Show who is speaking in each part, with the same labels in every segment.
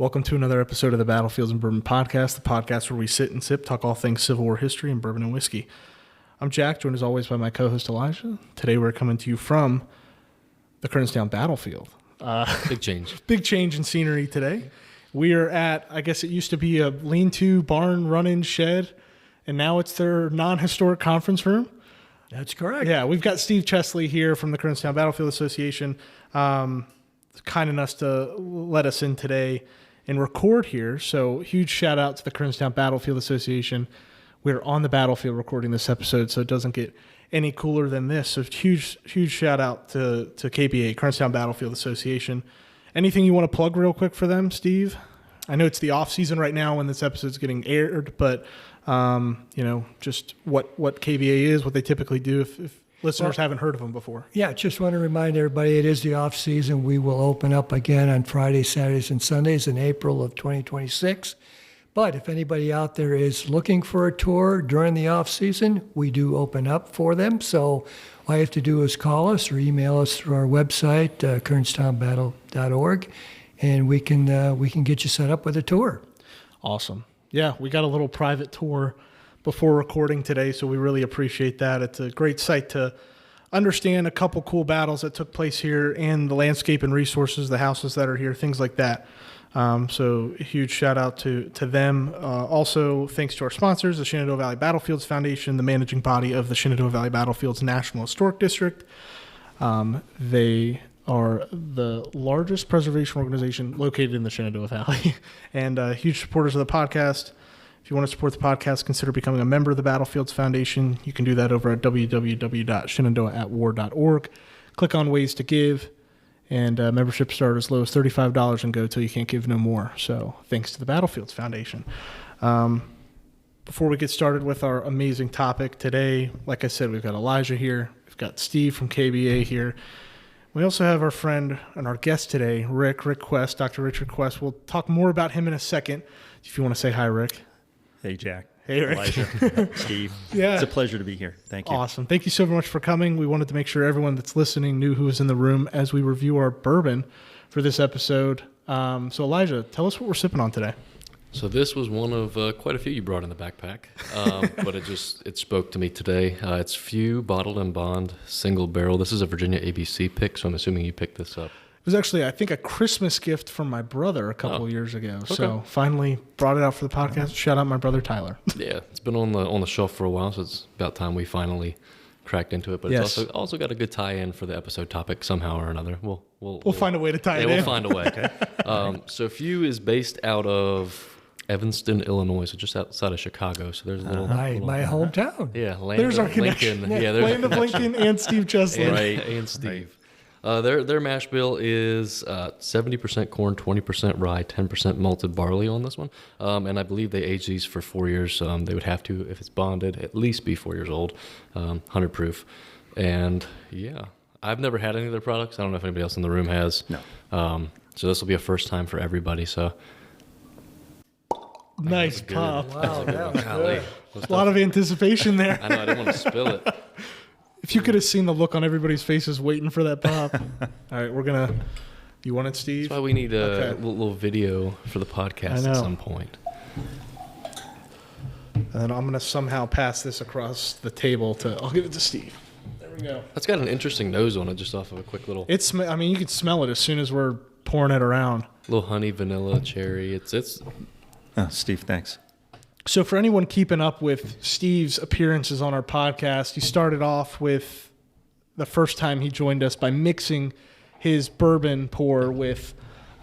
Speaker 1: Welcome to another episode of the Battlefields and Bourbon podcast, the podcast where we sit and sip, talk all things Civil War history and bourbon and whiskey. I'm Jack, joined as always by my co-host Elijah. Today we're coming to you from the Kernstown Battlefield.
Speaker 2: Big change.
Speaker 1: Big change in scenery today. We are at, I guess it used to be a lean-to barn run-in shed, and now it's their non-historic conference room.
Speaker 3: That's correct.
Speaker 1: Yeah, we've got Steve Chesley here from the Kernstown Battlefield Association. Kind enough to let us in today and record here. So huge shout out to the Kernstown Battlefield Association. We're on the battlefield recording this episode, so it doesn't get any cooler than this. So huge shout out to KBA, Kernstown Battlefield Association. Anything you want to plug real quick for them, Steve? I know it's the off season right now when this episode's getting aired, but just what KBA is, what they typically do if listeners haven't heard of them before.
Speaker 3: Yeah, just want to remind everybody it is the off season. We will open up again on Fridays, Saturdays, and Sundays in April of 2026. But if anybody out there is looking for a tour during the off season, we do open up for them. So all you have to do is call us or email us through our website, kernstownbattle.org, and we can get you set up with a tour.
Speaker 1: Awesome. Yeah, we got a little private tour before recording today, so we really appreciate that. It's a great site to understand a couple cool battles that took place here and the landscape and resources, the houses that are here, things like that. So a huge shout out to them. Also, thanks to our sponsors, the Shenandoah Valley Battlefields Foundation, the managing body of the Shenandoah Valley Battlefields National Historic District. They are the largest preservation organization located in the Shenandoah Valley and huge supporters of the podcast. If you want to support the podcast, consider becoming a member of the Battlefields Foundation. You can do that over at www.shenandoahatwar.org. Click on Ways to Give, and membership start as low as $35 and go till you can't give no more. So thanks to the Battlefields Foundation. Before we get started with our amazing topic today, like I said, we've got Elijah here. We've got Steve from KBA here. We also have our friend and our guest today, Rick Quest, Dr. Richard Quest. We'll talk more about him in a second. If you want to say hi, Rick.
Speaker 4: Hey, Jack.
Speaker 1: Hey, Rick.
Speaker 4: Elijah. Steve.
Speaker 1: Yeah.
Speaker 4: It's a pleasure to be here. Thank you.
Speaker 1: Awesome. Thank you so much for coming. We wanted to make sure everyone that's listening knew who was in the room as we review our bourbon for this episode. So, Elijah, tell us what we're sipping on today.
Speaker 2: So this was one of quite a few you brought in the backpack, but it spoke to me today. It's Few Bottled and Bond Single Barrel. This is a Virginia ABC pick, so I'm assuming you picked this up.
Speaker 1: It was actually, I think, a Christmas gift from my brother a couple of years ago.
Speaker 2: Okay.
Speaker 1: So finally brought it out for the podcast. Shout out my brother Tyler.
Speaker 2: Yeah, it's been on the shelf for a while, so it's about time we finally cracked into it. But
Speaker 1: Yes.
Speaker 2: it's also got a good tie-in for the episode topic somehow or another. We'll
Speaker 1: find a way to tie it in.
Speaker 2: We'll find a way. So Few is based out of Evanston, Illinois, so just outside of Chicago. So there's a little
Speaker 3: My hometown.
Speaker 2: yeah,
Speaker 1: There's our connection.
Speaker 2: Lincoln. Yeah, there's
Speaker 1: Land of Lincoln and Steve Chesley.
Speaker 2: and Steve. Their mash bill is 70% corn, 20% rye, 10% malted barley on this one. And I believe they age these for 4 years. They would have to, if it's bonded, at least be 4 years old, 100 proof. And yeah, I've never had any of their products. I don't know if anybody else in the room has.
Speaker 4: No.
Speaker 2: So this will be a first time for everybody. So
Speaker 1: Nice
Speaker 2: good.
Speaker 1: pop.
Speaker 3: Wow, that was
Speaker 2: golly,
Speaker 3: good.
Speaker 1: A lot of anticipation there.
Speaker 2: I know I didn't want to spill it.
Speaker 1: If you could have seen the look on everybody's faces waiting for that pop. All right, you want it, Steve?
Speaker 2: That's why we need a
Speaker 1: Okay.
Speaker 2: little video for the podcast at some point.
Speaker 1: And I'm going to somehow pass this across the table I'll give it to Steve. There we go.
Speaker 2: That's got an interesting nose on it, just off of a quick little
Speaker 1: You can smell it as soon as we're pouring it around.
Speaker 2: honey, vanilla, cherry. It's
Speaker 4: Oh, Steve, thanks.
Speaker 1: So for anyone keeping up with Steve's appearances on our podcast, he started off with the first time he joined us by mixing his bourbon pour with,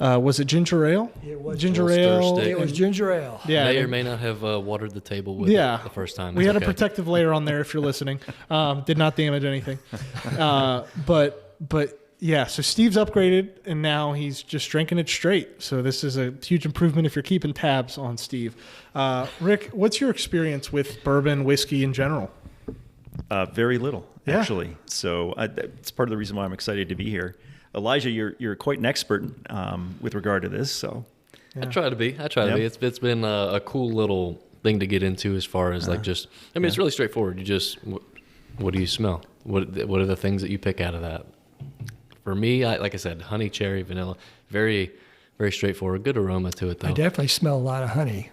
Speaker 1: was it ginger ale?
Speaker 3: It was
Speaker 1: ginger ale.
Speaker 2: Stick.
Speaker 3: It was ginger ale.
Speaker 1: Yeah.
Speaker 2: may or may not have watered the table with
Speaker 1: Yeah.
Speaker 2: it the first time.
Speaker 1: We
Speaker 2: It's
Speaker 1: had a
Speaker 2: okay.
Speaker 1: protective layer on there if you're listening. Did not damage anything. But yeah, so Steve's upgraded, and now he's just drinking it straight. So this is a huge improvement if you're keeping tabs on Steve. Rick, what's your experience with bourbon, whiskey in general?
Speaker 4: Very little,
Speaker 1: Yeah.
Speaker 4: actually. So it's part of the reason why I'm excited to be here. Elijah, you're quite an expert with regard to this. So
Speaker 2: I try to be. It's been a cool little thing to get into as far as it's really straightforward. You just, what do you smell? What are the things that you pick out of that? For me, like I said, honey, cherry, vanilla, very Very straightforward. Good aroma to it, though.
Speaker 3: I definitely smell a lot of honey.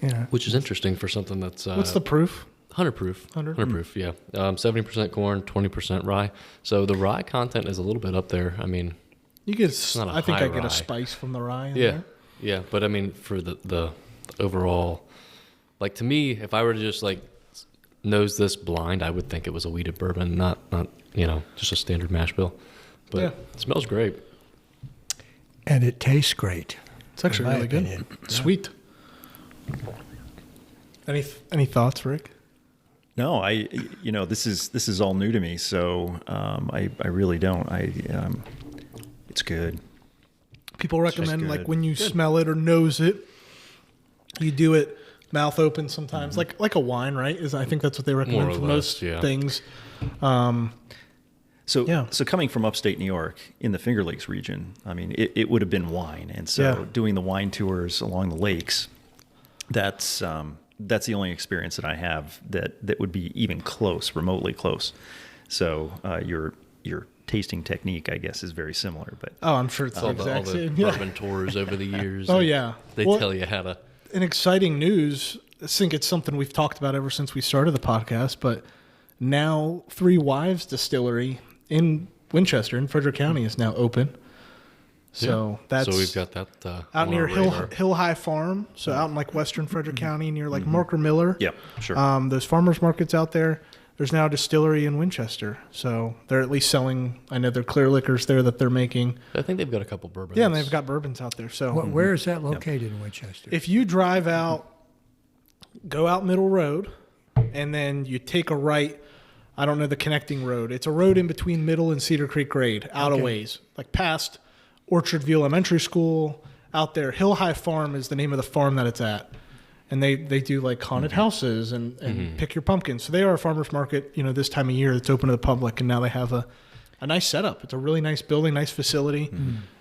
Speaker 3: Yeah.
Speaker 2: Which is interesting for something that's...
Speaker 1: What's the proof?
Speaker 2: 100 proof. 100 proof, yeah. 70% corn, 20% rye. So the rye content is a little bit up there. I mean...
Speaker 1: You get,
Speaker 2: not a
Speaker 1: I think
Speaker 2: high
Speaker 1: I get
Speaker 2: rye.
Speaker 1: a spice from the rye in
Speaker 2: Yeah,
Speaker 1: there.
Speaker 2: yeah. But I mean, for the overall, like to me, if I were to just like nose this blind, I would think it was a wheated bourbon, not just a standard mash bill. But
Speaker 1: Yeah.
Speaker 2: it smells great.
Speaker 3: And it tastes great.
Speaker 1: It's actually
Speaker 3: in my
Speaker 1: really good.
Speaker 3: opinion.
Speaker 1: Sweet. Any thoughts, Rick?
Speaker 4: No, this is all new to me, so I really don't. It's good.
Speaker 1: People recommend
Speaker 4: good.
Speaker 1: like when you smell it or nose it, you do it mouth open sometimes, like a wine, right? I think that's what they recommend
Speaker 2: More or
Speaker 1: for
Speaker 2: less,
Speaker 1: most
Speaker 2: yeah.
Speaker 1: things.
Speaker 4: So,
Speaker 1: Yeah.
Speaker 4: so coming from upstate New York in the Finger Lakes region, I mean, it would have been wine, and so
Speaker 1: Yeah.
Speaker 4: doing the wine tours along the lakes, that's the only experience that I have that would be even close, remotely close. So your tasting technique, I guess, is very similar. But
Speaker 1: Oh, I'm sure it's the
Speaker 2: All the
Speaker 1: exact same. Yeah.
Speaker 2: bourbon tours over the years.
Speaker 1: Oh yeah.
Speaker 2: They
Speaker 1: Well,
Speaker 2: tell you how to.
Speaker 1: in exciting news, I think it's something we've talked about ever since we started the podcast, but now Three Wives Distillery in Winchester in Frederick County is now open. So that's
Speaker 2: So we've got that
Speaker 1: out
Speaker 2: on
Speaker 1: near
Speaker 2: our radar.
Speaker 1: Hill High Farm. So out in like western Frederick County near like Marker Miller.
Speaker 4: yeah, sure.
Speaker 1: Those farmers markets out there. There's now a distillery in Winchester. So they're at least selling, I know they're clear liquors there that they're making.
Speaker 2: I think they've got a couple bourbons.
Speaker 1: Yeah, and they've got bourbons out there. So
Speaker 3: Where is that located in Winchester?
Speaker 1: if you drive out, go out Middle Road, and then you take a right. I don't know the connecting road. It's a road in between Middle and Cedar Creek Grade, out a ways, like past Orchard View Elementary School. Out there, Hill High Farm is the name of the farm that it's at, and they do like haunted houses and pick your pumpkins. So they are a farmers market, this time of year that's open to the public, and now they have a nice setup. It's a really nice building, nice facility,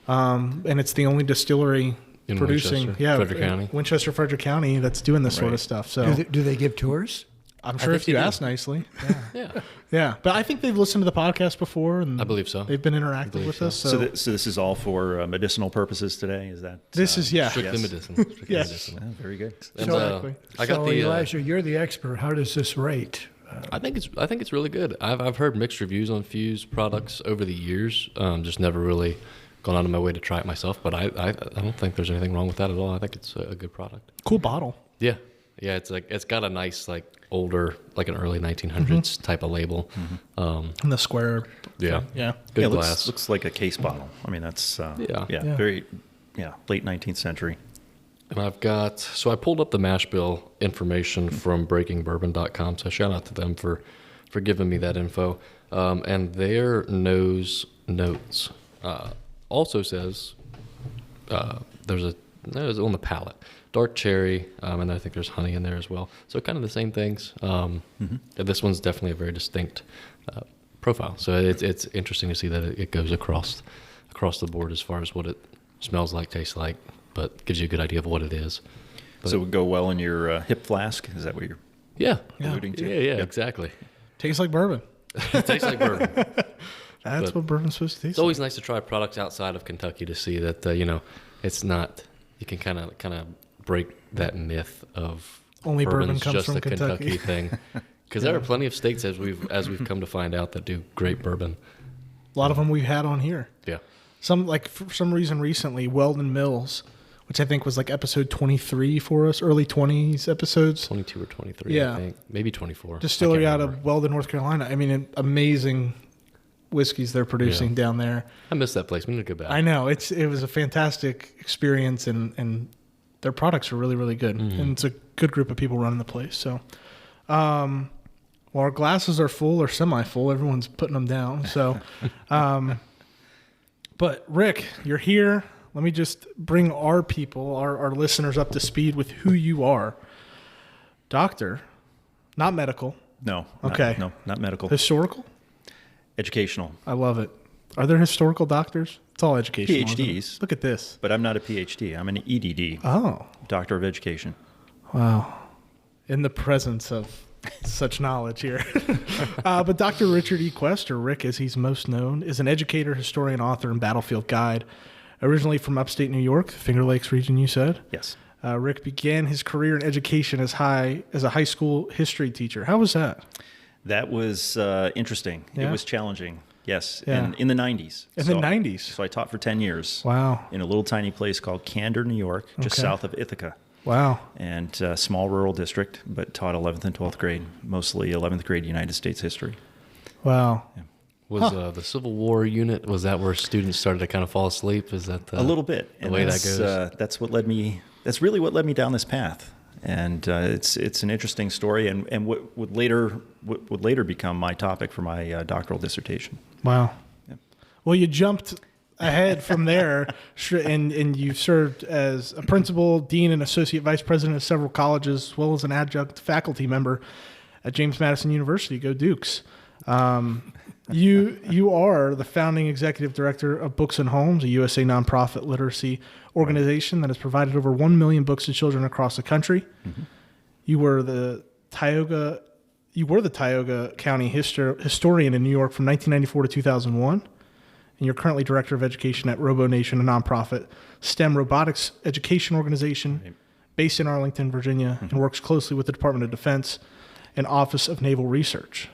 Speaker 1: and it's the only distillery
Speaker 2: In
Speaker 1: producing,
Speaker 2: Winchester, Frederick County.
Speaker 1: Winchester, Frederick County, that's doing this sort of
Speaker 4: Right.
Speaker 1: stuff. So
Speaker 3: Do they give tours?
Speaker 1: I'm sure if
Speaker 2: think
Speaker 1: you
Speaker 2: they do.
Speaker 1: ask nicely.
Speaker 2: Yeah,
Speaker 1: Yeah, but I think they've listened to the podcast before, and
Speaker 2: I believe so.
Speaker 1: they've been interactive
Speaker 2: believe
Speaker 1: with
Speaker 2: so.
Speaker 1: us.
Speaker 4: so this is all for medicinal purposes today. Is that
Speaker 1: This is yeah.
Speaker 2: strictly
Speaker 4: Yes.
Speaker 2: medicinal. Strictly
Speaker 1: Yes.
Speaker 2: medicinal.
Speaker 4: Oh, very good.
Speaker 2: And,
Speaker 1: Exactly.
Speaker 2: I got
Speaker 3: so
Speaker 2: the.
Speaker 3: Elijah, you're the expert. How does this rate?
Speaker 2: I think it's really good. I've heard mixed reviews on Fuse products over the years. Just never really gone out of my way to try it myself. But I don't think there's anything wrong with that at all. I think it's a good product.
Speaker 1: Cool bottle.
Speaker 2: Yeah. It's got a nice older an early 1900s type of label.
Speaker 1: And the square.
Speaker 2: Yeah.
Speaker 1: Yeah.
Speaker 2: Good
Speaker 4: Yeah,
Speaker 2: glass.
Speaker 4: looks like a case bottle. I mean, that's
Speaker 2: Yeah.
Speaker 4: very late 19th century.
Speaker 2: And I pulled up the mash bill information from breakingbourbon.com. So shout out to them for giving me that info. And their nose notes also says there's on the palate, dark cherry, and I think there's honey in there as well. So kind of the same things. This one's definitely a very distinct profile. So it's interesting to see that it goes across the board as far as what it smells like, tastes like, but gives you a good idea of what it is.
Speaker 4: So it would go well in your hip flask. Is that what you're
Speaker 2: Yeah.
Speaker 4: alluding to?
Speaker 2: Yeah, exactly.
Speaker 1: Tastes like bourbon.
Speaker 2: It tastes like bourbon.
Speaker 1: That's
Speaker 2: But
Speaker 1: what bourbon's supposed to taste
Speaker 2: It's always nice to try products outside of Kentucky to see that it's not. You can kind of break that myth of
Speaker 1: Only bourbon
Speaker 2: bourbon's
Speaker 1: comes
Speaker 2: just
Speaker 1: from
Speaker 2: a Kentucky
Speaker 1: Kentucky.
Speaker 2: thing. Because there are plenty of states as we've come to find out that do great bourbon.
Speaker 1: A lot of them we've had on here.
Speaker 2: Yeah.
Speaker 1: Some for some reason recently, Weldon Mills, which I think was like episode 23 for us, early 20s episodes.
Speaker 2: 22 or 23,
Speaker 1: Yeah.
Speaker 2: I think. Maybe 24.
Speaker 1: Distillery
Speaker 2: I can't
Speaker 1: out
Speaker 2: remember.
Speaker 1: of Weldon, North Carolina. I mean, amazing whiskeys they're producing
Speaker 2: Yeah.
Speaker 1: down there.
Speaker 2: I miss that place. We need to go back.
Speaker 1: I know it was a fantastic experience, and their products are really, really good, and it's a good group of people running the place. So, well, our glasses are full or semi-full. Everyone's putting them down. So, but Rick, you're here. Let me just bring our people, our listeners, up to speed with who you are. Doctor, not medical,
Speaker 4: No.
Speaker 1: Okay.
Speaker 4: Not medical.
Speaker 1: historical.
Speaker 4: Educational.
Speaker 1: I love it. Are there historical doctors? It's all educational. isn't it?
Speaker 4: PhDs.
Speaker 1: Look at this.
Speaker 4: But I'm not a PhD. I'm an EDD,
Speaker 1: Oh,
Speaker 4: Doctor of Education.
Speaker 1: wow. In the presence of such knowledge here. But Dr. Richard E. Quest, or Rick as he's most known, is an educator, historian, author, and battlefield guide. Originally from upstate New York, Finger Lakes region, you said.
Speaker 4: Yes.
Speaker 1: Rick began his career in education as a high school history teacher. How was that?
Speaker 4: That was interesting.
Speaker 1: Yeah.
Speaker 4: It was challenging. Yes.
Speaker 1: Yeah.
Speaker 4: And in the 90s.
Speaker 1: In the 90s?
Speaker 4: So I taught for 10 years.
Speaker 1: Wow.
Speaker 4: In a little tiny place called Candor, New York, just
Speaker 1: Okay.
Speaker 4: south of Ithaca.
Speaker 1: Wow.
Speaker 4: And small rural district, but taught 11th and 12th grade, mostly 11th grade United States history.
Speaker 1: Wow.
Speaker 2: Was the Civil War unit, was that where students started to kind of fall asleep? Is that
Speaker 4: A little bit.
Speaker 2: the way that goes?
Speaker 4: That's what led me. That's really what led me down this path. And it's an interesting story, and what would later become my topic for my doctoral dissertation.
Speaker 1: Wow.
Speaker 4: Yeah.
Speaker 1: Well, you jumped ahead from there, and you've served as a principal, dean, and associate vice president of several colleges, as well as an adjunct faculty member at James Madison University. Go Dukes! You are the founding executive director of Books and Homes, a USA nonprofit literacy organization that has provided over 1 million books to children across the country. Mm-hmm. You were the Tioga County historian in New York from 1994 to 2001, and you're currently director of education at RoboNation, a nonprofit STEM robotics education organization based in Arlington, Virginia, and works closely with the Department of Defense and Office of Naval Research.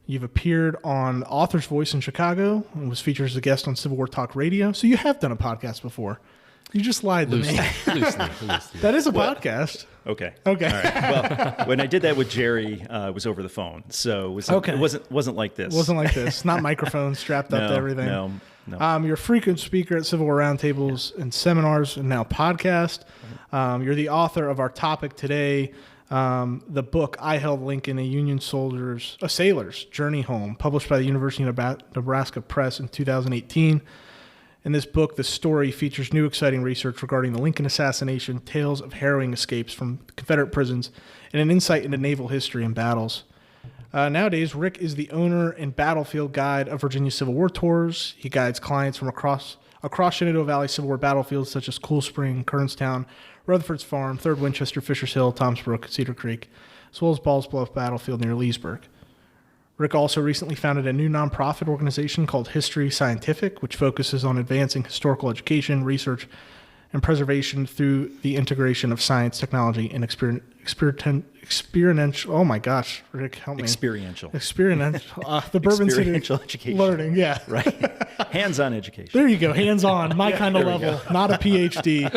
Speaker 1: You've appeared on Author's Voice in Chicago and was featured as a guest on Civil War Talk Radio. So you have done a podcast before. You just lied to me.
Speaker 2: Loosely.
Speaker 1: That is a podcast.
Speaker 4: Okay.
Speaker 1: Okay.
Speaker 4: All right. Well, when I did that with Jerry, it was over the phone, so it wasn't like this.
Speaker 1: It wasn't like this. Not microphones strapped up to everything.
Speaker 4: No.
Speaker 1: You're a frequent speaker at Civil War roundtables and seminars, and now podcast. You're the author of our topic today, the book "I Held Lincoln: A Sailor's Journey Home," published by the University of Nebraska Press in 2018. In this book, the story features new exciting research regarding the Lincoln assassination, tales of harrowing escapes from Confederate prisons, and an insight into naval history and battles. Nowadays, Rick is the owner and battlefield guide of Virginia Civil War tours. He guides clients from across Shenandoah Valley Civil War battlefields such as Cool Spring, Kernstown, Rutherford's Farm, 3rd Winchester, Fisher's Hill, Toms Brook, and Cedar Creek, as well as Balls Bluff Battlefield near Leesburg. Rick also recently founded a new nonprofit organization called History Scientific, which focuses on advancing historical education, research, and preservation through the integration of science, technology, and experiential. Oh my gosh, Rick, help me.
Speaker 4: Experiential.
Speaker 1: The Bourbon
Speaker 4: Experiential
Speaker 1: City
Speaker 4: education.
Speaker 1: Learning, yeah.
Speaker 4: Right. Hands-on education.
Speaker 1: There you go, hands-on, my kind of level, not a PhD.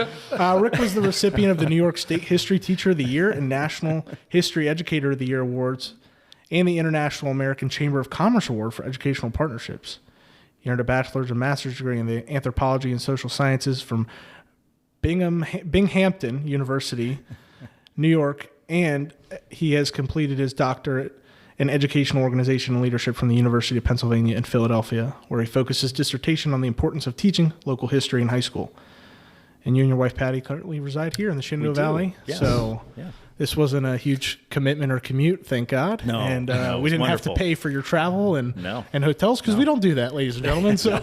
Speaker 1: Rick was the recipient of the New York State History Teacher of the Year and National History Educator of the Year awards, and the International American Chamber of Commerce Award for Educational Partnerships. He earned a bachelor's and master's degree in the anthropology and social sciences from Binghamton University, New York, and he has completed his doctorate in educational organization and leadership from the University of Pennsylvania in Philadelphia, where he focused his dissertation on the importance of teaching local history in high school. And you and your wife, Patty, currently reside here in the Shenandoah Valley.
Speaker 4: Yes.
Speaker 1: So this wasn't a huge commitment or commute, thank God.
Speaker 4: No,
Speaker 1: and
Speaker 4: no,
Speaker 1: we didn't have to pay for your travel and hotels because we don't do that, ladies and gentlemen. So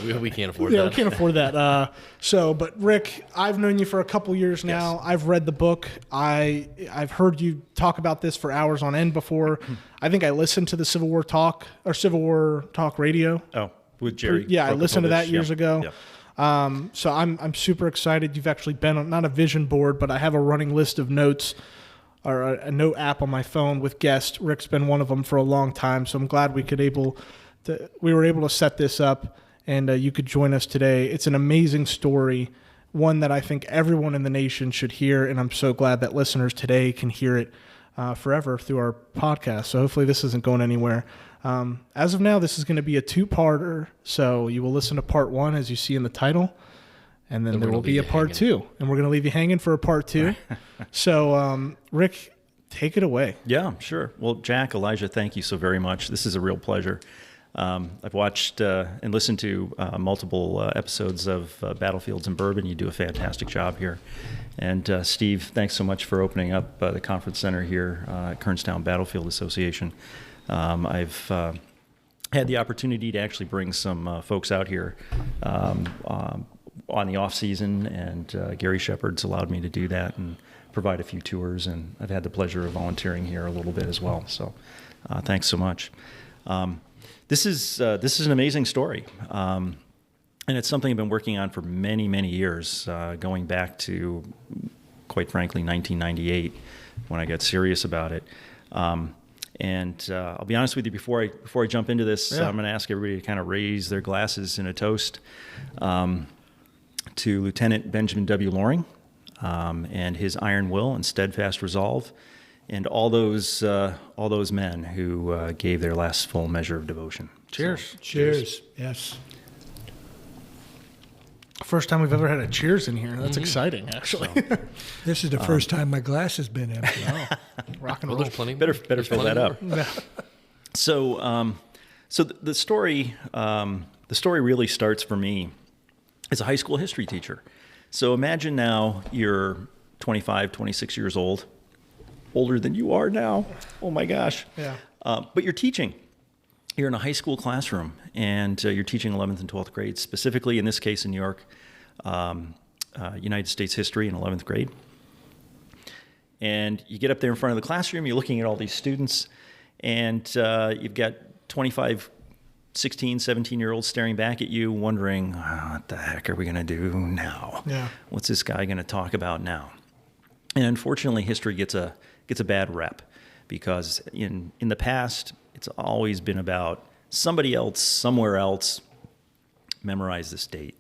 Speaker 2: we can't afford
Speaker 1: yeah,
Speaker 2: that.
Speaker 1: we can't afford that. But Rick, I've known you for a couple years now.
Speaker 4: Yes.
Speaker 1: I've read the book. I've heard you talk about this for hours on end before. I think I listened to the Civil War Talk Radio.
Speaker 4: Oh, with Jerry.
Speaker 1: Yeah, I listened to that years
Speaker 4: Yeah.
Speaker 1: ago.
Speaker 4: Yeah.
Speaker 1: So I'm super excited. You've actually been on, not a vision board, but I have a running list of notes or a note app on my phone with guests. Rick's been one of them for a long time. So I'm glad we were able to set this up and you could join us today. It's an amazing story, one that I think everyone in the nation should hear. And I'm so glad that listeners today can hear it forever through our podcast. So hopefully this isn't going anywhere. As of now, this is going to be a two-parter, so you will listen to part one as you see in the title, and then there will be a part two, and we're going to leave you hanging for a part two. So, Rick, take it away.
Speaker 4: Yeah, sure. Well, Jack, Elijah, thank you so very much. This is a real pleasure. I've watched and listened to multiple episodes of Battlefields and Bourbon. You do a fantastic job here. And Steve, thanks so much for opening up the conference center here at Kernstown Battlefield Association. I've had the opportunity to actually bring some folks out here on the off season, and Gary Shepard's allowed me to do that and provide a few tours, and I've had the pleasure of volunteering here a little bit as well. So thanks so much. This is an amazing story. And it's something I've been working on for many, many years, going back to, quite frankly, 1998, when I got serious about it. And I'll be honest with you, before I jump into this, I'm going to ask everybody to kind of raise their glasses in a toast to Lieutenant Benjamin W. Loring and his iron will and steadfast resolve, and all those men who gave their last full measure of devotion.
Speaker 1: Cheers.
Speaker 4: So,
Speaker 3: Cheers. Yes.
Speaker 1: First time we've ever had a cheers in here. That's exciting, actually.
Speaker 3: This is the first time my glass has been empty.
Speaker 1: Rock and
Speaker 2: Well,
Speaker 1: roll.
Speaker 2: there's plenty.
Speaker 4: Better
Speaker 2: there's
Speaker 4: fill
Speaker 2: plenty
Speaker 4: that up.
Speaker 2: more.
Speaker 1: Yeah.
Speaker 4: So the story really starts for me as a high school history teacher. So imagine now you're 25, 26 years old, older than you are now. Oh my gosh.
Speaker 1: Yeah.
Speaker 4: But you're teaching. You're in a high school classroom, and you're teaching 11th and 12th grades, specifically in this case in New York, United States history in 11th grade. And you get up there in front of the classroom, you're looking at all these students, and you've got 25, 16, 17-year-olds staring back at you, wondering, what the heck are we going to do now?
Speaker 1: Yeah.
Speaker 4: What's this guy going to talk about now? And unfortunately, history gets a bad rep, because in the past, it's always been about somebody else, somewhere else, memorize this date.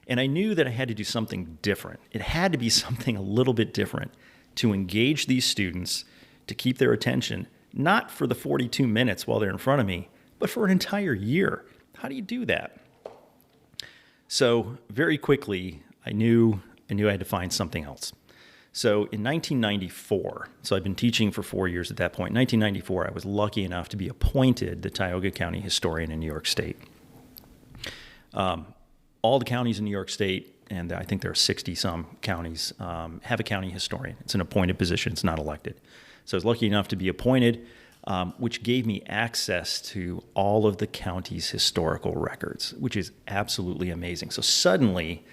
Speaker 4: And I knew that I had to do something different. It had to be something a little bit different to engage these students, to keep their attention, not for the 42 minutes while they're in front of me, but for an entire year. How do you do that? So very quickly, I knew I had to find something else. So in 1994, so I've been teaching for 4 years at that point. In 1994, I was lucky enough to be appointed the Tioga County historian in New York State. All the counties in New York State, and I think there are 60-some counties, have a county historian. It's an appointed position. It's not elected. So I was lucky enough to be appointed, which gave me access to all of the county's historical records, which is absolutely amazing. So suddenly,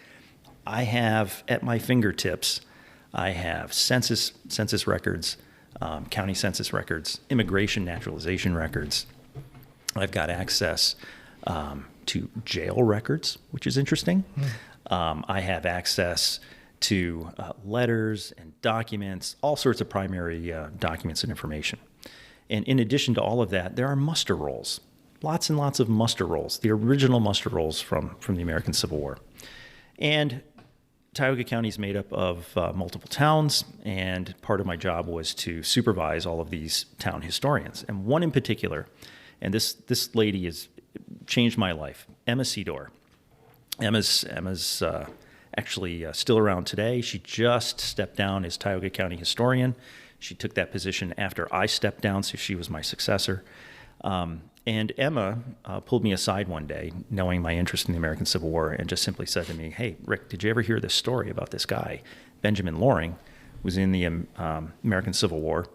Speaker 4: I have at my fingertips, I have census records, county census records, immigration naturalization records. I've got access to jail records, which is interesting. I have access to letters and documents, all sorts of primary documents and information. And in addition to all of that, there are muster rolls, lots and lots of muster rolls, the original muster rolls from the American Civil War. And Tioga County is made up of multiple towns, and part of my job was to supervise all of these town historians. And one in particular, and this lady has changed my life, Emma Sedor. Emma's actually still around today. She just stepped down as Tioga County historian. She took that position after I stepped down, so she was my successor. And Emma pulled me aside one day, knowing my interest in the American Civil War, and just simply said to me, "Hey, Rick, did you ever hear this story about this guy, Benjamin Loring, was in the American Civil War,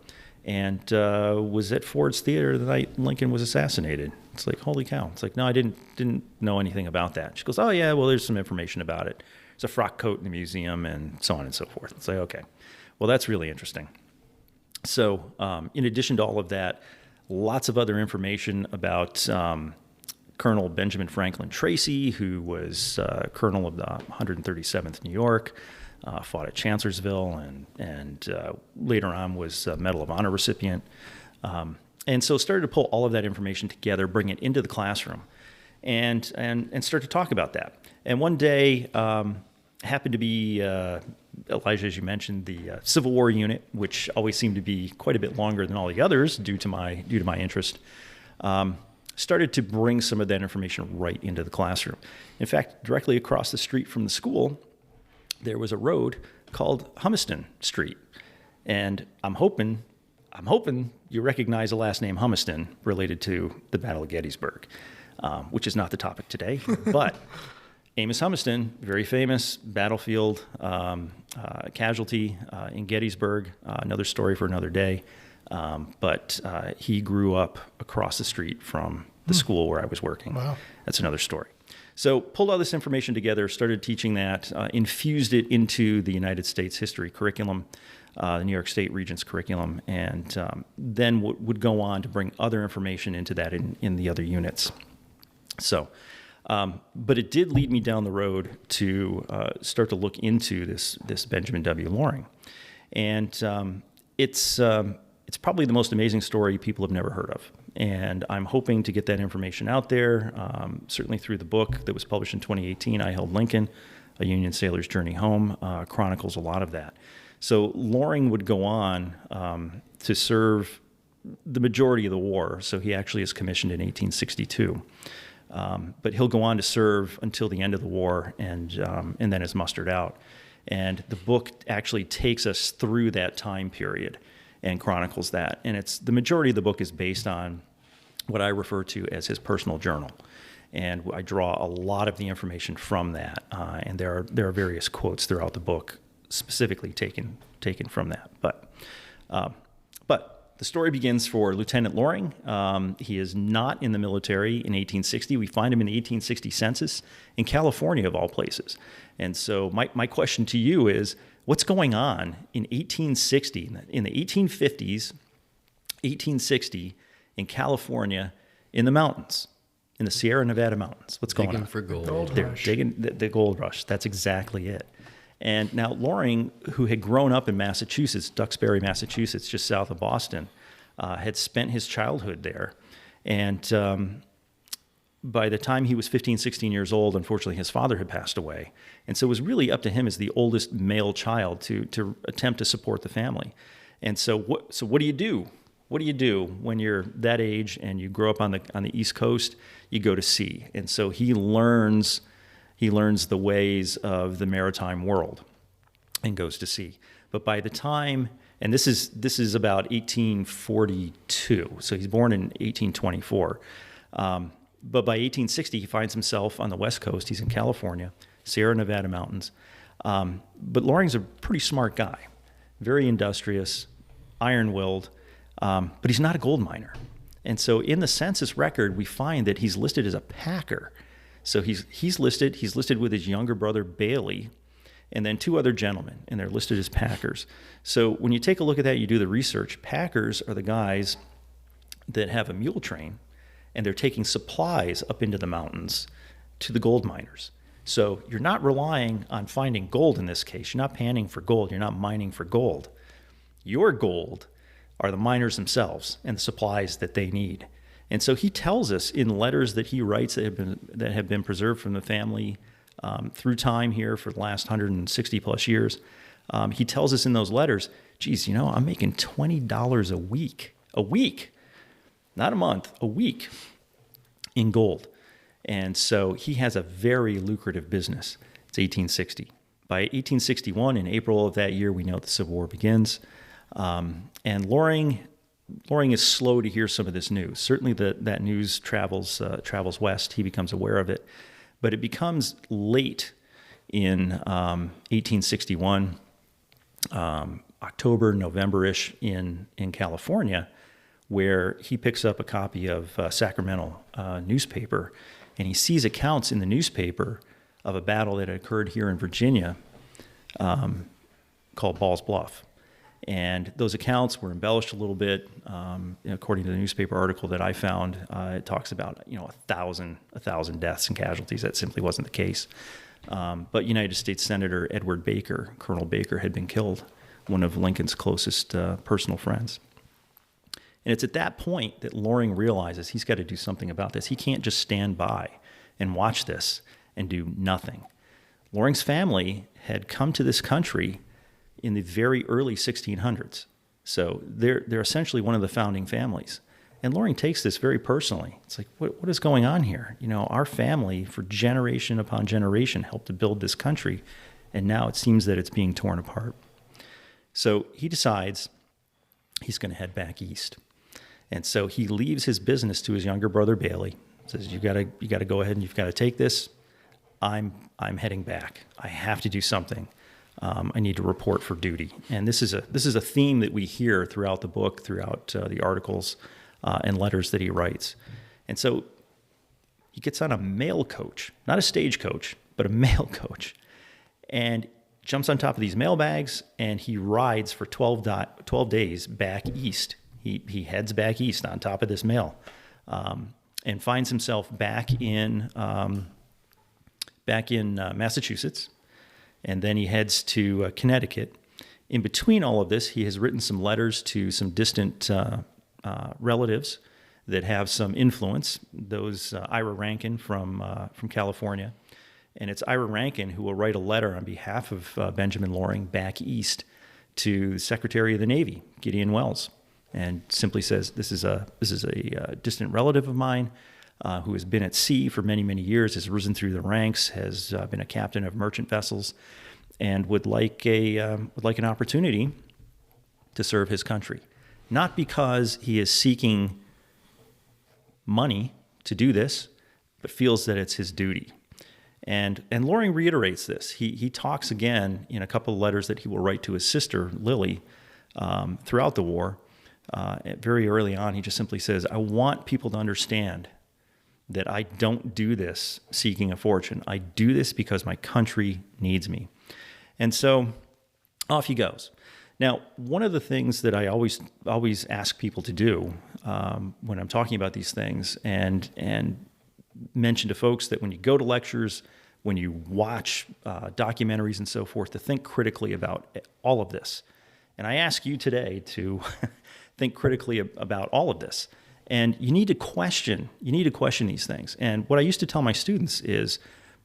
Speaker 4: and was at Ford's Theater the night Lincoln was assassinated?" It's like, holy cow. It's like, no, I didn't know anything about that. She goes, "Oh, yeah, well, there's some information about it. There's a frock coat in the museum," and so on and so forth. It's like, okay, well, that's really interesting. So in addition to all of that, lots of other information about Colonel Benjamin Franklin Tracy, who was colonel of the 137th New York, fought at Chancellorsville, and later on was a Medal of Honor recipient. And so started to pull all of that information together, bring it into the classroom, and start to talk about that. And one day happened to be, Elijah, as you mentioned, the Civil War unit, which always seemed to be quite a bit longer than all the others due to my interest, started to bring some of that information right into the classroom. In fact, directly across the street from the school, there was a road called Humiston Street. And I'm hoping you recognize the last name Humiston related to the Battle of Gettysburg, which is not the topic today, but Amos Humiston, very famous battlefield casualty in Gettysburg, another story for another day. But he grew up across the street from the school where I was working.
Speaker 1: Wow.
Speaker 4: That's another story. So pulled all this information together, started teaching that, infused it into the United States history curriculum, the New York State Regents curriculum, and then would go on to bring other information into that in the other units. So But it did lead me down the road to start to look into this Benjamin W. Loring. And it's probably the most amazing story people have never heard of. And I'm hoping to get that information out there, certainly through the book that was published in 2018, I Held Lincoln, A Union Sailor's Journey Home, chronicles a lot of that. So Loring would go on to serve the majority of the war. So he actually is commissioned in 1862. But he'll go on to serve until the end of the war and then is mustered out. And the book actually takes us through that time period and chronicles that. And the majority of the book is based on what I refer to as his personal journal. And I draw a lot of the information from that. And there are various quotes throughout the book specifically taken from that. But the story begins for Lieutenant Loring. He is not in the military in 1860. We find him in the 1860 census in California, of all places. And so my question to you is, what's going on in 1860, in the 1850s, 1860, in California, in the mountains, in the Sierra Nevada mountains? What's going on?
Speaker 2: Digging for gold.
Speaker 4: They're digging the gold rush. That's exactly it. And now Loring, who had grown up in Massachusetts, Duxbury, Massachusetts, just south of Boston, had spent his childhood there. And by the time he was 15, 16 years old, unfortunately, his father had passed away. And so it was really up to him as the oldest male child to attempt to support the family. And so what do you do? What do you do when you're that age and you grow up on the East Coast? You go to sea. And so he learns the ways of the maritime world and goes to sea. But by the time, and this is about 1842, so he's born in 1824. But by 1860, he finds himself on the West Coast. He's in California, Sierra Nevada mountains. But Loring's a pretty smart guy, very industrious, iron-willed, but he's not a gold miner. And so in the census record, we find that he's listed as a packer. So he's listed with his younger brother Bailey, and then two other gentlemen, and they're listed as packers. So when you take a look at that, you do the research. Packers are the guys that have a mule train, and they're taking supplies up into the mountains to the gold miners. So you're not relying on finding gold in this case. You're not panning for gold. You're not mining for gold. Your gold are the miners themselves and the supplies that they need. And so he tells us in letters that he writes that have been preserved from the family through time here for the last 160 plus years. He tells us in those letters, geez, I'm making $20 a week, not a month, a week in gold. And so he has a very lucrative business. It's 1860. By 1861, in April of that year, we know the Civil War begins. And Loring is slow to hear some of this news. Certainly that news travels west. He becomes aware of it. But it becomes late in 1861, October, November-ish in California, where he picks up a copy of Sacramento newspaper, and he sees accounts in the newspaper of a battle that had occurred here in Virginia called Ball's Bluff. And those accounts were embellished a little bit. According to the newspaper article that I found, it talks about 1,000 deaths and casualties. That simply wasn't the case. But United States Senator Edward Baker, Colonel Baker, had been killed, one of Lincoln's closest personal friends. And it's at that point that Loring realizes he's got to do something about this. He can't just stand by and watch this and do nothing. Loring's family had come to this country in the very early 1600s. So they're essentially one of the founding families. And Loring takes this very personally. It's like, what is going on here? Our family, for generation upon generation, helped to build this country, and now it seems that it's being torn apart. So he decides he's going to head back east. And so he leaves his business to his younger brother Bailey. Says, you got to go ahead and you've got to take this. I'm heading back. I have to do something. I need to report for duty. And this is a theme that we hear throughout the book, throughout the articles and letters that he writes. And so he gets on a mail coach, not a stagecoach, but a mail coach, and jumps on top of these mail bags, and he rides for 12 days back east. He heads back east on top of this mail, and finds himself back in back in Massachusetts, and then he heads to Connecticut. In between all of this, he has written some letters to some distant relatives that have some influence. Those Ira Rankin from California, and it's Ira Rankin who will write a letter on behalf of Benjamin Loring back east to the Secretary of the Navy, Gideon Wells, and simply says, "This is a distant relative of mine who has been at sea for many, many years, has risen through the ranks, has been a captain of merchant vessels, and would like an opportunity to serve his country, not because he is seeking money to do this, but feels that it's his duty." And Loring reiterates this. He talks again in a couple of letters that he will write to his sister, Lily, throughout the war. Very early on, he just simply says, "I want people to understand that I don't do this seeking a fortune. I do this because my country needs me." And so off he goes. Now, one of the things that I always ask people to do when I'm talking about these things, and mention to folks that when you go to lectures, when you watch documentaries and so forth, to think critically about all of this. And I ask you today to think critically about all of this. And you need to question these things. And what I used to tell my students is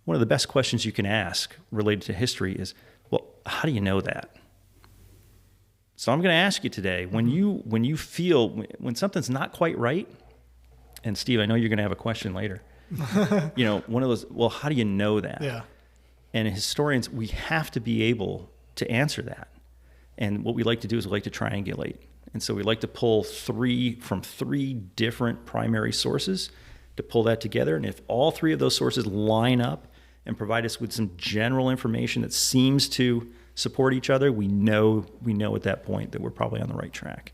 Speaker 4: one of the best questions you can ask related to history is, well, how do you know that? So I'm going to ask you today, when you feel when something's not quite right, and Steve, I know you're going to have a question later. One of those, well, how do you know that?
Speaker 1: Yeah.
Speaker 4: And historians, we have to be able to answer that. And what we like to do is we like to triangulate. And so we like to pull from three different primary sources to pull that together. And if all three of those sources line up and provide us with some general information that seems to support each other, we know at that point that we're probably on the right track.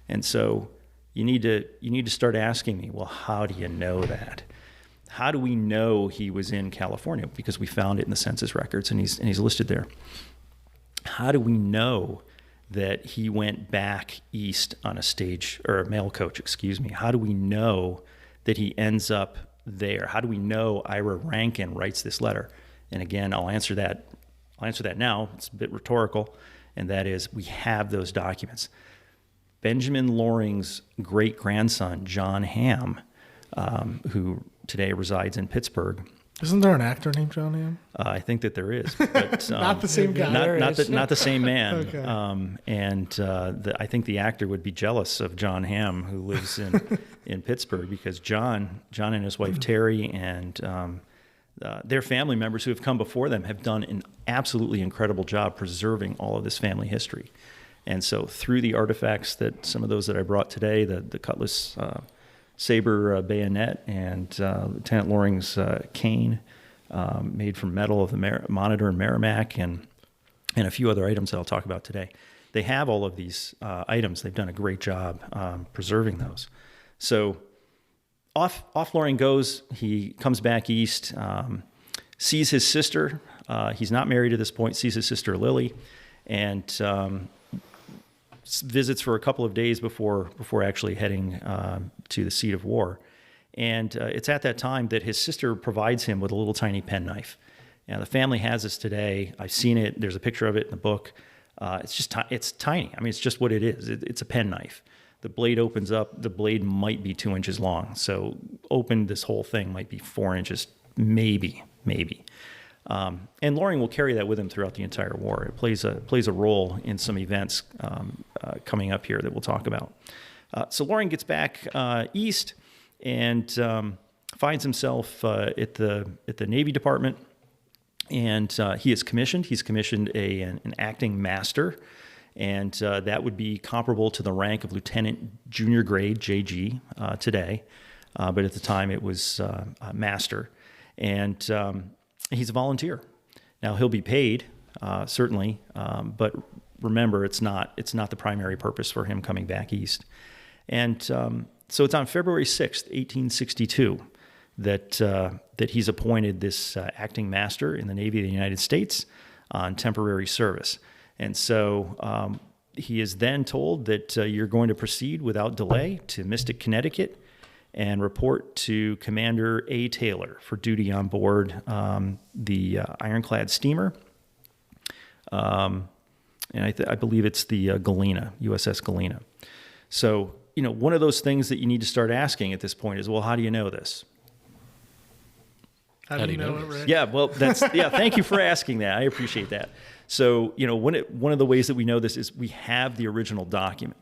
Speaker 4: And so you need to start asking me, well, how do you know that? How do we know he was in California? Because we found it in the census records, and he's listed there. How do we know that he went back east on a mail coach, excuse me? How do we know that he ends up there? How do we know Ira Rankin writes this letter? And again, I'll answer that now. It's a bit rhetorical, and that is, we have those documents. Benjamin Loring's great-grandson, John Hamm, who today resides in Pittsburgh.
Speaker 1: Isn't there an actor named John Hamm?
Speaker 4: I think that there is, but
Speaker 1: Not the same guy.
Speaker 4: Not the same man.
Speaker 1: Okay.
Speaker 4: I think the actor would be jealous of John Hamm, who lives in Pittsburgh, because John and his wife Terry and their family members who have come before them have done an absolutely incredible job preserving all of this family history. And so through the artifacts that some of those that I brought today, the cutlass saber bayonet and Lieutenant Loring's cane made from metal of the Monitor and Merrimack, and a few other items that I'll talk about today. They have all of these items. They've done a great job preserving those. So off Loring goes. He comes back east, sees his sister. He's not married at this point, sees his sister Lily, and visits for a couple of days before actually heading to the seat of war. And it's at that time that his sister provides him with a little tiny penknife. Now, the family has this today. I've seen it. There's a picture of it in the book. It's tiny. I mean, it's just what it is. It's a penknife. The blade opens up. The blade might be 2 inches long. So open this whole thing might be 4 inches, maybe. And Loring will carry that with him throughout the entire war. It plays a role in some events coming up here that we'll talk about. So Loring gets back east and finds himself at the Navy Department, and he is commissioned. He's commissioned an acting master, and that would be comparable to the rank of lieutenant junior grade JG today, but at the time it was master, and he's a volunteer. Now he'll be paid certainly, but remember, it's not the primary purpose for him coming back east. And so it's on February 6th, 1862, that he's appointed this acting master in the Navy of the United States on temporary service. And so he is then told that you're going to proceed without delay to Mystic, Connecticut, and report to Commander A. Taylor for duty on board the ironclad steamer. And I believe it's the Galena, USS Galena. So, one of those things that you need to start asking at this point is, well, how do you know this?
Speaker 1: How do you know it, Rick?
Speaker 4: Yeah, well, thank you for asking that. I appreciate that. So, one of the ways that we know this is we have the original document,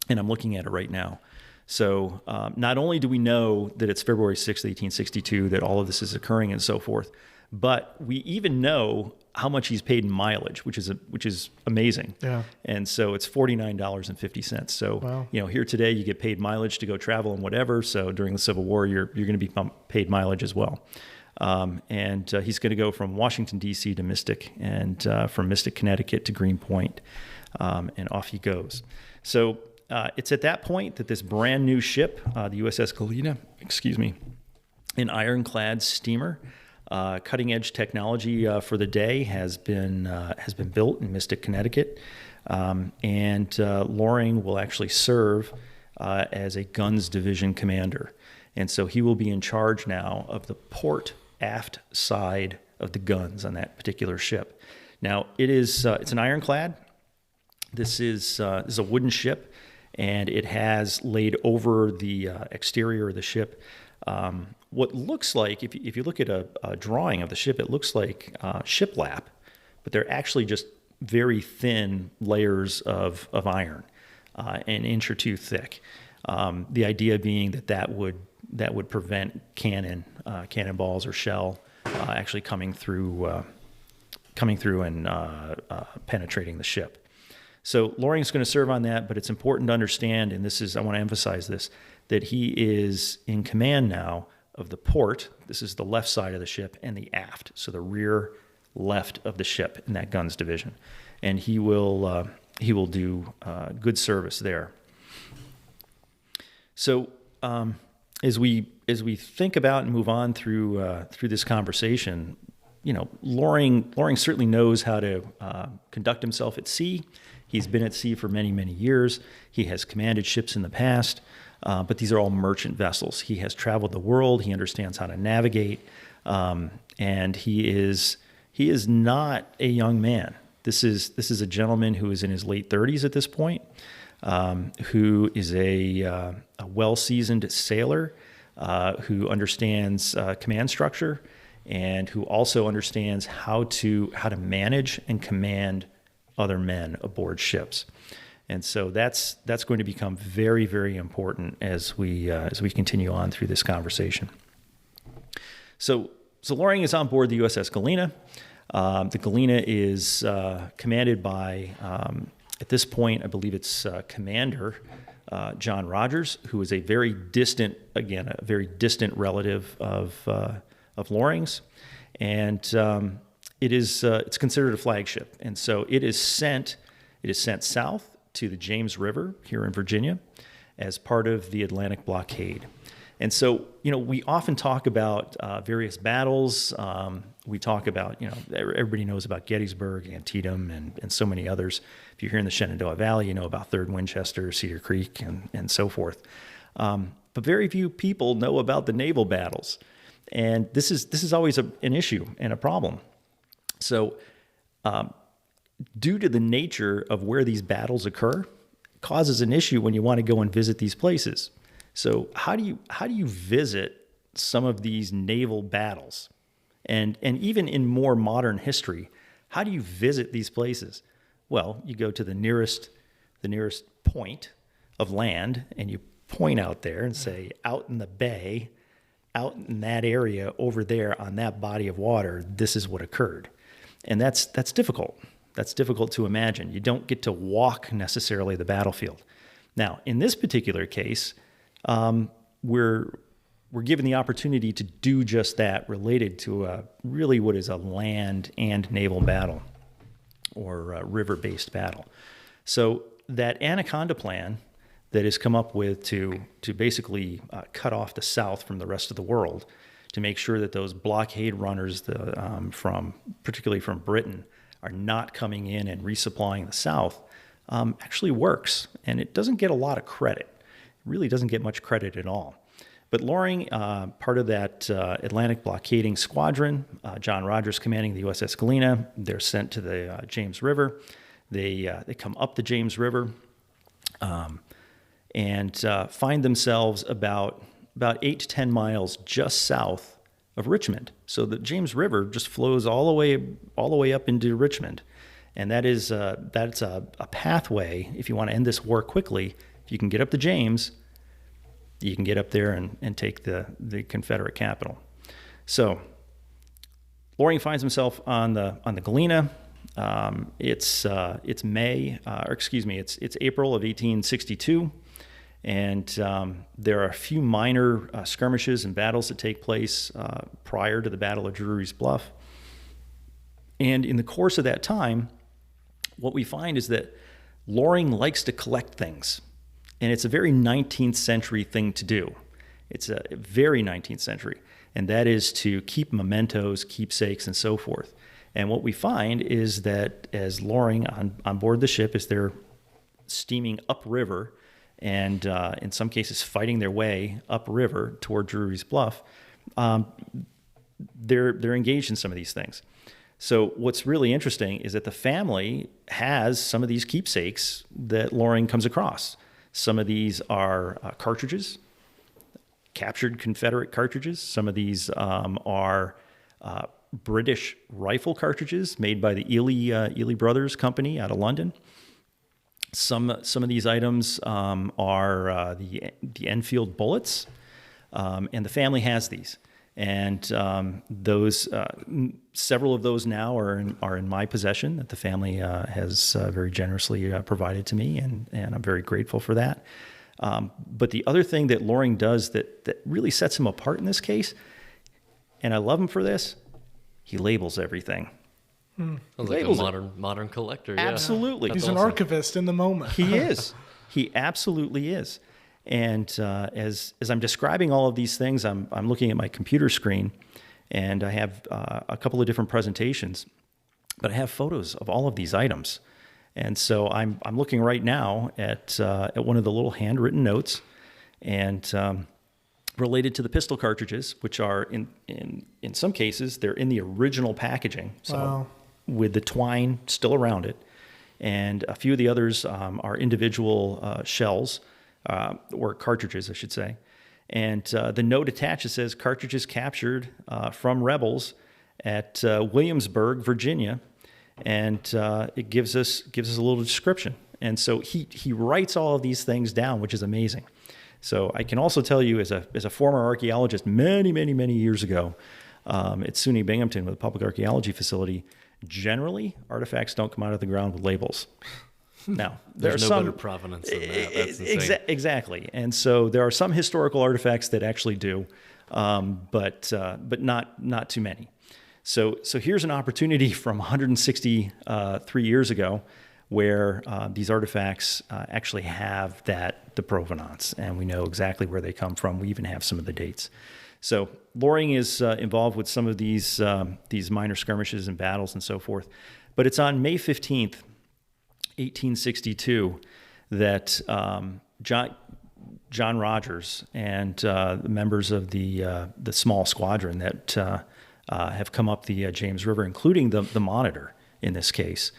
Speaker 4: and I'm looking at it right now. So not only do we know that it's February 6th, 1862, that all of this is occurring and so forth, but we even know how much he's paid in mileage, which is amazing.
Speaker 1: Yeah.
Speaker 4: And so it's $49.50. So,
Speaker 1: Wow.
Speaker 4: Here today you get paid mileage to go travel and whatever. So during the Civil War, you're going to be paid mileage as well. And he's going to go from Washington, D.C. to Mystic, and from Mystic, Connecticut to Greenpoint, and off he goes. So it's at that point that this brand new ship, the USS Galena, an ironclad steamer, cutting edge technology for the day has been built in Mystic, Connecticut, and Loring will actually serve as a guns division commander, and so he will be in charge now of the port aft side of the guns on that particular ship. Now it's an ironclad. This is a wooden ship, and it has laid over the exterior of the ship what looks like, if you look at a drawing of the ship, it looks like shiplap, but they're actually just very thin layers of iron, an inch or two thick. The idea being that would prevent cannonballs or shell actually coming through and penetrating the ship. So Loring's going to serve on that, but it's important to understand, and I want to emphasize this, that he is in command now of the port. This is the left side of the ship, and the aft, so the rear left of the ship in that guns division, and he will do good service there. So as we think about and move on through this conversation, Loring certainly knows how to conduct himself at sea. He's been at sea for many, many years. He has commanded ships in the past, but these are all merchant vessels. He has traveled the world. He understands how to navigate, and he is not a young man. This is a gentleman who is in his late 30s at this point, who is a well-seasoned sailor, who understands command structure, and who also understands how to manage and command other men aboard ships. And so that's going to become very, very important as we continue on through this conversation. So Loring is on board the USS Galena. The Galena is commanded by, at this point, I believe it's Commander John Rogers, who is a very distant relative of Loring's, and it's considered a flagship, and so it is sent south to the James River here in Virginia as part of the Atlantic blockade. And so, we often talk about various battles. We talk about, everybody knows about Gettysburg, Antietam, and so many others. If you're here in the Shenandoah Valley, you know about 3rd Winchester, Cedar Creek, and so forth. But very few people know about the naval battles. And this is always an issue and a problem. So, due to the nature of where these battles occur, it causes an issue when you want to go and visit these places. So, how do you visit some of these naval battles, and even in more modern history, how do you visit these places? Well, you go to the nearest point of land, and you point out there and say, out in the bay, out in that area over there on that body of water, this is what occurred. And that's difficult. That's difficult to imagine. You don't get to walk necessarily the battlefield. Now, in this particular case, we're given the opportunity to do just that, related to really what is a land and naval battle, or a river-based battle. So that Anaconda plan that is come up with to basically cut off the South from the rest of the world, to make sure that those blockade runners, particularly from Britain, are not coming in and resupplying the South, actually works. And it doesn't get a lot of credit. It really doesn't get much credit at all. But Loring, part of that Atlantic blockading squadron, John Rogers commanding the USS Galena, they're sent to the James River. They come up the James River and find themselves about 8 to 10 miles just south of Richmond. So the James River just flows all the way up into Richmond, and that's a pathway. If you want to end this war quickly, if you can get up the James, you can get up there and take the Confederate capital. So Loring finds himself on the Galena. It's April of 1862. And there are a few minor skirmishes and battles that take place prior to the Battle of Drury's Bluff. And in the course of that time, what we find is that Loring likes to collect things. And it's a very 19th century thing to do. It's a very 19th century. And that is to keep mementos, keepsakes, and so forth. And what we find is that as Loring on board the ship, as they're steaming upriver, and in some cases fighting their way upriver toward Drury's Bluff, they're engaged in some of these things. So what's really interesting is that the family has some of these keepsakes that Loring comes across. Some of these are cartridges, captured Confederate cartridges. Some of these are British rifle cartridges made by the Ely Brothers Company out of London. Some of these items are the Enfield bullets, and the family has these. And those several of those now are in my possession that the family has very generously provided to me, and I'm very grateful for that. But the other thing that Loring does that really sets him apart in this case, and I love him for this, he labels everything.
Speaker 2: Sounds like a modern collector. Yeah.
Speaker 4: Absolutely.
Speaker 1: He's an archivist in the moment.
Speaker 4: He is. He absolutely is. And as I'm describing all of these things, I'm looking at my computer screen, and I have a couple of different presentations, but I have photos of all of these items. And so I'm looking right now at one of the little handwritten notes, and related to the pistol cartridges, which are in some cases they're in the original packaging. So.
Speaker 1: Wow.
Speaker 4: With the twine still around it, and a few of the others are individual shells, or cartridges, I should say. And the note attached, it says, cartridges captured from rebels at Williamsburg, Virginia, and it gives us a little description. And so he writes all of these things down, which is amazing. So I can also tell you, as a former archaeologist many years ago at SUNY Binghamton with a public archaeology facility, generally, artifacts don't come out of the ground with labels. Now,
Speaker 2: There's no better provenance than that. That's insane.
Speaker 4: Exactly. And so there are some historical artifacts that actually do, but not too many. So here's an opportunity from 163 years ago where these artifacts actually have the provenance, and we know exactly where they come from. We even have some of the dates. So Loring is involved with some of these minor skirmishes and battles and so forth. But it's on May 15th, 1862, that John Rogers and the members of the small squadron that have come up the James River, including the Monitor in this case,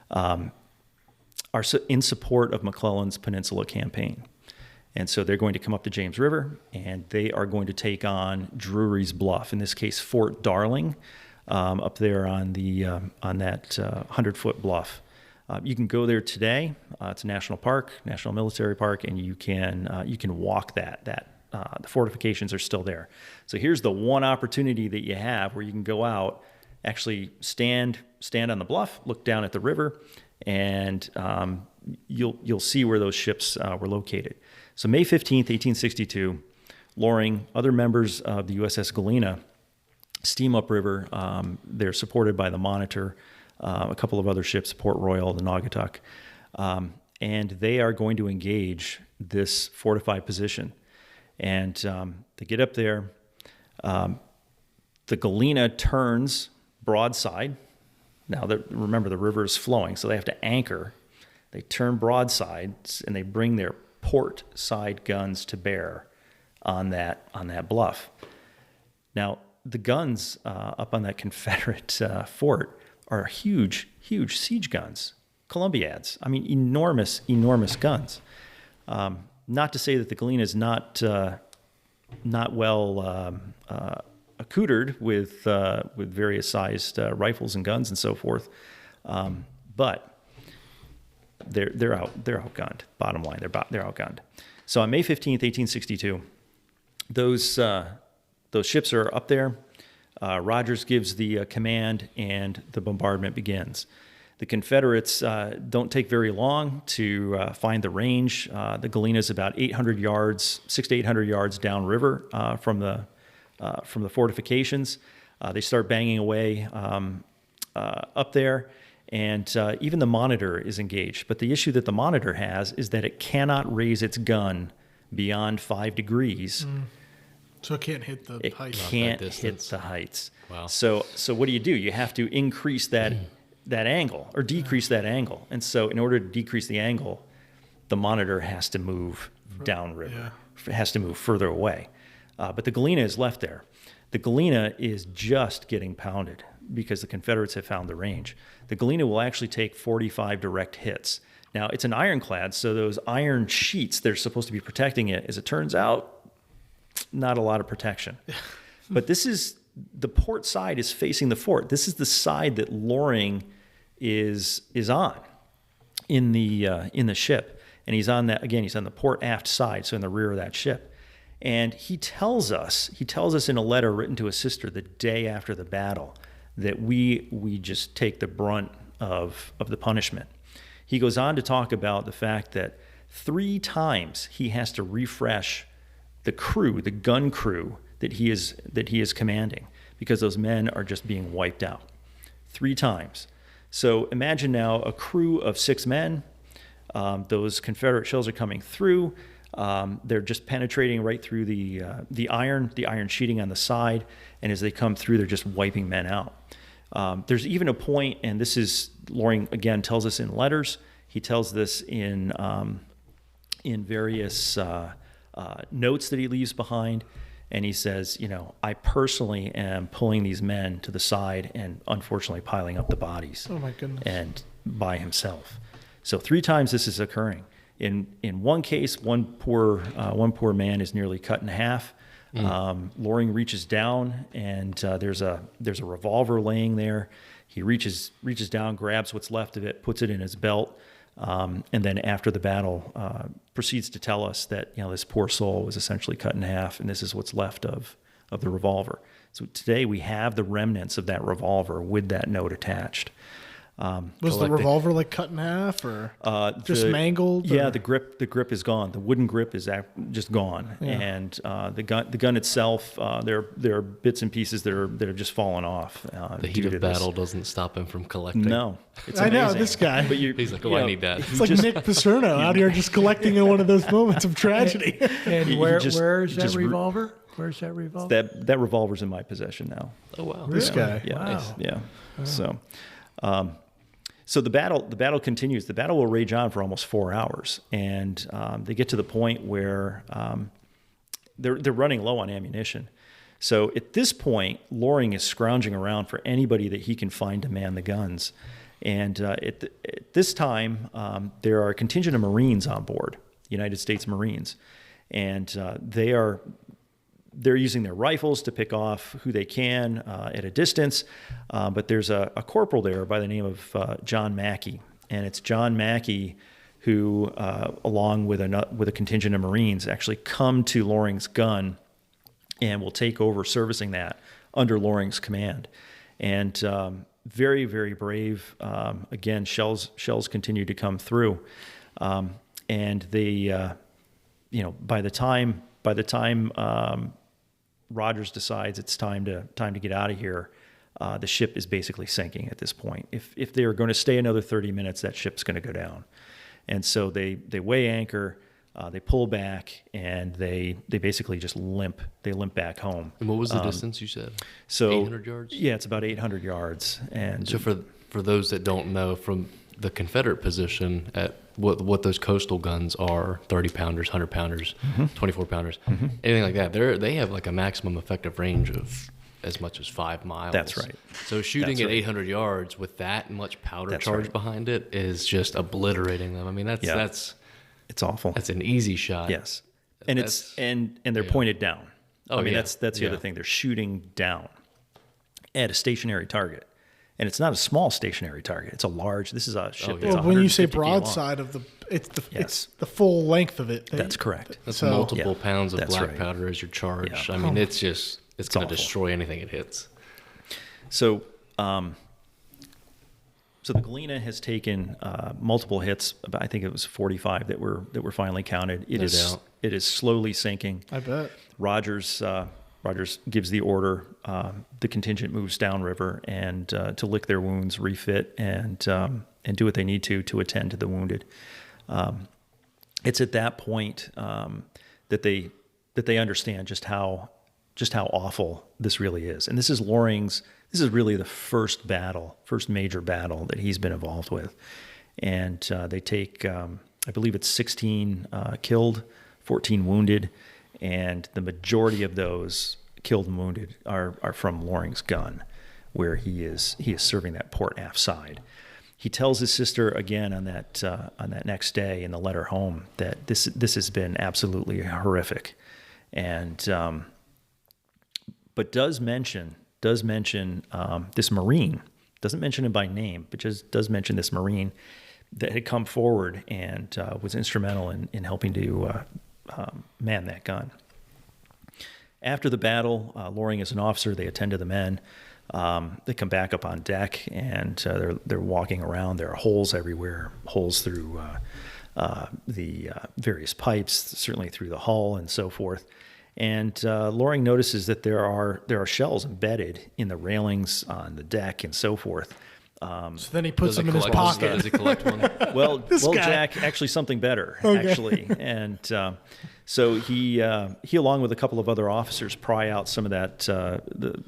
Speaker 4: are in support of McClellan's Peninsula Campaign. And so they're going to come up the James River, and they are going to take on Drury's Bluff, in this case Fort Darling, up there on that 100-foot bluff. You can go there today. It's a national park, national military park, and you can walk that. The fortifications are still there. So here's the one opportunity that you have where you can go out, actually stand on the bluff, look down at the river, and you'll see where those ships were located. So May 15th, 1862, Loring, other members of the USS Galena, steam upriver. They're supported by the Monitor, a couple of other ships, Port Royal, the Naugatuck, and they are going to engage this fortified position. And they get up there. The Galena turns broadside. Now, remember, the river is flowing, so they have to anchor. They turn broadside, and they bring their port side guns to bear on that bluff. Now, the guns up on that Confederate fort are huge siege guns, Columbiads. I mean, enormous guns. Not to say that the Galena is not well accoutered with various sized rifles and guns and so forth, but they're outgunned. Bottom line, they're outgunned. So on May 15th, 1862, those ships are up there. Rogers gives the command, and the bombardment begins. The Confederates don't take very long to find the range. The Galena is about 800 yards, 600 to 800 yards downriver from the fortifications. They start banging away up there, and even the Monitor is engaged. But the issue that the Monitor has is that it cannot raise its gun beyond 5 degrees.
Speaker 1: So it can't hit the height.
Speaker 4: It can't hit the heights.
Speaker 2: Wow.
Speaker 4: So what do? You have to increase that angle or decrease that angle. And so in order to decrease the angle, the Monitor has to move downriver. It has to move further away. But the Galena is left there. The Galena is just getting pounded because the Confederates have found the range. The Galena will actually take 45 direct hits. Now, it's an ironclad, so those iron sheets, they're supposed to be protecting it. As it turns out, not a lot of protection. But the port side is facing the fort. This is the side that Loring is on in the ship. And he's on the port aft side, so in the rear of that ship. And he tells us in a letter written to his sister the day after the battle that we just take the brunt of the punishment. He goes on to talk about the fact that 3 times he has to refresh the gun crew that he is commanding, because those men are just being wiped out 3 times. So imagine now a crew of 6 men. Those Confederate shells are coming through. They're just penetrating right through the iron sheeting on the side, and as they come through, they're just wiping men out. There's even a point, and this is Loring again tells us in letters. He tells this in various notes that he leaves behind, and he says, I personally am pulling these men to the side and unfortunately piling up the bodies.
Speaker 1: Oh my goodness!
Speaker 4: And by himself. So 3 times this is occurring. In one case, one poor man is nearly cut in half. Loring reaches down, and there's a revolver laying there. He reaches down, grabs what's left of it, puts it in his belt, and then after the battle proceeds to tell us that this poor soul was essentially cut in half, and this is what's left of the revolver. So today we have the remnants of that revolver with that note attached.
Speaker 1: Was the revolver like cut in half or just mangled?
Speaker 4: Yeah, the grip is gone. The wooden grip is just gone, and the gun itself, there are bits and pieces that are just falling off.
Speaker 2: The heat of battle doesn't stop him from collecting.
Speaker 4: No, it's
Speaker 1: I know
Speaker 4: amazing.
Speaker 1: this guy.
Speaker 4: But
Speaker 2: he's like, I need that.
Speaker 1: It's like Nick Pacerno out here just collecting in one of those moments of tragedy.
Speaker 3: And where's that revolver? Where's that revolver?
Speaker 4: That revolver's in my possession now.
Speaker 2: Oh wow,
Speaker 1: This guy.
Speaker 4: Yeah,
Speaker 3: Wow.
Speaker 4: yeah. Wow. So the battle continues. The battle will rage on for almost 4 hours, and they get to the point where they're running low on ammunition. So at this point, Loring is scrounging around for anybody that he can find to man the guns. And at this time, there are a contingent of Marines on board, United States Marines, and they're using their rifles to pick off who they can at a distance. But there's a corporal there by the name of John Mackey. And it's John Mackey who, along with a contingent of Marines, actually come to Loring's gun and will take over servicing that under Loring's command. And very, very brave. Again, shells continue to come through. And they, by the time Rogers decides it's time to get out of here, the ship is basically sinking at this point. If they're going to stay another 30 minutes, that ship's going to go down. And so they weigh anchor, they pull back, and they basically just limp. They limp back home.
Speaker 2: And what was the distance you said?
Speaker 4: So
Speaker 2: 800 yards?
Speaker 4: Yeah, it's about 800 yards. And
Speaker 2: So for those that don't know, from the Confederate position at what those coastal guns are, 30 pounders, 100 pounders, 24 pounders, anything like that. They have like a maximum effective range of as much as 5 miles.
Speaker 4: That's right.
Speaker 2: So shooting
Speaker 4: That's
Speaker 2: at
Speaker 4: right.
Speaker 2: 800 yards with that much powder
Speaker 4: That's
Speaker 2: charge
Speaker 4: right.
Speaker 2: behind it is just obliterating them. I mean, that's
Speaker 4: It's awful.
Speaker 2: an easy shot.
Speaker 4: Yes, and
Speaker 2: That's-
Speaker 4: and they're pointed down.
Speaker 2: Oh,
Speaker 4: I mean,
Speaker 2: yeah.
Speaker 4: that's the other
Speaker 2: Yeah.
Speaker 4: thing. They're shooting down at a stationary target, and it's not a small stationary target. It's a large. This is a ship.
Speaker 2: yeah.
Speaker 4: That's
Speaker 1: Well, when you say
Speaker 4: 150 feet long.
Speaker 1: broadside of
Speaker 4: Yes.
Speaker 1: it's the full length of it.
Speaker 4: That's correct.
Speaker 2: That's
Speaker 1: So-
Speaker 2: multiple
Speaker 4: Yeah,
Speaker 2: pounds of
Speaker 4: that's
Speaker 2: black
Speaker 4: right.
Speaker 2: powder as your charge.
Speaker 4: Yeah.
Speaker 2: I mean, it's going to
Speaker 4: awful.
Speaker 2: destroy anything it hits.
Speaker 4: So, so the Galena has taken multiple hits. I think it was 45 that were finally counted.
Speaker 2: No doubt.
Speaker 4: It is slowly sinking.
Speaker 1: I bet.
Speaker 4: Rogers gives the order. The contingent moves downriver and to lick their wounds, refit, and do what they need to attend to the wounded. It's at that point that they understand just how awful this really is. And this is Loring's. This is really the first major battle that he's been involved with. And they take, I believe it's 16 killed, 14 wounded, and the majority of those killed and wounded are from Loring's gun, where he is serving that port aft side. He tells his sister again on that next day in the letter home that this has been absolutely horrific, and but does mention this Marine. Doesn't mention him by name, but just does mention this Marine that had come forward and was instrumental in helping to man that gun. After the battle, Loring is an officer. They attend to the men. They come back up on deck, and they're walking around. There are holes everywhere, holes through the various pipes, certainly through the hull and so forth. And Loring notices that there are shells embedded in the railings on the deck and so forth.
Speaker 1: So then he puts
Speaker 2: Does he
Speaker 1: them in his
Speaker 2: collect one?
Speaker 1: pocket.
Speaker 2: Does he collect one?
Speaker 4: Well,
Speaker 1: guy.
Speaker 4: Jack, actually something better,
Speaker 1: Okay.
Speaker 4: actually. And so he along with a couple of other officers pry out some of that the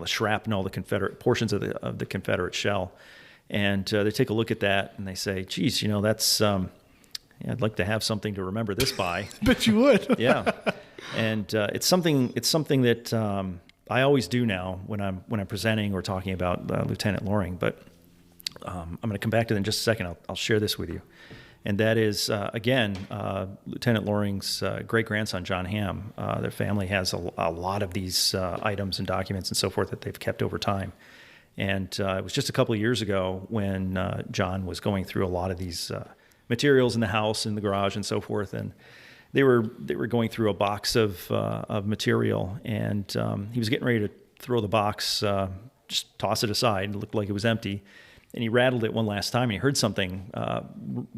Speaker 4: shrapnel, the Confederate portions of the Confederate shell, and they take a look at that and they say, "Geez, that's I'd like to have something to remember this by."
Speaker 1: Bet you would.
Speaker 4: Yeah, and it's something that I always do now when I'm presenting or talking about Lieutenant Loring, but. I'm going to come back to that in just a second. I'll share this with you. And that is, again, Lieutenant Loring's great-grandson, John Hamm. Their family has a lot of these items and documents and so forth that they've kept over time. And it was just a couple of years ago when John was going through a lot of these materials in the house, in the garage, and so forth. And they were going through a box of material, and he was getting ready to throw the box, just toss it aside. It looked like it was empty. And he rattled it one last time, and he heard something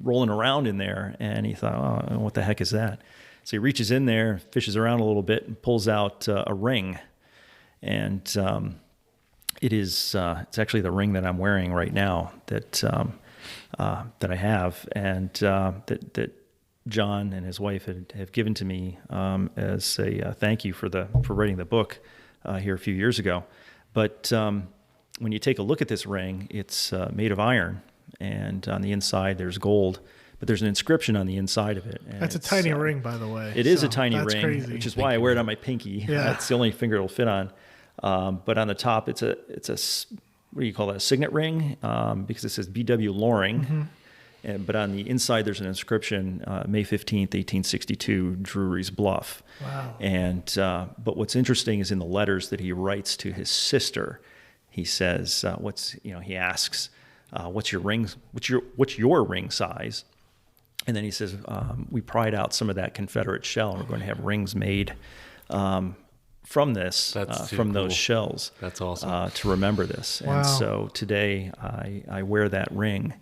Speaker 4: rolling around in there, and he thought, "Oh, what the heck is that?" So he reaches in there, fishes around a little bit, and pulls out a ring. And it's actually the ring that I'm wearing right now that I have, and that John and his wife have given to me as a thank you for writing the book here a few years ago. But when you take a look at this ring, it's made of iron, and on the inside there's gold, but there's an inscription on the inside of it. And
Speaker 1: That's a tiny ring, by the way.
Speaker 4: It is
Speaker 1: So
Speaker 4: a tiny
Speaker 1: that's
Speaker 4: ring,
Speaker 1: crazy.
Speaker 4: which is why I wear it on my pinky.
Speaker 1: Yeah.
Speaker 4: It's the only finger it'll fit on. But on the top, it's a what do you call that? A signet ring, because it says B.W. Loring. But on the inside, there's an inscription, May 15th, 1862, Drury's Bluff.
Speaker 1: Wow.
Speaker 4: And but what's interesting is in the letters that he writes to his sister, he says, he asks, what's your ring? What's your ring size? And then he says, we pried out some of that Confederate shell, and we're going to have rings made from this,
Speaker 2: That's too
Speaker 4: from
Speaker 2: cool.
Speaker 4: those shells.
Speaker 2: That's awesome.
Speaker 4: To remember this.
Speaker 1: Wow.
Speaker 4: And so today I wear that ring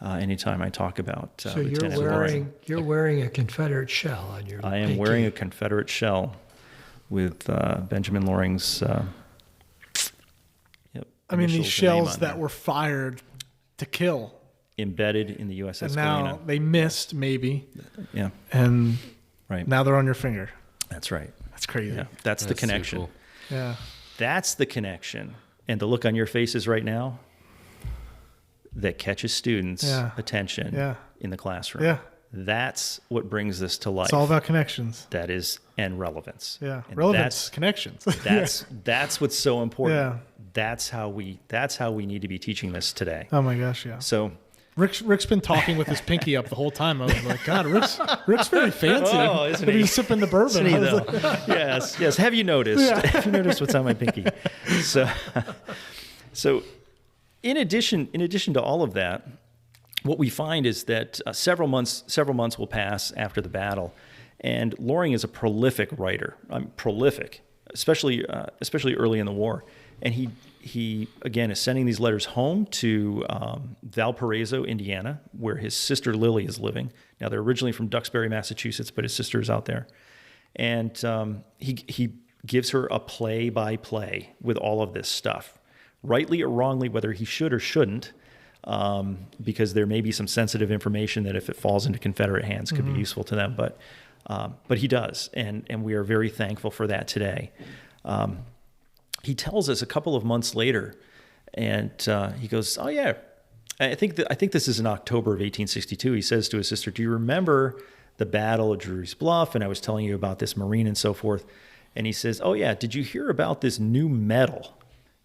Speaker 4: anytime I talk about
Speaker 3: So
Speaker 4: Lieutenant Loring.
Speaker 3: you're wearing a Confederate shell on your
Speaker 4: I am
Speaker 3: pinky.
Speaker 4: wearing a Confederate shell with Benjamin Loring's.
Speaker 1: I mean, these
Speaker 4: initials and name
Speaker 1: shells
Speaker 4: on
Speaker 1: that
Speaker 4: there.
Speaker 1: were fired to kill,
Speaker 4: embedded in the USS
Speaker 1: and now
Speaker 4: Galena.
Speaker 1: they missed maybe,
Speaker 4: Yeah,
Speaker 1: and
Speaker 4: right.
Speaker 1: now they're on your finger.
Speaker 4: That's right.
Speaker 1: That's crazy.
Speaker 4: Yeah, that's the
Speaker 2: That's too
Speaker 4: connection.
Speaker 2: cool.
Speaker 1: Yeah.
Speaker 4: That's the connection. And the look on your faces right now that catches students'
Speaker 1: Yeah.
Speaker 4: attention
Speaker 1: Yeah.
Speaker 4: in the classroom.
Speaker 1: Yeah.
Speaker 4: That's what brings this to life.
Speaker 1: It's all about connections.
Speaker 4: That is, and relevance.
Speaker 1: Yeah.
Speaker 4: And
Speaker 1: Relevance, connections.
Speaker 4: That's what's so important.
Speaker 1: Yeah.
Speaker 4: That's how we need to be teaching this today.
Speaker 1: Oh my gosh, yeah.
Speaker 4: So
Speaker 1: Rick's been talking with his pinky up the whole time. I was like, God, Rick's very fancy.
Speaker 4: Oh, isn't
Speaker 1: but
Speaker 4: he?
Speaker 1: he's sipping the bourbon.
Speaker 4: Isn't he,
Speaker 1: I was
Speaker 4: though?
Speaker 1: like,
Speaker 4: Yes. Have you noticed?
Speaker 1: Yeah.
Speaker 4: Have you noticed what's on my pinky? So in addition to all of that, what we find is that several months will pass after the battle, and Loring is a prolific writer. Prolific, especially early in the war, and he again is sending these letters home to Valparaiso, Indiana, where his sister Lily is living. Now they're originally from Duxbury, Massachusetts, but his sister is out there, and he gives her a play-by-play with all of this stuff, rightly or wrongly, whether he should or shouldn't. Because there may be some sensitive information that if it falls into Confederate hands could be useful to them, but he does, and we are very thankful for that today. He tells us a couple of months later, and he goes, "Oh yeah, I think this is in October of 1862." He says to his sister, "Do you remember the Battle of Drury's Bluff? And I was telling you about this Marine and so forth." And he says, "Oh yeah, did you hear about this new medal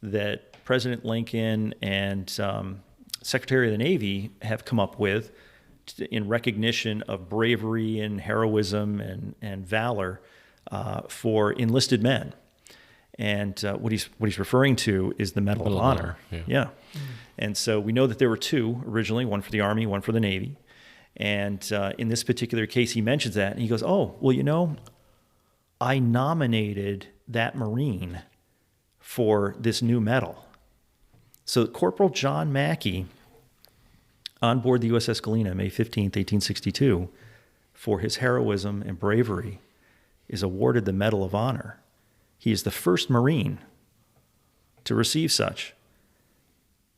Speaker 4: that President Lincoln and Secretary of the Navy have come up with in recognition of bravery and heroism and valor for enlisted men?" And what he's referring to is the Medal of Honor. Yeah. And so we know that there were two originally, one for the Army, one for the Navy. And in this particular case, he mentions that, and he goes, "Oh, well, I nominated that Marine for this new medal." So Corporal John Mackey, on board the USS Galena, May 15th, 1862, for his heroism and bravery, is awarded the Medal of Honor. He is the first Marine to receive such,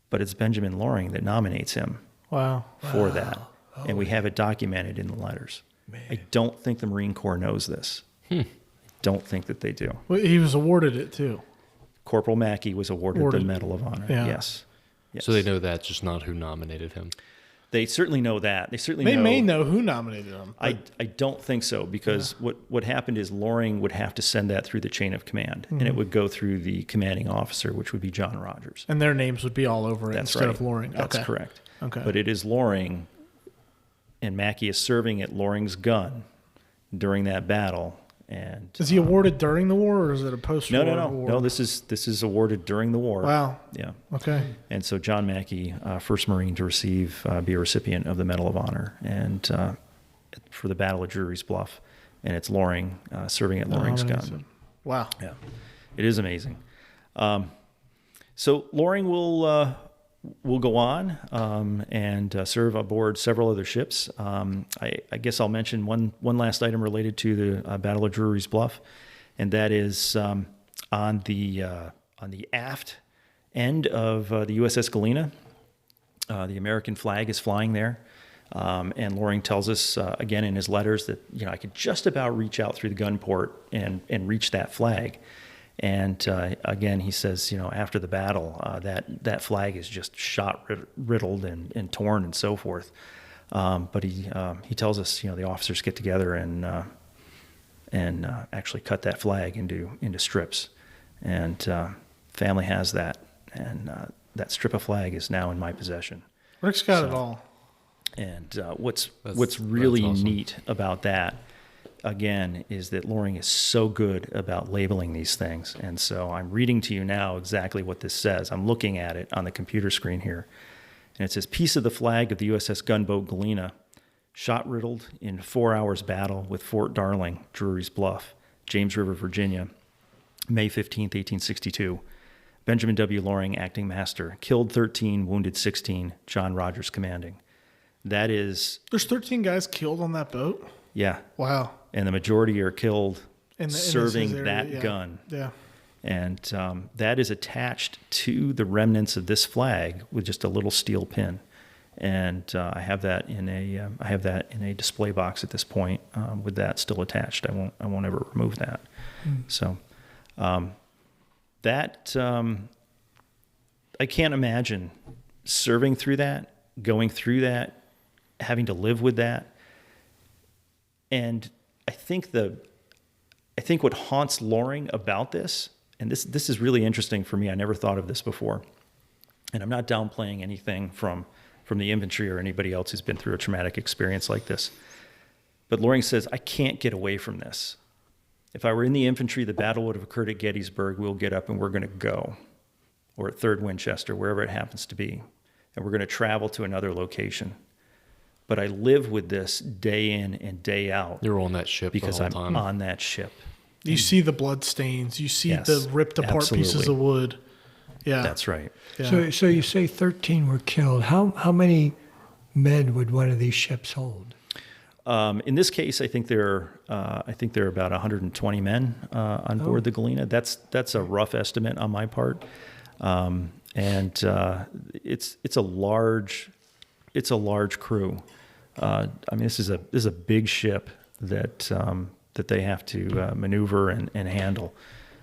Speaker 4: but it's Benjamin Loring that nominates him for that, and we have it documented in the letters. Man. I don't think the Marine Corps knows this. I don't think that they do.
Speaker 1: Well, he was awarded it too.
Speaker 4: Corporal Mackey was awarded the Medal of Honor.
Speaker 1: Yeah.
Speaker 4: Yes.
Speaker 2: So they know that, just not who nominated him.
Speaker 4: They certainly know that.
Speaker 1: They may know who nominated him.
Speaker 4: I don't think so, because what happened is Loring would have to send that through the chain of command, and it would go through the commanding officer, which would be John Rogers.
Speaker 1: And their names would be all over it instead of Loring.
Speaker 4: That's correct.
Speaker 1: Okay.
Speaker 4: But it is Loring, and Mackey is serving at Loring's gun during that battle. And
Speaker 1: is he awarded during the war, or is it a post-war award?
Speaker 4: No. This is awarded during the war.
Speaker 1: Wow.
Speaker 4: Yeah.
Speaker 1: Okay.
Speaker 4: And so John Mackey, first Marine to be a recipient of the Medal of Honor, and for the Battle of Drury's Bluff, and it's Loring serving at Loring's gun.
Speaker 1: Wow.
Speaker 4: Yeah, it is amazing. So Loring will go on and serve aboard several other ships. I guess I'll mention one last item related to the Battle of Drury's Bluff, and that is on the aft end of the USS Galena. The American flag is flying there, and Loring tells us again in his letters that I could just about reach out through the gun port and reach that flag. And again, he says, after the battle, that flag is just shot riddled and torn and so forth. But he tells us, the officers get together and actually cut that flag into strips, and family has that, and that strip of flag is now in my possession.
Speaker 1: Rick's got it all.
Speaker 4: And what's really
Speaker 2: awesome.
Speaker 4: neat about that, again, is that Loring is so good about labeling these things. And so I'm reading to you now exactly what this says. I'm looking at it on the computer screen here. And it says, "Piece of the flag of the USS gunboat Galena, shot riddled in 4 hours battle with Fort Darling, Drury's Bluff, James River, Virginia, May 15th, 1862. Benjamin W. Loring, acting master. Killed 13, wounded 16. John Rogers commanding." That is...
Speaker 1: There's 13 guys killed on that boat?
Speaker 4: Yeah.
Speaker 1: Wow.
Speaker 4: And the majority are killed
Speaker 1: in
Speaker 4: serving that gun.
Speaker 1: Yeah.
Speaker 4: And that is attached to the remnants of this flag with just a little steel pin. And I have that in a display box at this point with that still attached. I won't ever remove that. So that I can't imagine serving through that, going through that, having to live with that. And I think what haunts Loring about this, and this is really interesting for me. I never thought of this before, and I'm not downplaying anything from the infantry or anybody else who's been through a traumatic experience like this. But Loring says, I can't get away from this. If I were in the infantry, the battle would have occurred at Gettysburg. We'll get up and we're going to go, or at 3rd Winchester, wherever it happens to be, and we're going to travel to another location. But I live with this day in and day out.
Speaker 2: You're on that ship
Speaker 4: because
Speaker 2: the
Speaker 4: I'm
Speaker 2: whole time.
Speaker 4: on that ship.
Speaker 1: You see the blood stains. You see
Speaker 4: Yes,
Speaker 1: the ripped apart pieces
Speaker 4: absolutely.
Speaker 1: of wood. Yeah.
Speaker 4: That's right.
Speaker 1: Yeah.
Speaker 3: So you say 13 were killed. How many men would one of these ships hold?
Speaker 4: In this case, I think there are about 120 men on board the Galena. That's a rough estimate on my part, and it's a large crew. I mean, this is a big ship that they have to maneuver and handle.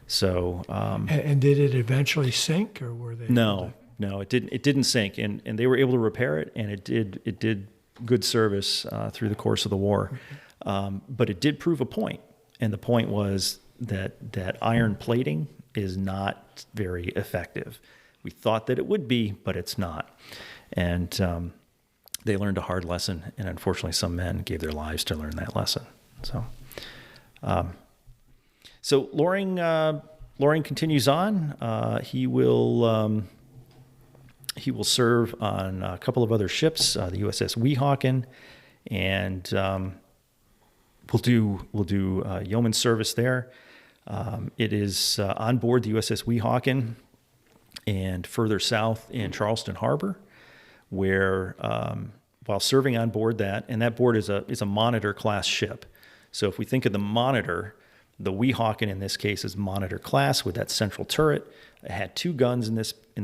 Speaker 4: So
Speaker 3: And did it eventually sink, or were they?
Speaker 4: no, it didn't sink, and they were able to repair it, and it did good service through the course of the war. But it did prove a point, and the point was that iron plating is not very effective. We thought that it would be, but it's not. And they learned a hard lesson, and unfortunately some men gave their lives to learn that lesson. So Loring continues on. He will serve on a couple of other ships, the USS Weehawken, and we'll do yeoman service there. It is on board the USS Weehawken and further south in Charleston Harbor, where while serving on board that, and that board is a Monitor class ship. So if we think of the Monitor, the Weehawken in this case is Monitor class with that central turret. It had 2 guns in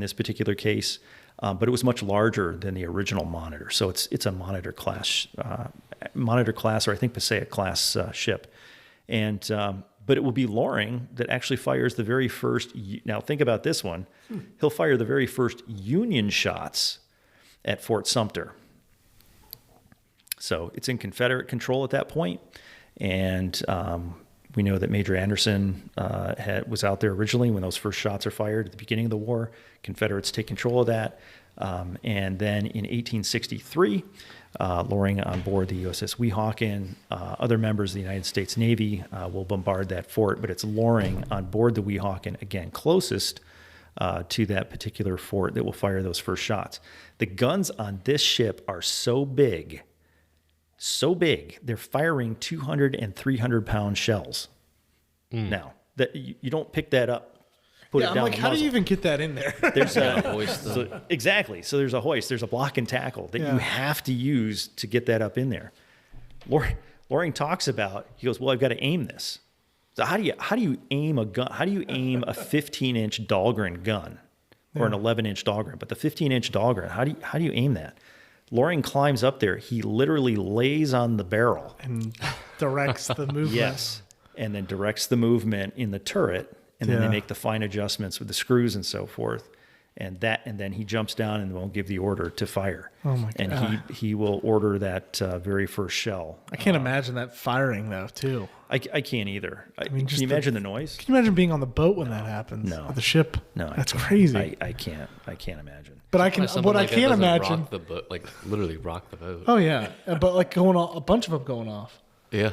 Speaker 4: this particular case, but it was much larger than the original Monitor. So it's a Monitor class, or I think Passaic class ship, and but it will be Loring that actually fires the very first. Now think about this one. He'll fire the very first Union shots at Fort Sumter. So it's in Confederate control at that point, and we know that Major Anderson was out there originally when those first shots are fired at the beginning of the war. Confederates take control of that. And then in 1863, Loring on board the USS Weehawken, other members of the United States Navy will bombard that fort, but it's Loring on board the Weehawken, again, closest to that particular fort that will fire those first shots. The guns on this ship are so big, they're firing 200 and 300 pound shells. Now, that you don't pick that up, put it
Speaker 1: I'm
Speaker 4: down
Speaker 1: like,
Speaker 4: the
Speaker 1: how do
Speaker 4: muzzle.
Speaker 1: you even get that in there?
Speaker 4: There's
Speaker 2: hoist
Speaker 4: exactly. So there's a hoist, there's a block and tackle that you have to use to get that up in there. Loring talks about, he goes, well, I've got to aim this. So how do you aim a gun? How do you aim a 15-inch Dahlgren gun or an 11-inch Dahlgren? But the 15-inch Dahlgren, how do you aim that? Loring climbs up there. He literally lays on the barrel.
Speaker 1: And directs the movement.
Speaker 4: Yes. And then directs the movement in the turret. And then they
Speaker 1: Yeah.
Speaker 4: make the fine adjustments with the screws and so forth. And then he jumps down and will give the order to fire.
Speaker 1: Oh my
Speaker 4: And
Speaker 1: God.
Speaker 4: he will order that very first shell.
Speaker 1: I can't imagine that firing, though, too.
Speaker 4: I can't either.
Speaker 1: mean,
Speaker 4: can
Speaker 1: just
Speaker 4: you
Speaker 1: the-
Speaker 4: imagine the noise?
Speaker 1: Can you imagine being on the boat when that happens?
Speaker 4: No.
Speaker 1: Or the ship?
Speaker 4: No, I
Speaker 1: That's
Speaker 4: can't.
Speaker 1: crazy.
Speaker 4: I can't imagine.
Speaker 1: But I can.
Speaker 2: Something
Speaker 1: What
Speaker 2: like
Speaker 1: I
Speaker 2: that
Speaker 1: can't
Speaker 2: doesn't
Speaker 1: imagine.
Speaker 2: rock the boat, like literally rock the boat.
Speaker 1: Oh yeah, but like going off, a bunch of them going off,
Speaker 2: Yeah.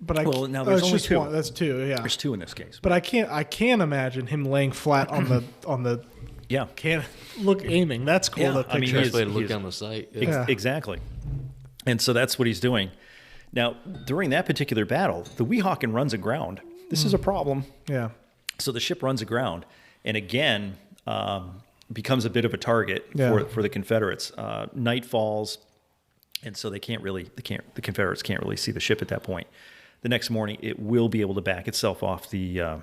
Speaker 1: but I.
Speaker 4: Well, now
Speaker 1: oh,
Speaker 4: there's
Speaker 1: it's
Speaker 4: only
Speaker 1: just
Speaker 4: 2.
Speaker 1: one. That's 2. Yeah.
Speaker 4: There's 2 in this case.
Speaker 1: But I can't imagine him laying flat on the
Speaker 4: Yeah.
Speaker 1: can't look aiming. That's cool
Speaker 4: Yeah,
Speaker 1: to
Speaker 4: I mean,
Speaker 1: picture.
Speaker 2: Best way to
Speaker 4: he
Speaker 2: look
Speaker 4: is-
Speaker 2: down the sight.
Speaker 1: Yeah.
Speaker 4: Exactly. And so that's what he's doing. Now, during that particular battle, the Weehawken runs aground. This is a problem.
Speaker 1: Yeah.
Speaker 4: So the ship runs aground, and again becomes a bit of a target
Speaker 1: Yeah.
Speaker 4: for the Confederates. Night falls, and so the Confederates can't really see the ship at that point. The next morning, it will be able to back itself off the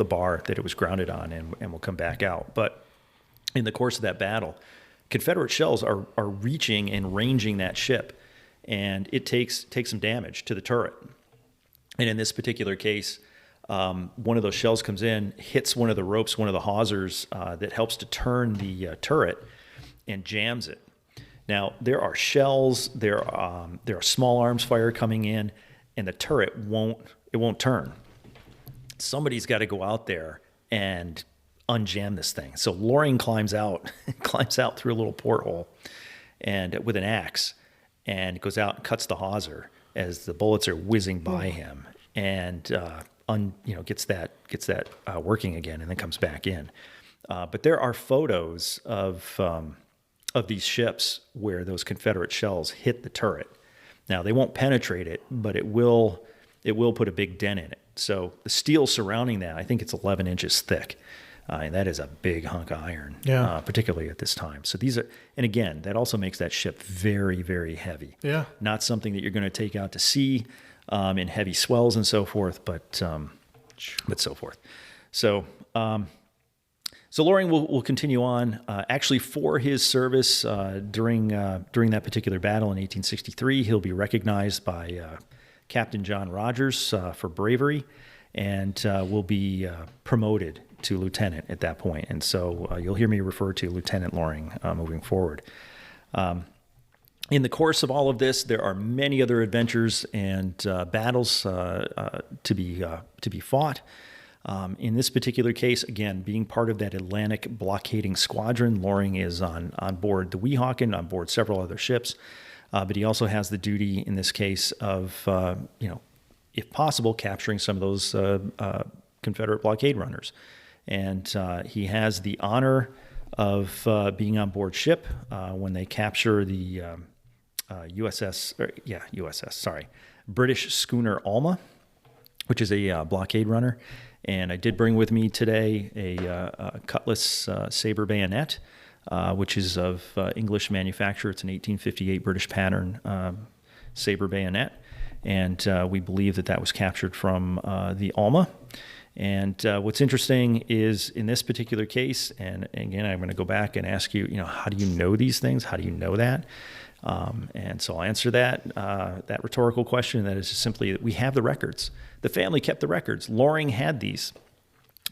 Speaker 4: bar that it was grounded on, and will come back out. But in the course of that battle, Confederate shells are reaching and ranging that ship, and it takes some damage to the turret. And in this particular case, one of those shells comes in, hits one of the ropes, one of the hawsers that helps to turn the turret, and jams it. Now, there are shells, there are small arms fire coming in, and the turret won't turn. Somebody's got to go out there and unjam this thing. So Loring climbs out through a little porthole and with an axe, and goes out and cuts the hawser as the bullets are whizzing by him, and gets that working again, and then comes back in. But there are photos of these ships where those Confederate shells hit the turret. Now, they won't penetrate it, but it will put a big dent in it. So the steel surrounding that, I think it's 11 inches thick. And that is a big hunk of iron, particularly at this time. So these are, and again, that also makes that ship very, very heavy. Yeah. Not something that you're going to take out to sea in heavy swells and so forth, but so forth. So, so Loring will continue on. Actually, for his service during that particular battle in 1863, he'll be recognized by Captain John Rogers for bravery, and will be promoted to lieutenant at that point. And so you'll hear me refer to Lieutenant Loring moving forward. In the course of all of this, there are many other adventures and battles to be fought. In this particular case, again, being part of that Atlantic blockading squadron, Loring is on board the Weehawken, on board several other ships, but he also has the duty in this case of, if possible, capturing some of those Confederate blockade runners. And he has the honor of being on board ship when they capture the British schooner Alma, which is a blockade runner. And I did bring with me today a Cutlass saber bayonet, which is of English manufacture. It's an 1858 British pattern saber bayonet. And we believe that was captured from the Alma. And what's interesting is in this particular case, and again, I'm going to go back and ask you, how do you know these things? How do you know that? And so I'll answer that rhetorical question. That is just simply that we have the records. The family kept the records. Loring had these,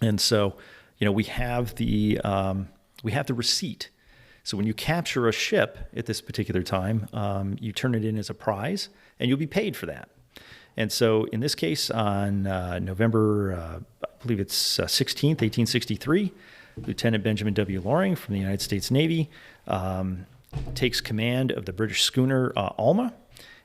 Speaker 4: and so we have the receipt. So when you capture a ship at this particular time, you turn it in as a prize, and you'll be paid for that. And so in this case, on November, I believe it's 16th, 1863, Lieutenant Benjamin W. Loring from the United States Navy takes command of the British schooner Alma,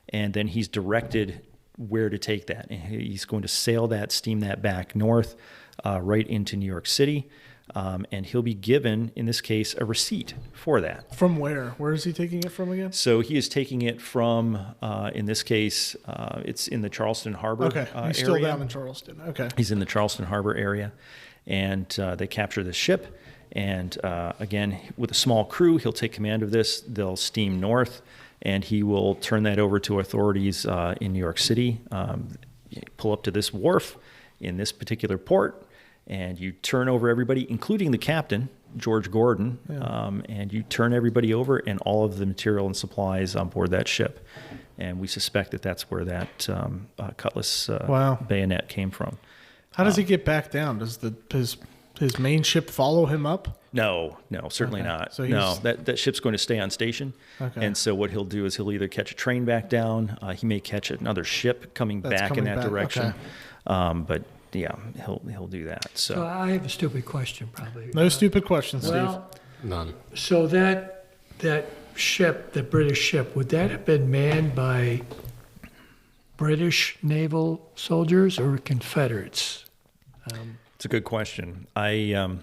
Speaker 4: and then he's directed where to take that. And he's going to steam that back north right into New York City. And he'll be given, in this case, a receipt for that.
Speaker 1: From where? Where is he taking it from again?
Speaker 4: So he is taking it from, in this case, it's in the Charleston Harbor
Speaker 1: area. Okay, he's still down in Charleston. Okay.
Speaker 4: He's in the Charleston Harbor area, and they capture this ship. And again, with a small crew, he'll take command of this. They'll steam north, and he will turn that over to authorities in New York City. Pull up to this wharf in this particular port, and you turn over everybody, including the captain, George Gordon, and you turn everybody over and all of the material and supplies on board that ship. And we suspect that that's where that Cutlass bayonet came from.
Speaker 1: How does he get back down? Does his main ship follow him up?
Speaker 4: No, certainly not. So that ship's going to stay on station. Okay. And so what he'll do is he'll either catch a train back down. He may catch another ship coming back in that direction. Okay. But yeah, he'll do that. So
Speaker 3: I have a stupid question, probably.
Speaker 1: No stupid questions, Steve.
Speaker 2: None.
Speaker 3: So that ship, the British ship, would that have been manned by British naval soldiers or Confederates?
Speaker 4: It's a good question.
Speaker 3: And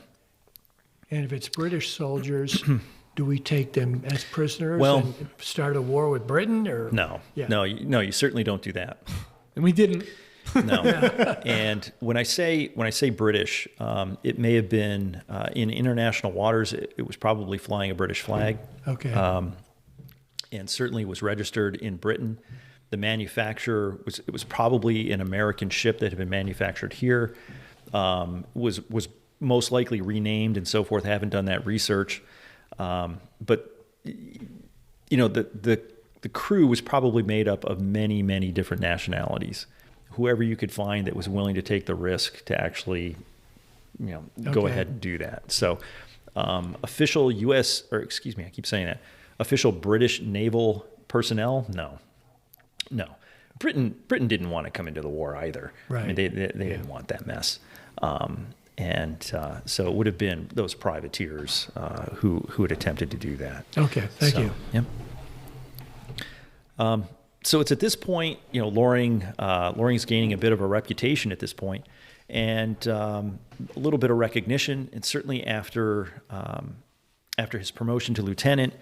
Speaker 3: if it's British soldiers, do we take them as prisoners and start a war with Britain? Or
Speaker 4: no, you certainly don't do that.
Speaker 1: And we didn't.
Speaker 4: No. And when I say British, it may have been in international waters. It was probably flying a British flag. Okay. And certainly was registered in Britain. The manufacturer was probably an American ship that had been manufactured here. Was most likely renamed and so forth. I haven't done that research, but the crew was probably made up of many different nationalities. Whoever you could find that was willing to take the risk to actually, go ahead and do that. So, official official British naval personnel, no. Britain didn't want to come into the war either.
Speaker 3: Right.
Speaker 4: I mean, they didn't want that mess. So it would have been those privateers who had attempted to do that.
Speaker 3: Okay, thank you.
Speaker 4: Yep. So it's at this point, Loring's gaining a bit of a reputation at this point, and a little bit of recognition. And certainly after his promotion to lieutenant,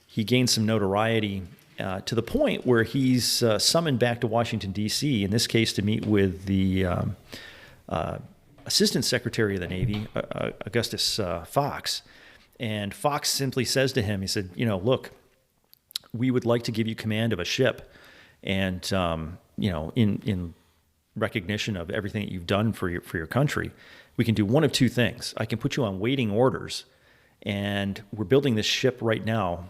Speaker 4: he gained some notoriety to the point where he's summoned back to Washington, D.C., in this case to meet with the Assistant Secretary of the Navy, Augustus Fox. And Fox simply says to him, he said, look, we would like to give you command of a ship. And, in recognition of everything that you've done for your country, we can do one of two things. I can put you on waiting orders, and we're building this ship right now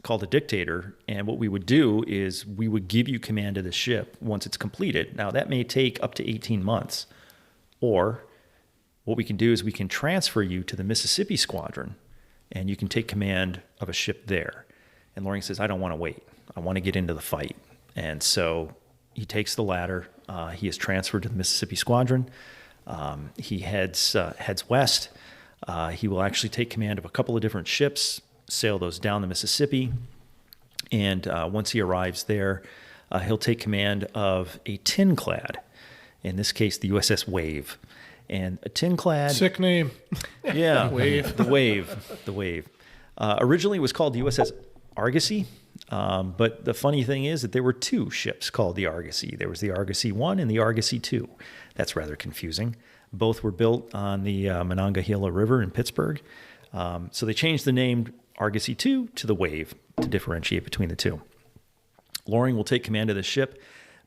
Speaker 4: called the Dictator. And what we would do is we would give you command of the ship once it's completed. Now, that may take up to 18 months. Or what we can do is we can transfer you to the Mississippi Squadron, and you can take command of a ship there. And Loring says, I don't want to wait. I want to get into the fight. And so he takes the latter. He is transferred to the Mississippi Squadron. He heads west. He will actually take command of a couple of different ships, sail those down the Mississippi. And once he arrives there, he'll take command of a tin-clad, in this case, the USS Wave. And a tin-clad...
Speaker 1: Sick name.
Speaker 4: Yeah. Wave. The Wave. Originally it was called the USS Argosy, but the funny thing is that there were two ships called the Argosy. There was the Argosy I and the Argosy II. That's rather confusing. Both were built on the Monongahela River in Pittsburgh. So they changed the name Argosy II to the Wave to differentiate between the two. Loring will take command of the ship,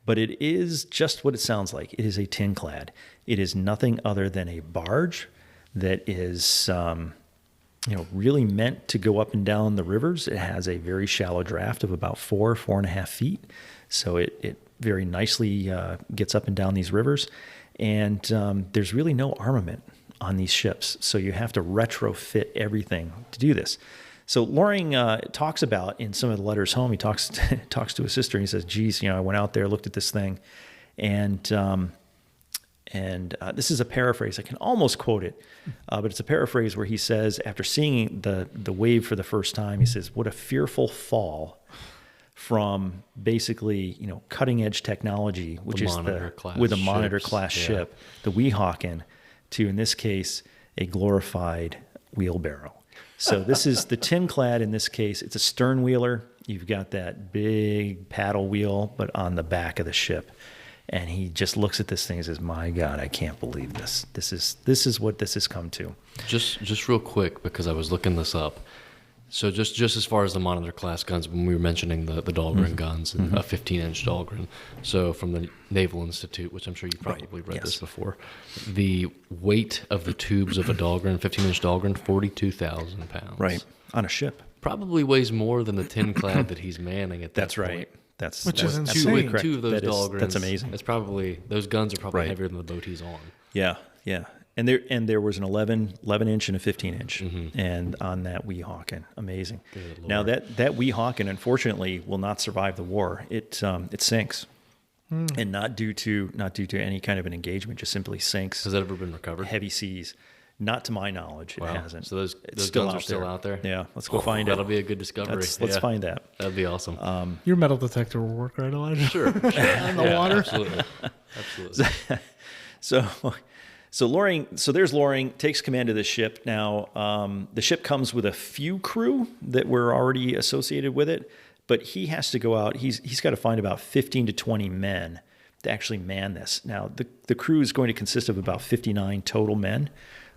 Speaker 4: but it is just what it sounds like. It is a tin-clad. It is nothing other than a barge that is really meant to go up and down the rivers. It has a very shallow draft of about 4.5 feet. So it very nicely gets up and down these rivers. And there's really no armament on these ships. So you have to retrofit everything to do this. So Loring talks about in some of the letters home, he talks to his sister, and he says, geez, I went out there, looked at this thing, and this is a paraphrase. I can almost quote it, but it's a paraphrase where he says, after seeing the Wave for the first time, he says, what a fearful fall from basically, cutting edge technology, which is with a monitor class ship, the Weehawken, to, in this case, a glorified wheelbarrow. So this is the tin-clad in this case. It's a stern wheeler. You've got that big paddle wheel, but on the back of the ship. And he just looks at this thing and says, my God, I can't believe this. This is what this has come to.
Speaker 2: Just real quick, because I was looking this up. So just as far as the monitor class guns, when we were mentioning the Dahlgren guns, and a 15-inch Dahlgren, so from the Naval Institute, which I'm sure you've probably read this before, the weight of the tubes of a Dahlgren, 15-inch Dahlgren, 42,000 pounds.
Speaker 4: Right, on a ship.
Speaker 2: Probably weighs more than the tin-clad that he's manning at that
Speaker 4: That's right.
Speaker 2: point.
Speaker 4: That's
Speaker 1: insane.
Speaker 2: Two of those Dahlgrens.
Speaker 4: That's amazing.
Speaker 2: It's probably, those guns are probably heavier than the boat he's on.
Speaker 4: Yeah. And there was an 11-inch and a 15-inch, and on that Weehawken, amazing. Now that Weehawken, unfortunately, will not survive the war. It sinks, and not due to any kind of an engagement, just simply sinks.
Speaker 2: Has that ever been recovered?
Speaker 4: Heavy seas, not to my knowledge, it hasn't.
Speaker 2: So those guns are still out there.
Speaker 4: Yeah, let's go find it.
Speaker 2: That'll be a good discovery.
Speaker 4: Let's find that.
Speaker 2: That'd be awesome.
Speaker 1: Your metal detector will work, right, Elijah?
Speaker 2: Sure.
Speaker 1: On the water.
Speaker 2: Absolutely.
Speaker 4: So Loring, there's Loring, takes command of the ship. Now, the ship comes with a few crew that were already associated with it, but he has to go out. He's got to find about 15 to 20 men to actually man this. Now, the crew is going to consist of about 59 total men,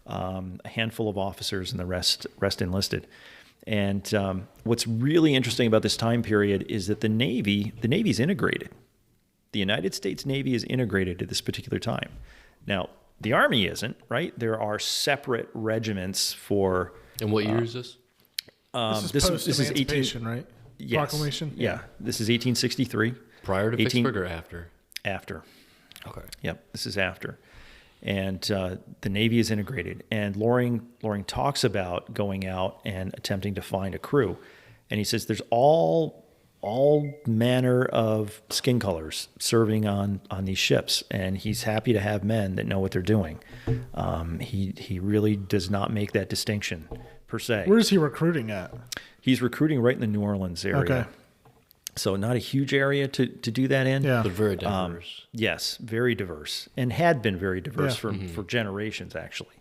Speaker 4: a handful of officers, and the rest enlisted. And what's really interesting about this time period is that the Navy's integrated. The United States Navy is integrated at this particular time. Now, the Army isn't, right? There are separate regiments for...
Speaker 2: And what year is this?
Speaker 1: This is post-emancipation, right?
Speaker 4: Yes.
Speaker 1: Proclamation?
Speaker 4: Yeah. This is 1863.
Speaker 2: Prior to Vicksburg or after?
Speaker 4: After.
Speaker 2: Okay.
Speaker 4: Yep, this is after. And the Navy is integrated. And Loring talks about going out and attempting to find a crew. And he says there's all manner of skin colors serving on these ships, and he's happy to have men that know what they're doing. He really does not make that distinction per se.
Speaker 1: Where is he recruiting at?
Speaker 4: He's recruiting right in the New Orleans area.
Speaker 1: Okay.
Speaker 4: So not a huge area to do that in.
Speaker 1: Yeah.
Speaker 2: They're very diverse.
Speaker 4: Yes, very diverse, and had been very diverse for generations actually.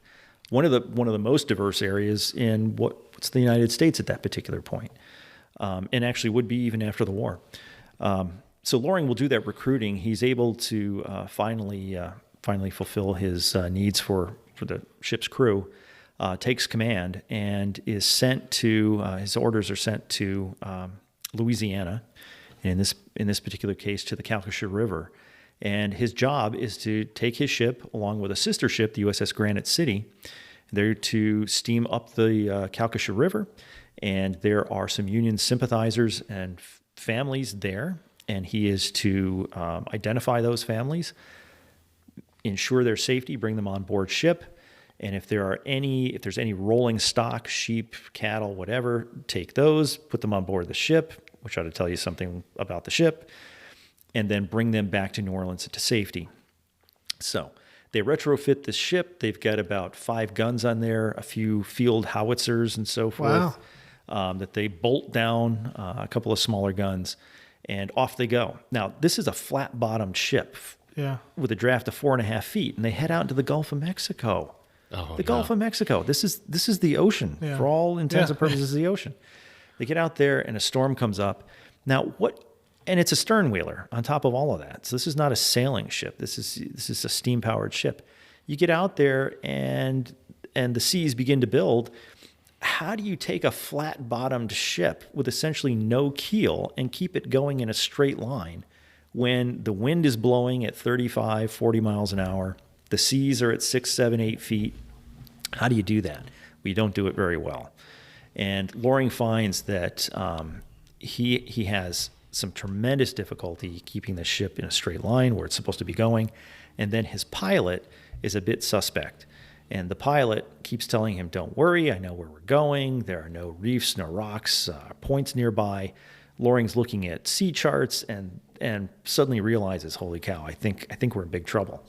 Speaker 4: One of the most diverse areas in what's the United States at that particular point, and actually would be even after the war. So Loring will do that recruiting. He's able to finally fulfill his needs for the ship's crew. Takes command and is sent to his orders are sent to Louisiana, and in this particular case to the Calcasieu River. And his job is to take his ship along with a sister ship, the USS Granite City. They're to steam up the Calcasieu River, and there are some Union sympathizers and families there, and he is to identify those families, ensure their safety, bring them on board ship, and if there's any rolling stock, sheep, cattle, whatever, take those, put them on board the ship, which ought to tell you something about the ship, and then bring them back to New Orleans to safety. So they retrofit the ship. They've got about 5 guns on there, a few field howitzers and so forth, that they bolt down, a couple of smaller guns, and off they go. Now, this is a flat-bottomed ship with a draft of 4.5 feet, and they head out into the Gulf of Mexico. Gulf of Mexico. This is the ocean.
Speaker 1: Yeah.
Speaker 4: For all intents and purposes, the ocean. They get out there, and a storm comes up. Now, and it's a stern wheeler on top of all of that. So this is not a sailing ship. This is a steam powered ship. You get out there and the seas begin to build. How do you take a flat bottomed ship with essentially no keel and keep it going in a straight line when the wind is blowing at 35, 40 miles an hour? The seas are at 6, 7, 8 feet. How do you do that? We don't do it very well. And Loring finds that he has some tremendous difficulty keeping the ship in a straight line where it's supposed to be going. And then his pilot is a bit suspect. And the pilot keeps telling him, don't worry, I know where we're going. There are no reefs, no rocks, points nearby. Loring's looking at sea charts and suddenly realizes, holy cow, I think we're in big trouble.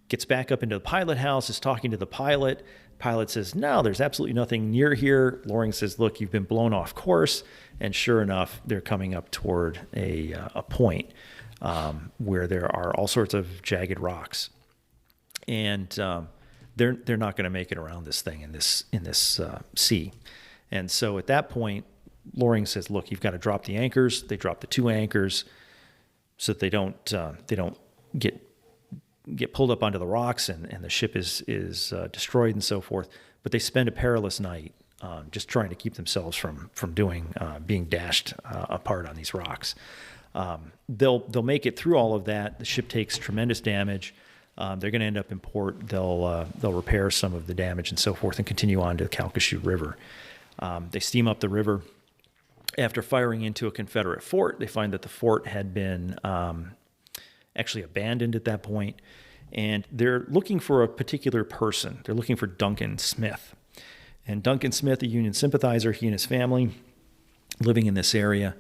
Speaker 4: Gets back up into the pilot house, is talking to the pilot. Pilot says, no, there's absolutely nothing near here. Loring says, look, you've been blown off course. And sure enough, they're coming up toward a point where there are all sorts of jagged rocks. And they're not going to make it around this thing in this sea. And so at that point, Loring says, look, you've got to drop the anchors. They drop the 2 anchors so that they don't get pulled up onto the rocks and the ship is destroyed and so forth. But they spend a perilous night just trying to keep themselves from being dashed apart on these rocks. They'll make it through all of that. The ship takes tremendous damage. They're going to end up in port. They'll repair some of the damage and so forth and continue on to the Calcasieu River. They steam up the river. After firing into a Confederate fort, they find that the fort had been actually abandoned at that point, and they're looking for a particular person. They're looking for Duncan Smith. And Duncan Smith, a Union sympathizer, he and his family living in this area,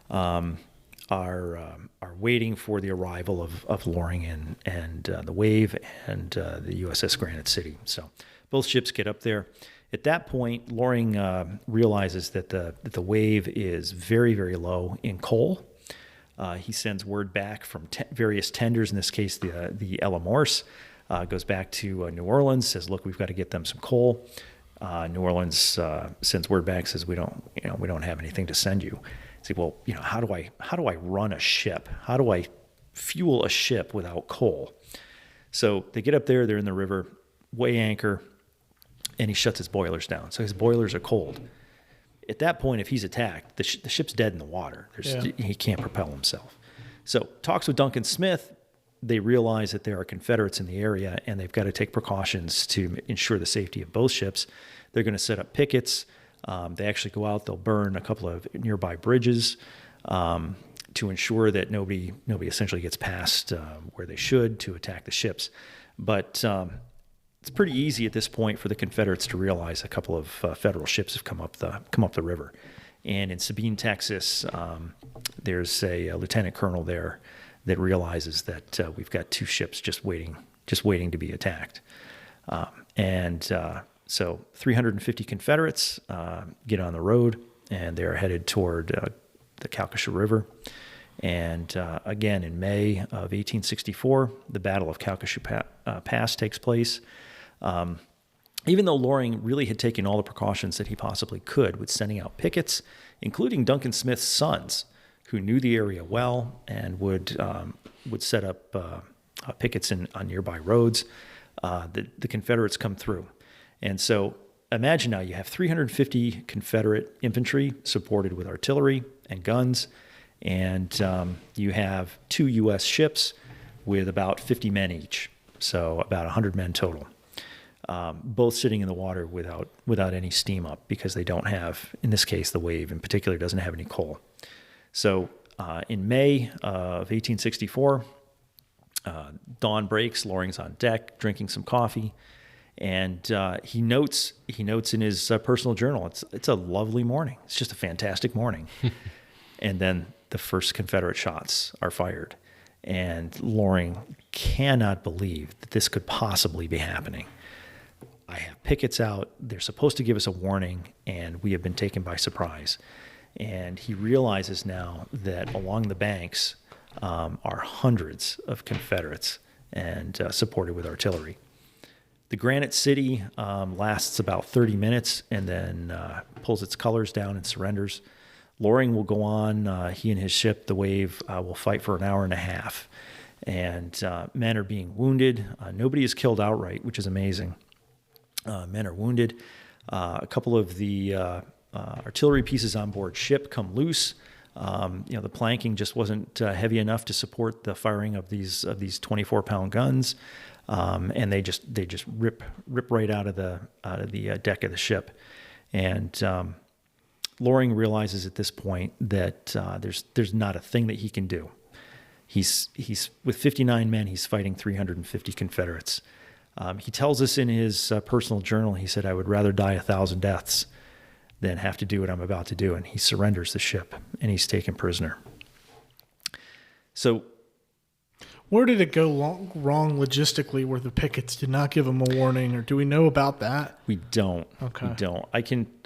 Speaker 4: are waiting for the arrival of Loring and the Wave and the USS Granite City. So both ships get up there. At that point, Loring realizes that the Wave is very, very low in coal. He sends word back from various tenders, in this case the Ella Morse, goes back to New Orleans, says, look, we've got to get them some coal. New Orleans sends word back, says we don't have anything to send you. Say, well, how do I run a ship? How do I fuel a ship without coal? So they get up there, they're in the river, weigh anchor, and he shuts his boilers down. So his boilers are cold. At that point, if he's attacked, the ship's dead in the water. He can't propel himself. So talks with Duncan Smith. They realize that there are Confederates in the area, and they've got to take precautions to ensure the safety of both ships. They're going to set up pickets. They actually go out. They'll burn a couple of nearby bridges to ensure that nobody essentially gets past where they should to attack the ships. But it's pretty easy at this point for the Confederates to realize a couple of Federal ships have come up the river. And in Sabine, Texas, there's a lieutenant colonel there that realizes that we've got 2 ships just waiting to be attacked. So 350 Confederates get on the road, and they're headed toward the Calcasieu River. And again, in May of 1864, the Battle of Calcasieu Pass takes place. Even though Loring really had taken all the precautions that he possibly could with sending out pickets, including Duncan Smith's sons, who knew the area well and would set up pickets on nearby roads, the Confederates come through. And so imagine now you have 350 Confederate infantry supported with artillery and guns, and you have 2 U.S. ships with about 50 men each, so about 100 men total, both sitting in the water without any steam up, because they don't have, in this case, the Wave in particular doesn't have any coal. So in May of 1864, dawn breaks. Loring's on deck drinking some coffee, and he notes in his personal journal, it's a lovely morning. It's just a fantastic morning. And then the first Confederate shots are fired, and Loring cannot believe that this could possibly be happening. I have pickets out. They're supposed to give us a warning, and we have been taken by surprise. And he realizes now that along the banks are hundreds of Confederates and supported with artillery. The Granite City lasts about 30 minutes and then pulls its colors down and surrenders. Loring will go on. He and his ship, the Wave, will fight for an hour and a half. And men are being wounded. Nobody is killed outright, which is amazing. Men are wounded. A couple of the artillery pieces on board ship come loose. The planking just wasn't heavy enough to support the firing of these 24-pound guns, and they just rip right out of the deck of the ship. And Loring realizes at this point that there's not a thing that he can do. He's with 59 men. He's fighting 350 Confederates. He tells us in his personal journal, he said, "I would rather die 1,000 deaths than have to do what I'm about to do." And he surrenders the ship, and he's taken prisoner. So
Speaker 1: where did it go wrong logistically where the pickets did not give him a warning, or do we know about that?
Speaker 4: We don't.
Speaker 1: Okay.
Speaker 4: We don't.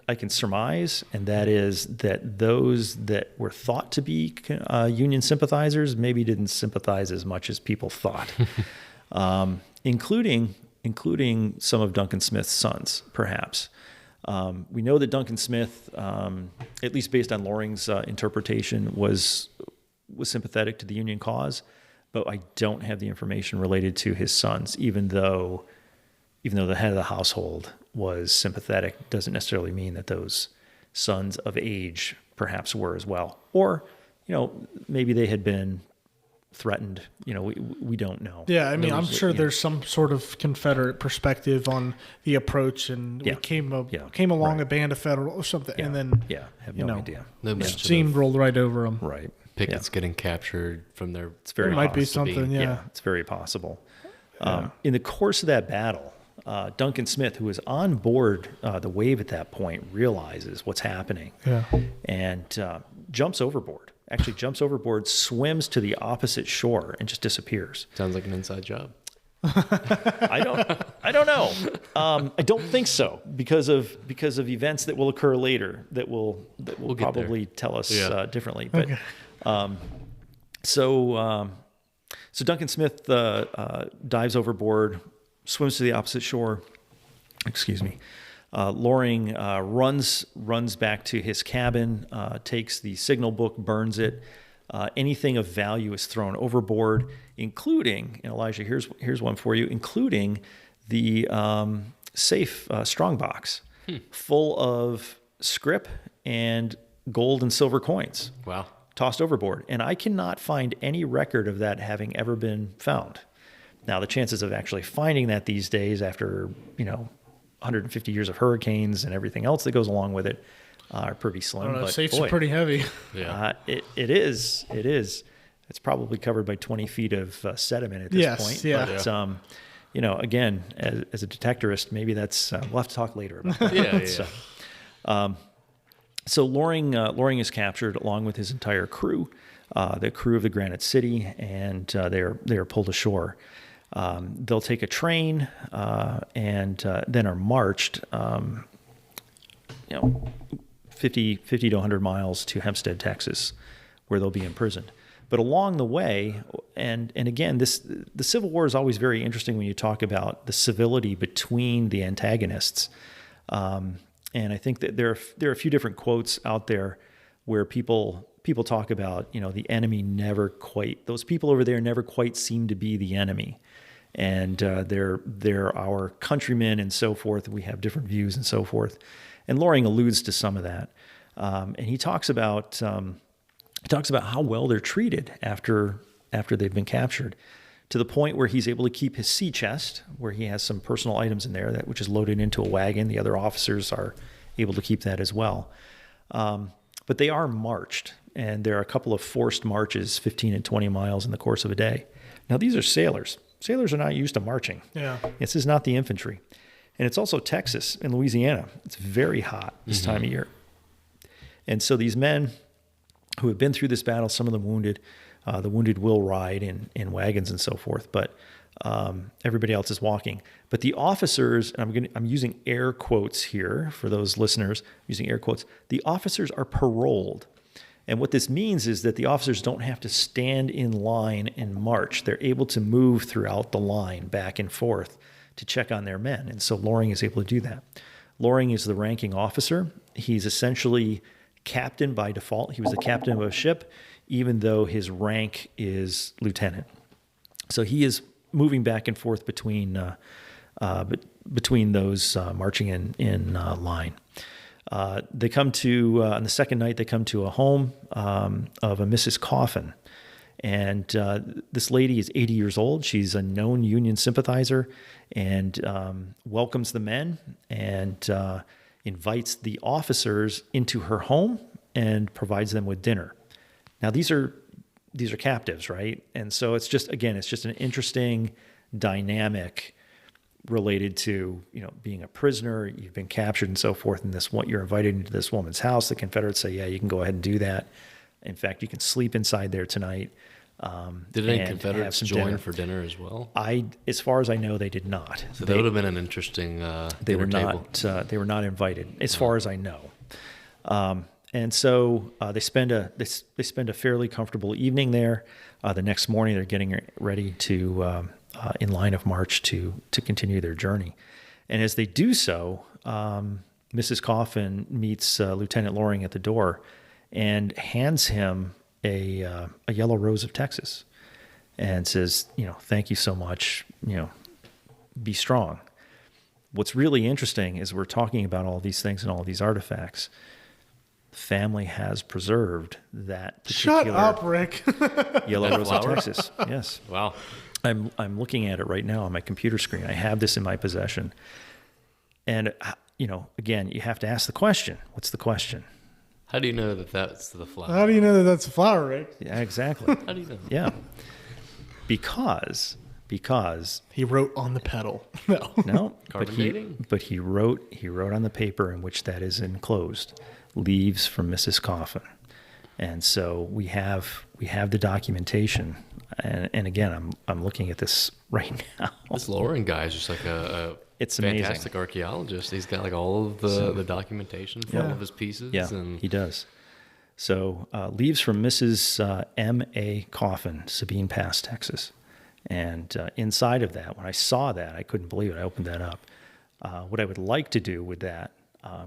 Speaker 4: I can surmise, and that is that those that were thought to be Union sympathizers maybe didn't sympathize as much as people thought, including some of Duncan Smith's sons, perhaps. We know that Duncan Smith, at least based on Loring's interpretation, was sympathetic to the Union cause, but I don't have the information related to his sons. Even though the head of the household was sympathetic, doesn't necessarily mean that those sons of age perhaps were as well. Or, maybe they had been threatened. We don't know.
Speaker 1: Yeah, I mean, I'm sure there's some sort of Confederate perspective on the approach, and we came along a band of Federal or something, and then
Speaker 4: have no idea.
Speaker 2: No
Speaker 1: the steam rolled right over them.
Speaker 4: Right.
Speaker 2: Pickets getting captured from their.
Speaker 4: It's very
Speaker 1: It might be something. Yeah,
Speaker 4: it's very possible. In the course of that battle, Duncan Smith, who was on board the Wave at that point, realizes what's happening and jumps overboard. Actually jumps overboard, swims to the opposite shore, and just disappears.
Speaker 2: Sounds like an inside job.
Speaker 4: I don't know. I don't think so, because of events that will occur later that will probably tell us differently. But so Duncan Smith dives overboard, swims to the opposite shore. Excuse me. Loring runs back to his cabin, takes the signal book, burns it. Anything of value is thrown overboard, including, and Elijah, here's one for you, including the safe strongbox full of scrip and gold and silver coins.
Speaker 2: Wow.
Speaker 4: Tossed overboard. And I cannot find any record of that having ever been found. Now, the chances of actually finding that these days after, 150 years of hurricanes and everything else that goes along with it are pretty slim.
Speaker 1: I don't know,
Speaker 4: but
Speaker 1: safes are pretty heavy.
Speaker 2: Yeah.
Speaker 4: It is. It's probably covered by 20 feet of sediment at this point.
Speaker 1: Yeah.
Speaker 4: But again, as a detectorist, maybe that's we'll have to talk later about that.
Speaker 2: Yeah.
Speaker 4: So Loring is captured along with his entire crew, the crew of the Granite City, and they are pulled ashore. They'll take a train and then are marched, 50 to 100 miles to Hempstead, Texas, where they'll be imprisoned. But along the way, and again, the Civil War is always very interesting when you talk about the civility between the antagonists. And I think that there are a few different quotes out there where people talk about, the enemy those people over there never quite seem to be the enemy. And they're our countrymen and so forth. We have different views and so forth. And Loring alludes to some of that. And he talks about how well they're treated after they've been captured, to the point where he's able to keep his sea chest, where he has some personal items in there which is loaded into a wagon. The other officers are able to keep that as well. But they are marched, and there are a couple of forced marches, 15 and 20 miles in the course of a day. Now, these are sailors. Sailors are not used to marching.
Speaker 1: Yeah.
Speaker 4: This is not the infantry. And it's also Texas and Louisiana. It's very hot this time of year. And so these men who have been through this battle, some of them wounded, the wounded will ride in wagons and so forth, but everybody else is walking. But the officers, and I'm using air quotes here for those listeners, I'm using air quotes, the officers are paroled. And what this means is that the officers don't have to stand in line and march. They're able to move throughout the line back and forth to check on their men. And so Loring is able to do that. Loring is the ranking officer. He's essentially captain by default. He was the captain of a ship, even though his rank is lieutenant. So he is moving back and forth between those marching in line. They come to, on the second night, they come to a home of a Mrs. Coffin. And this lady is 80 years old. She's a known Union sympathizer and welcomes the men and invites the officers into her home and provides them with dinner. Now, these are captives, right? And so it's just an interesting dynamic related to, being a prisoner, you've been captured and so forth, and you're invited into this woman's house. The Confederates say, yeah, you can go ahead and do that. In fact, you can sleep inside there tonight.
Speaker 2: Did any Confederates join for dinner as well?
Speaker 4: As far as I know, they did not.
Speaker 2: So that would have been an interesting
Speaker 4: they were
Speaker 2: table.
Speaker 4: They were not invited, as far as I know. And so they spend a fairly comfortable evening there. The next morning, they're getting ready to in line of march to continue their journey. And as they do so, Mrs. Coffin meets Lieutenant Loring at the door and hands him a yellow rose of Texas and says, thank you so much, be strong. What's really interesting is we're talking about all these things and all these artifacts. The family has preserved that particular
Speaker 1: Shut up, Rick.
Speaker 4: yellow rose of
Speaker 2: flower?
Speaker 4: Texas. Yes.
Speaker 2: Wow.
Speaker 4: I'm looking at it right now on my computer screen. I have this in my possession. And, again, you have to ask the question. What's the question?
Speaker 2: How do you know that that's the flower?
Speaker 1: How do you know that that's a flower, Rick?
Speaker 4: Yeah, exactly.
Speaker 2: How do you know?
Speaker 4: Yeah. Because
Speaker 1: He wrote on the pedal. No.
Speaker 4: no,
Speaker 2: Carbon dating?
Speaker 4: but he wrote on the paper in which that is enclosed, leaves from Mrs. Coffin. And so we have the documentation. And again, I'm looking at this right now.
Speaker 2: This Loring guy is just like a
Speaker 4: It's amazing.
Speaker 2: fantastic archaeologist. He's got like all of the documentation for all of his pieces.
Speaker 4: Yeah,
Speaker 2: And
Speaker 4: he does. So leaves from Mrs. M.A. Coffin, Sabine Pass, Texas. And inside of that, when I saw that, I couldn't believe it. I opened that up. What I would like to do with that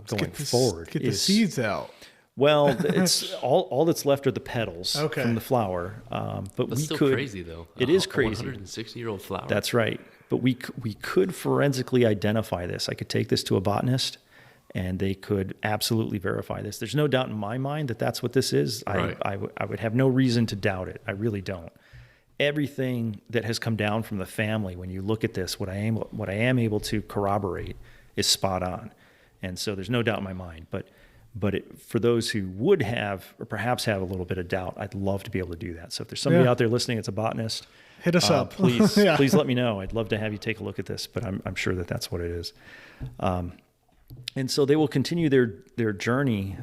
Speaker 4: going forward
Speaker 1: Get the
Speaker 4: is
Speaker 1: seeds out.
Speaker 4: well, it's all that's left are the petals
Speaker 1: Okay.
Speaker 4: from the flower. But
Speaker 2: that's
Speaker 4: we
Speaker 2: still
Speaker 4: could.
Speaker 2: crazy though.
Speaker 4: It is crazy.
Speaker 2: 160-year-old flower.
Speaker 4: That's right. But we could forensically identify this. I could take this to a botanist, and they could absolutely verify this. There's no doubt in my mind that that's what this is.
Speaker 2: Right.
Speaker 4: I would have no reason to doubt it. I really don't. Everything that has come down from the family, when you look at this, what I am able to corroborate is spot on. And so there's no doubt in my mind. But But for those who would have, or perhaps have a little bit of doubt, I'd love to be able to do that. So if there's somebody out there listening that's a botanist,
Speaker 1: hit us up.
Speaker 4: Please,
Speaker 1: Yeah.
Speaker 4: please let me know. I'd love to have you take a look at this, but I'm sure that that's what it is. And so they will continue their journey,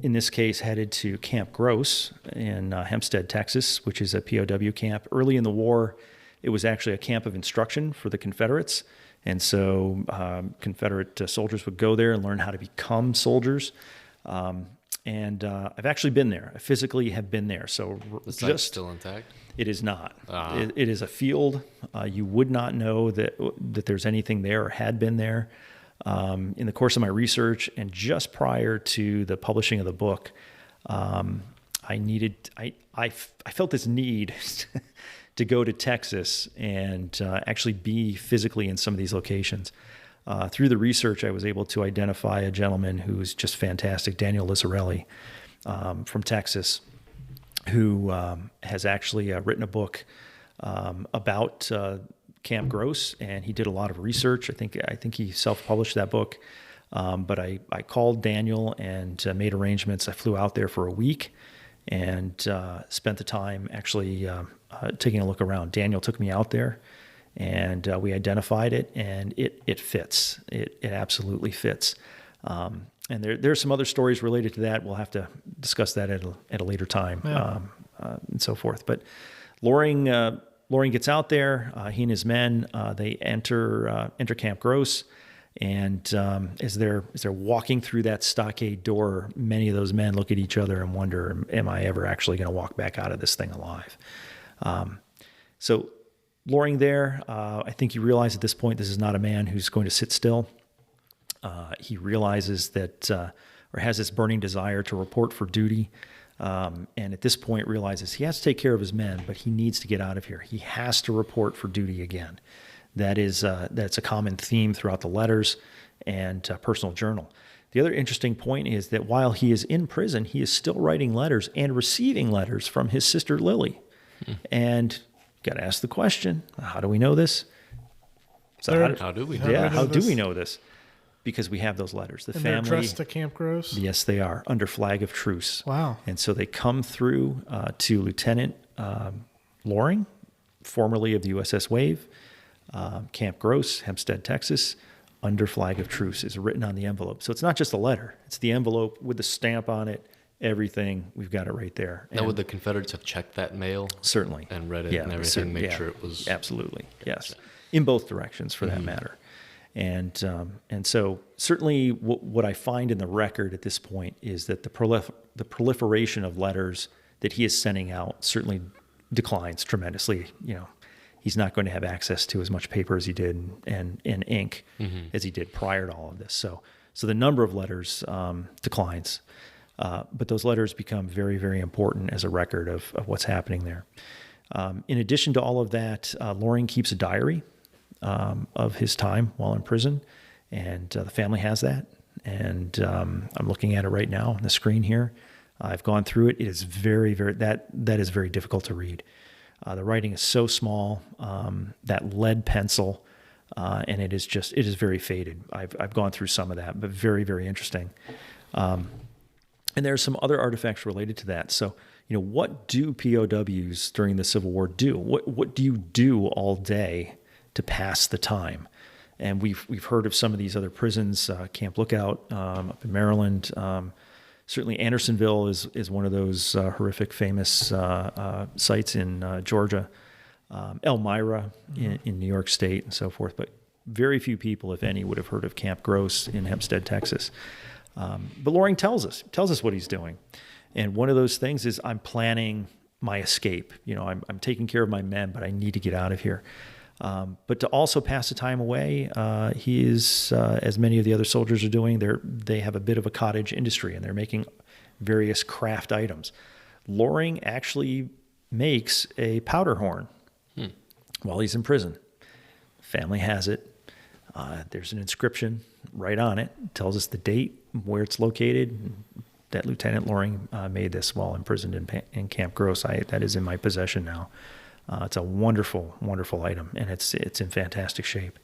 Speaker 4: in this case, headed to Camp Gross in Hempstead, Texas, which is a POW camp. Early in the war, it was actually a camp of instruction for the Confederates. And so Confederate soldiers would go there and learn how to become soldiers. And I've actually been there. I physically have been there. So
Speaker 2: The site's still intact?
Speaker 4: it is not. It is a field. You would not know that there's anything there or had been there. In the course of my research and just prior to the publishing of the book, I felt this need to go to Texas and actually be physically in some of these locations. Through the research, I was able to identify a gentleman who's just fantastic, Daniel Lizzarelli, from Texas, who has actually written a book about Camp Gross, and he did a lot of research. I think he self-published that book. But I called Daniel and made arrangements. I flew out there for a week and spent the time actually taking a look around. Daniel took me out there, and we identified it, and it fits. It absolutely fits. And there's some other stories related to that. We'll have to discuss that at a later time, and so forth. But Loring gets out there. He and his men they enter Camp Gross, and as they're walking through that stockade door, many of those men look at each other and wonder, "Am I ever actually going to walk back out of this thing alive?" So Loring there, I think he realized at this point this is not a man who's going to sit still. He realizes that, or has this burning desire to report for duty. And at this point realizes he has to take care of his men, but he needs to get out of here. He has to report for duty again. That's a common theme throughout the letters and personal journal. The other interesting point is that while he is in prison, he is still writing letters and receiving letters from his sister Lily. And got to ask the question, how do we know this? So
Speaker 2: How do we?
Speaker 4: how do we know this? Because we have those letters. The
Speaker 1: And
Speaker 4: family,
Speaker 1: they're addressed to Camp Gross?
Speaker 4: yes, they are under flag of truce.
Speaker 1: Wow.
Speaker 4: And so they come through to Lieutenant Loring, formerly of the USS Wave, Camp Gross, Hempstead, Texas, under flag of truce is written on the envelope. So it's not just a letter; it's the envelope with the stamp on it. Everything, we've got it right there.
Speaker 2: Now, would the Confederates have checked that mail?
Speaker 4: Certainly.
Speaker 2: And read it and everything, make sure it was...
Speaker 4: Absolutely, yes. In both directions, for that matter. And so certainly what I find in the record at this point is that the proliferation of letters that he is sending out certainly declines tremendously. He's not going to have access to as much paper as he did and ink as he did prior to all of this. So the number of letters declines. But those letters become very, very important as a record of what's happening there. In addition to all of that, Loring keeps a diary of his time while in prison, and the family has that. And I'm looking at it right now on the screen here. I've gone through it. It is very, very that is very difficult to read. The writing is so small, that lead pencil, and it is very faded. I've gone through some of that, but very, very interesting. And there are some other artifacts related to that. So, what do POWs during the Civil War do? What do you do all day to pass the time? And we've heard of some of these other prisons, Camp Lookout up in Maryland. Certainly Andersonville is one of those horrific, famous sites in Georgia. Elmira in New York State and so forth. But very few people, if any, would have heard of Camp Gross in Hempstead, Texas. But Loring tells us what he's doing. And one of those things is, I'm planning my escape. I'm taking care of my men, but I need to get out of here. But to also pass the time away, he is, as many of the other soldiers are doing, they have a bit of a cottage industry, and they're making various craft items. Loring actually makes a powder horn while he's in prison. Family has it. There's an inscription right on it. It tells us the date, where it's located. That Lieutenant Loring made this while imprisoned in Camp Gross. That is in my possession now. It's a wonderful, wonderful item, and it's in fantastic shape.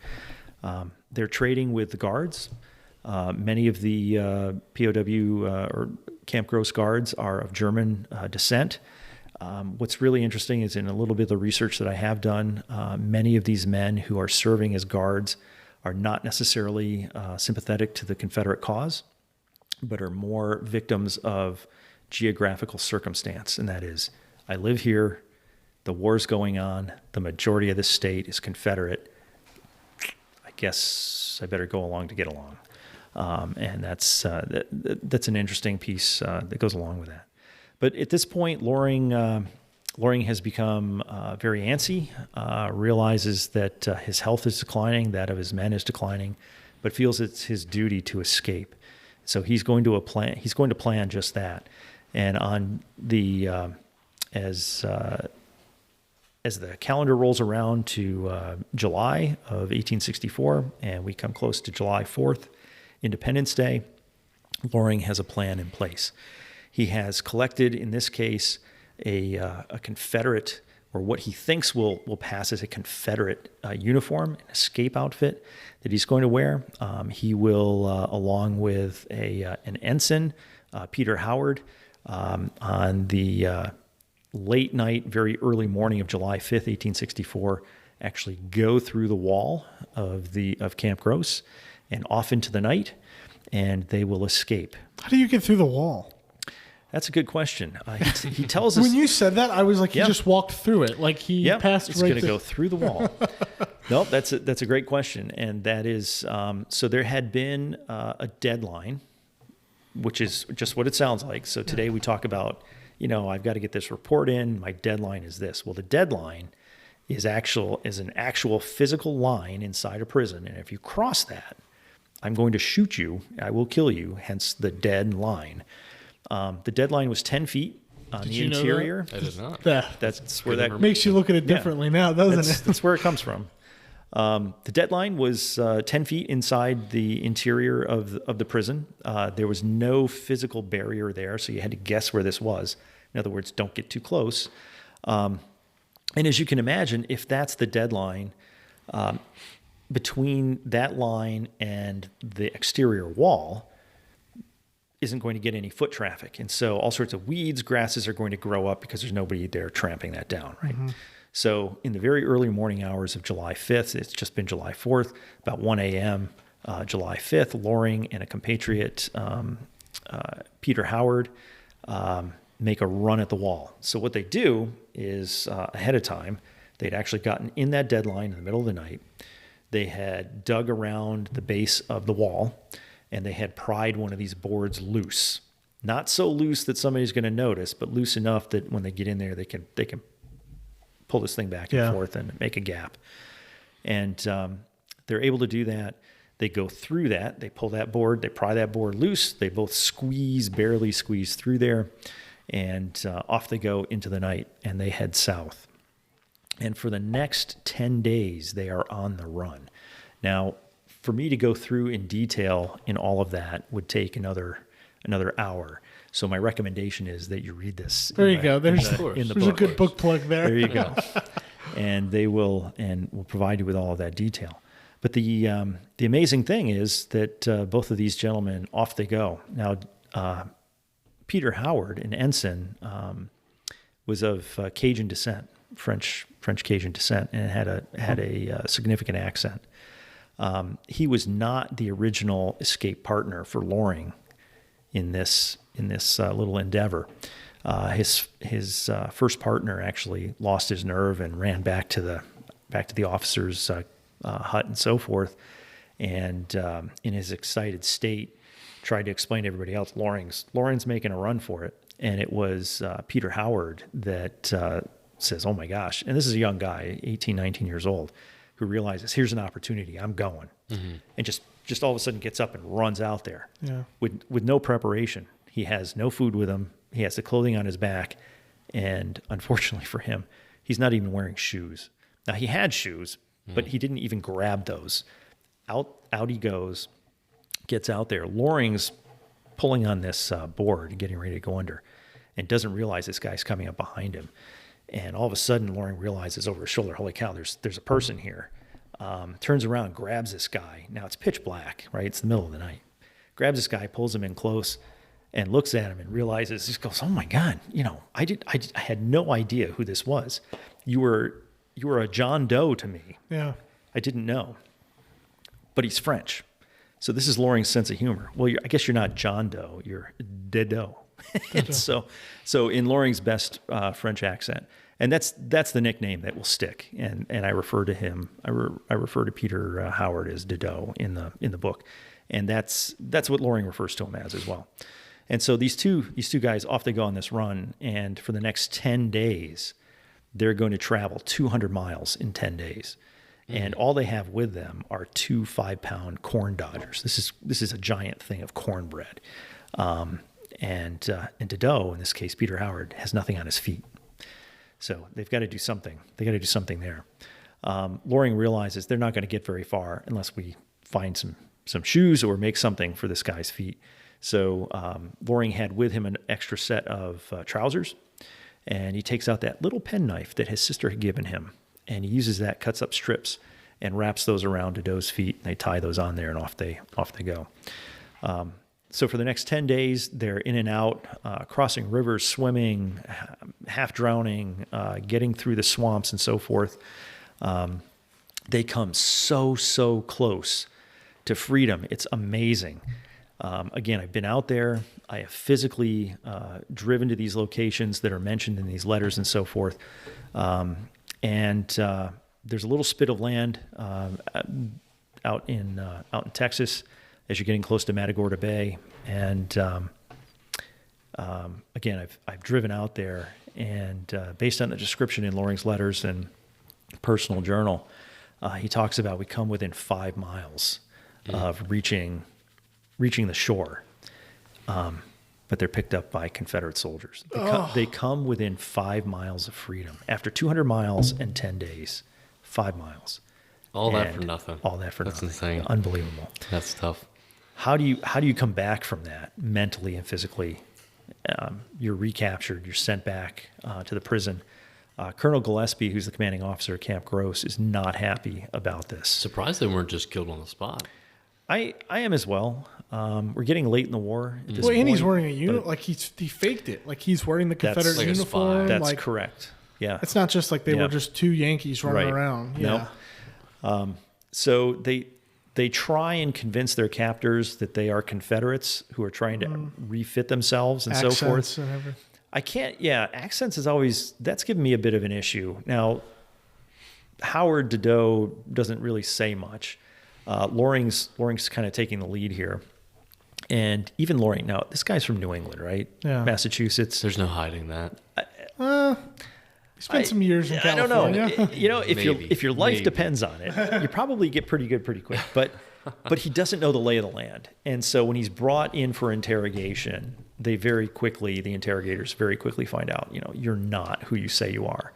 Speaker 4: They're trading with the guards. Many of the POW or Camp Gross guards are of German descent. What's really interesting is in a little bit of the research that I have done, many of these men who are serving as guards are not necessarily sympathetic to the Confederate cause, but are more victims of geographical circumstance. And that is, I live here, the war's going on, the majority of this state is Confederate. I guess I better go along to get along. And that's an interesting piece that goes along with that. But at this point, Loring has become very antsy, realizes that his health is declining, that of his men is declining, but feels it's his duty to escape. So he's going to plan just that. And on the as the calendar rolls around to July of 1864, and we come close to July 4th, Independence Day, Loring has a plan in place. He has collected, in this case, a Confederate, or what he thinks will pass as a Confederate uniform, an escape outfit that he's going to wear. He will, along with an ensign, Peter Howard, on the late night, very early morning of July 5th, 1864, actually go through the wall of Camp Gross and off into the night, and they will escape.
Speaker 1: How do you get through the wall?
Speaker 4: That's a good question. He tells us...
Speaker 1: When you said that, I was like, he
Speaker 4: Yeah.
Speaker 1: just walked through it. Like he passed
Speaker 4: it's
Speaker 1: right
Speaker 4: going to
Speaker 1: through.
Speaker 4: go through the wall. Nope, that's a great question. And that is, so there had been a deadline, which is just what it sounds like. So today we talk about, I've got to get this report in. My deadline is this. Well, the deadline is an actual physical line inside a prison. And if you cross that, I'm going to shoot you. I will kill you, hence the dead line. The deadline was 10 feet on
Speaker 1: Did
Speaker 4: the
Speaker 1: you know
Speaker 4: interior.
Speaker 2: I did not.
Speaker 4: That's where that
Speaker 1: Makes you look at it differently now, doesn't it?
Speaker 4: That's where it comes from. The deadline was 10 feet inside the interior of the prison. There was no physical barrier there, so you had to guess where this was. In other words, don't get too close. And as you can imagine, if that's the deadline, between that line and the exterior wall isn't going to get any foot traffic. And so all sorts of weeds, grasses are going to grow up because there's nobody there tramping that down, right? Mm-hmm. So in the very early morning hours of July 5th, it's just been July 4th, about 1 a.m., July 5th, Loring and a compatriot, Peter Howard, make a run at the wall. So what they do is ahead of time, they'd actually gotten in that deadline in the middle of the night. They had dug around the base of the wall, and they had pried one of these boards loose. Not so loose that somebody's going to notice, but loose enough that when they get in there, they can pull this thing back and forth and make a gap. And they're able to do that. They go through that. They pull that board. They pry that board loose. They both barely squeeze through there, and off they go into the night, and they head south. And for the next 10 days, they are on the run. Now, for me to go through in detail in all of that would take another hour. So my recommendation is that you read this.
Speaker 1: There you go. There's
Speaker 4: in the
Speaker 1: there's
Speaker 4: book.
Speaker 1: a good book plug there.
Speaker 4: There you go. And we'll provide you with all of that detail. But the amazing thing is that both of these gentlemen, off they go. Now, Peter Howard, an ensign, was of Cajun descent, French Cajun descent, and had a significant accent. He was not the original escape partner for Loring in this little endeavor. His first partner actually lost his nerve and ran back to the officer's hut and so forth, and in his excited state tried to explain to everybody else Loring's making a run for it. And it was Peter Howard that says, oh my gosh, and this is a young guy, 18, 19 years old, who realizes here's an opportunity, I'm going. Mm-hmm. And just all of a sudden gets up and runs out there with no preparation. He has no food with him. He has the clothing on his back. And unfortunately for him, he's not even wearing shoes. Now he had shoes, but he didn't even grab those. Out he goes, gets out there. Loring's pulling on this board, getting ready to go under, and doesn't realize this guy's coming up behind him. And all of a sudden, Loring realizes over his shoulder, holy cow, there's a person here. Turns around, grabs this guy. Now it's pitch black, right? It's the middle of the night. grabs this guy, pulls him in close, and looks at him and realizes, just goes, "Oh my God, I had no idea who this was. You were a John Doe to me.
Speaker 1: Yeah.
Speaker 4: I didn't know." But he's French. So this is Loring's sense of humor. Well, I guess you're not John Doe, you're Dedo. And so in Loring's best French accent, and that's the nickname that will stick. And I refer to him, I refer to Peter Howard as Dedo in the book, and that's what Loring refers to him as well. And so these two guys, off they go on this run, and for the next 10 days, they're going to travel 200 miles in 10 days. And all they have with them are 2 5-pound corn dodgers. This is a giant thing of cornbread. And Dedo, in this case, Peter Howard, has nothing on his feet. So they've got to do something. They got to do something there. Loring realizes they're not going to get very far unless we find some shoes or make something for this guy's feet. So Loring had with him an extra set of trousers, and he takes out that little penknife that his sister had given him. And he uses that, cuts up strips, and wraps those around Dedo's feet. And they tie those on there, and off they go. So for the next 10 days, they're in and out, crossing rivers, swimming, half drowning, getting through the swamps and so forth. They come so close to freedom. It's amazing. Again, I've been out there. I have physically driven to these locations that are mentioned in these letters and so forth. And there's a little spit of land out in Texas as you're getting close to Matagorda Bay. And again, I've driven out there, and based on the description in Loring's letters and personal journal, he talks about we come within 5 miles of reaching the shore. But they're picked up by Confederate soldiers. They come within 5 miles of freedom. After 200 miles and 10 days, 5 miles.
Speaker 2: All that for nothing.
Speaker 4: All that for
Speaker 2: That's
Speaker 4: nothing.
Speaker 2: insane.
Speaker 4: Unbelievable.
Speaker 2: That's tough.
Speaker 4: How do you come back from that mentally and physically? You're recaptured. You're sent back to the prison. Colonel Gillespie, who's the commanding officer at Camp Gross, is not happy about this.
Speaker 2: Surprised they weren't just killed on the spot.
Speaker 4: I am as well. We're getting late in the war at this
Speaker 1: Well, and he's
Speaker 4: point,
Speaker 1: wearing a
Speaker 4: but
Speaker 1: uniform. Like he faked it. Like he's wearing the Confederate
Speaker 2: like a spy.
Speaker 1: uniform.
Speaker 4: That's
Speaker 1: like,
Speaker 4: correct. Yeah.
Speaker 1: It's not just like they
Speaker 4: Yeah.
Speaker 1: were just two Yankees running
Speaker 4: Right.
Speaker 1: around. Yeah.
Speaker 4: No. So they try and convince their captors that they are Confederates who are trying to refit themselves and
Speaker 1: Accents
Speaker 4: so forth.
Speaker 1: and everything.
Speaker 4: I can't. Yeah, accents is always that's given me a bit of an issue. Now, Howard Dedo doesn't really say much. Loring's kind of taking the lead here, and even Loring. Now, this guy's from New England, right?
Speaker 1: Yeah.
Speaker 4: Massachusetts.
Speaker 2: There's no hiding that.
Speaker 1: He spent some years in
Speaker 4: I don't
Speaker 1: California.
Speaker 4: know. If your life
Speaker 2: Maybe.
Speaker 4: depends on it, you probably get pretty good pretty quick. But he doesn't know the lay of the land, and so when he's brought in for interrogation, the interrogators very quickly find out, you're not who you say you are.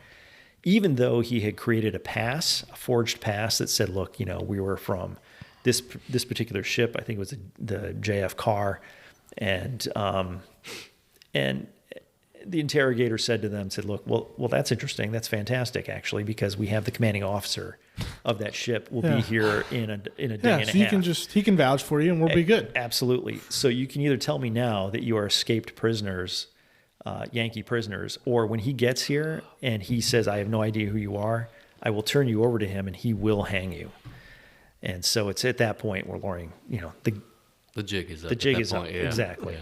Speaker 4: Even though he had created a forged pass that said, look, we were from this particular ship. I think it was the JF Carr, and the interrogator said, look, well, that's interesting. That's fantastic, actually, because we have the commanding officer of that ship will be here in a day and a half.
Speaker 1: He can vouch for you and we'll be good.
Speaker 4: Absolutely. So you can either tell me now that you are escaped prisoners, Yankee prisoners, or when he gets here and he says, I have no idea who you are, I will turn you over to him and he will hang you. And so it's at that point where Loring,
Speaker 2: The jig is up.
Speaker 4: the jig
Speaker 2: at
Speaker 4: is
Speaker 2: that
Speaker 4: up.
Speaker 2: point, yeah.
Speaker 4: Exactly.
Speaker 2: Yeah.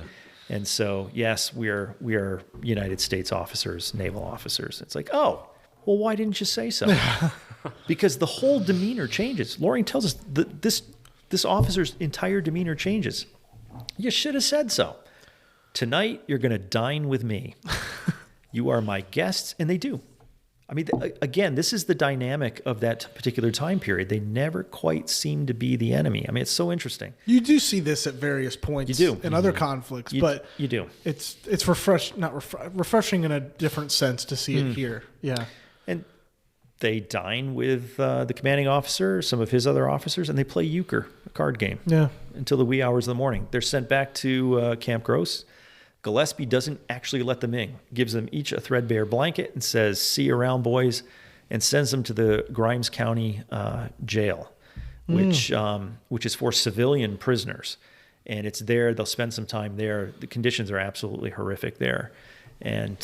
Speaker 4: And so, yes, we are United States officers, naval officers. It's like, oh, well, why didn't you say so? Because the whole demeanor changes. Loring tells us that this officer's entire demeanor changes. You should have said so. Tonight, you're going to dine with me. You are my guests, and they do. I mean, again, this is the dynamic of that particular time period. They never quite seem to be the enemy. I mean, it's so interesting.
Speaker 1: You do see this at various points
Speaker 4: You do.
Speaker 1: in other conflicts, but
Speaker 4: you do.
Speaker 1: It's refreshing in a different sense to see it here. Yeah.
Speaker 4: And they dine with the commanding officer, some of his other officers, and they play euchre, a card game, until the wee hours of the morning. They're sent back to Camp Gross. Gillespie doesn't actually let them in, gives them each a threadbare blanket and says, see you around, boys, and sends them to the Grimes County jail, which is for civilian prisoners. and it's there. They'll spend some time there. The conditions are absolutely horrific there. And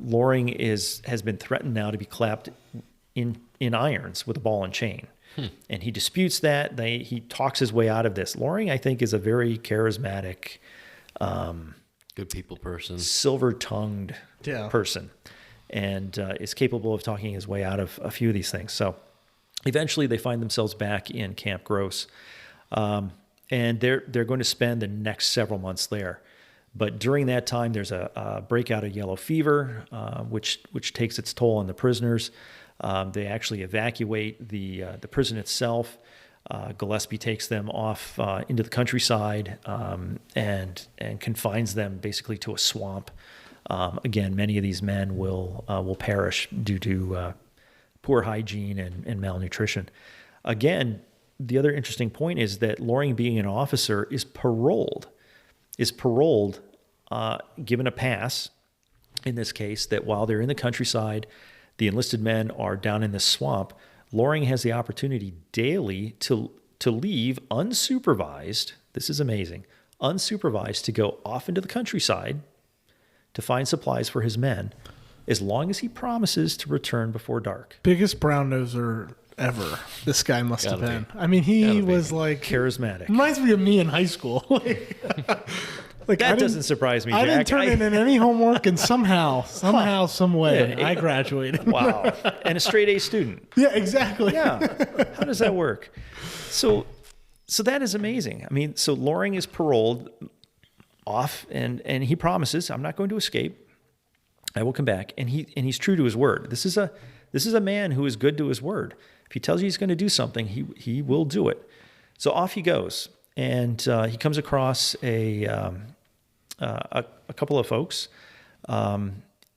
Speaker 4: Loring has been threatened now to be clapped in irons with a ball and chain. And he disputes that. He talks his way out of this. Loring, I think, is a very charismatic,
Speaker 2: Good people person.
Speaker 4: silver-tongued
Speaker 1: Yeah.
Speaker 4: person, and is capable of talking his way out of a few of these things. So eventually they find themselves back in Camp Gross, and they're going to spend the next several months there. But during that time, there's a breakout of yellow fever, which takes its toll on the prisoners. They actually evacuate the prison itself. Gillespie takes them off into the countryside and confines them basically to a swamp. Again, many of these men will perish due to poor hygiene and malnutrition. Again, the other interesting point is that Loring, being an officer, is paroled, given a pass, in this case, that while they're in the countryside, the enlisted men are down in this swamp. Loring has the opportunity daily to leave unsupervised. This is amazing. Unsupervised, to go off into the countryside to find supplies for his men, as long as he promises to return before dark.
Speaker 1: Biggest brown noser ever. This guy must have
Speaker 2: Gotta
Speaker 1: been.
Speaker 2: be.
Speaker 1: I mean, he
Speaker 2: Gotta be.
Speaker 1: was like
Speaker 4: Charismatic.
Speaker 1: reminds me of me in high school. Like, I
Speaker 4: That
Speaker 1: didn't-
Speaker 4: doesn't surprise me,
Speaker 1: I
Speaker 4: Jack.
Speaker 1: didn't turn in any homework, and somehow, some way,
Speaker 4: Yeah.
Speaker 1: I graduated.
Speaker 4: Wow. And a straight A student.
Speaker 1: Yeah, exactly.
Speaker 4: Yeah. How does that work? So that is amazing. I mean, so Loring is paroled off, and he promises, I'm not going to escape. I will come back. And he's true to his word. This is a man who is good to his word. If he tells you he's going to do something, he will do it. So off he goes. And he comes across a couple of folks,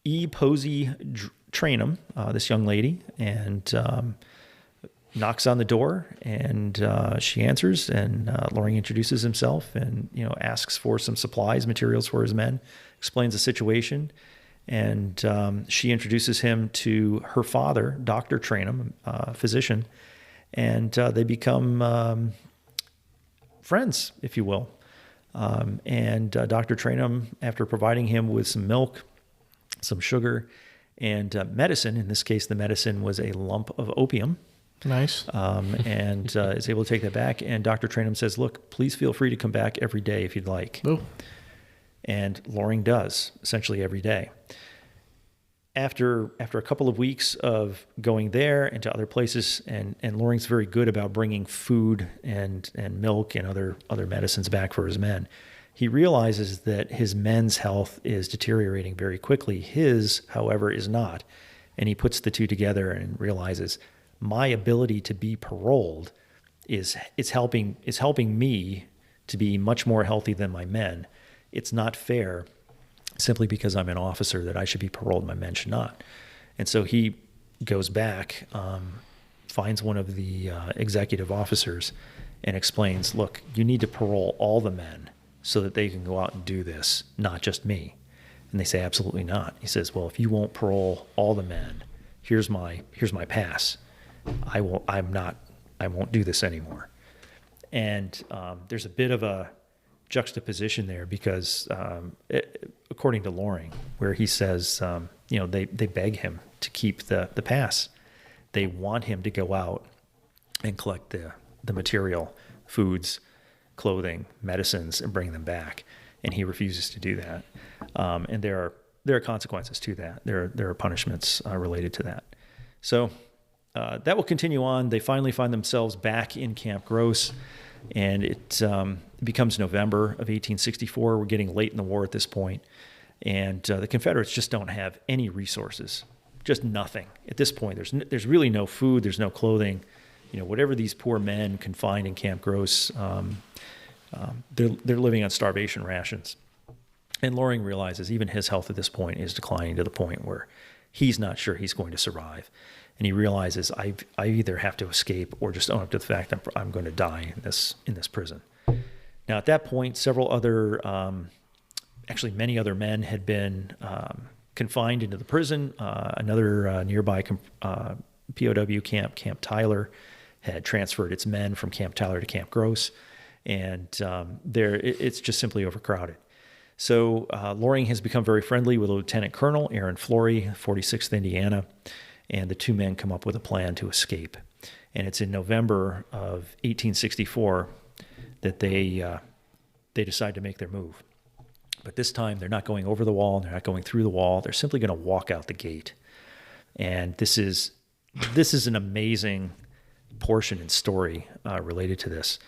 Speaker 4: E. Posey Trainum, this young lady, and knocks on the door, and she answers, and Loring introduces himself, and asks for some supplies, materials for his men, explains the situation, and she introduces him to her father, Dr. Trainum, a physician, and they become friends, if you will. And Dr. Trainum, after providing him with some milk, some sugar, and medicine, in this case, the medicine was a lump of opium,
Speaker 1: Nice.
Speaker 4: and is able to take that back. And Dr. Trainum says, look, please feel free to come back every day if you'd like.
Speaker 1: Oh,
Speaker 4: And Loring does, essentially every day. After a couple of weeks of going there and to other places, and Loring's very good about bringing food and milk and other medicines back for his men, he realizes that his men's health is deteriorating very quickly. His, however, is not. And he puts the two together and realizes, my ability to be paroled is helping me to be much more healthy than my men. It's not fair simply because I'm an officer that I should be paroled, my men should not. And so he goes back, finds one of the executive officers and explains, look, you need to parole all the men so that they can go out and do this, not just me. And they say, absolutely not. He says, well, if you won't parole all the men, here's my pass. I won't do this anymore. And there's a bit of a juxtaposition there because according to Loring, where he says, they beg him to keep the pass. They want him to go out and collect the material, foods, clothing, medicines, and bring them back. And he refuses to do that. And there are consequences to that. There are punishments related to that. So that will continue on. They finally find themselves back in Camp Gross, and it becomes November of 1864. We're getting late in the war at this point, and the Confederates just don't have any resources, just nothing. At this point, there's really no food, there's no clothing. Whatever these poor men confined in Camp Gross, they're living on starvation rations. And Loring realizes even his health at this point is declining to the point where he's not sure he's going to survive. And he realizes I either have to escape or just own up to the fact that I'm going to die in this prison. Now, at that point, many other men had been confined into the prison. Another nearby POW camp, Camp Tyler, had transferred its men from Camp Tyler to Camp Gross. and it's just simply overcrowded. So Loring has become very friendly with Lieutenant Colonel Aaron Flory, 46th Indiana, and the two men come up with a plan to escape. And it's in November of 1864 that they decide to make their move. But this time, they're not going over the wall. They're not going through the wall. They're simply going to walk out the gate. And this is an amazing portion and story related to this.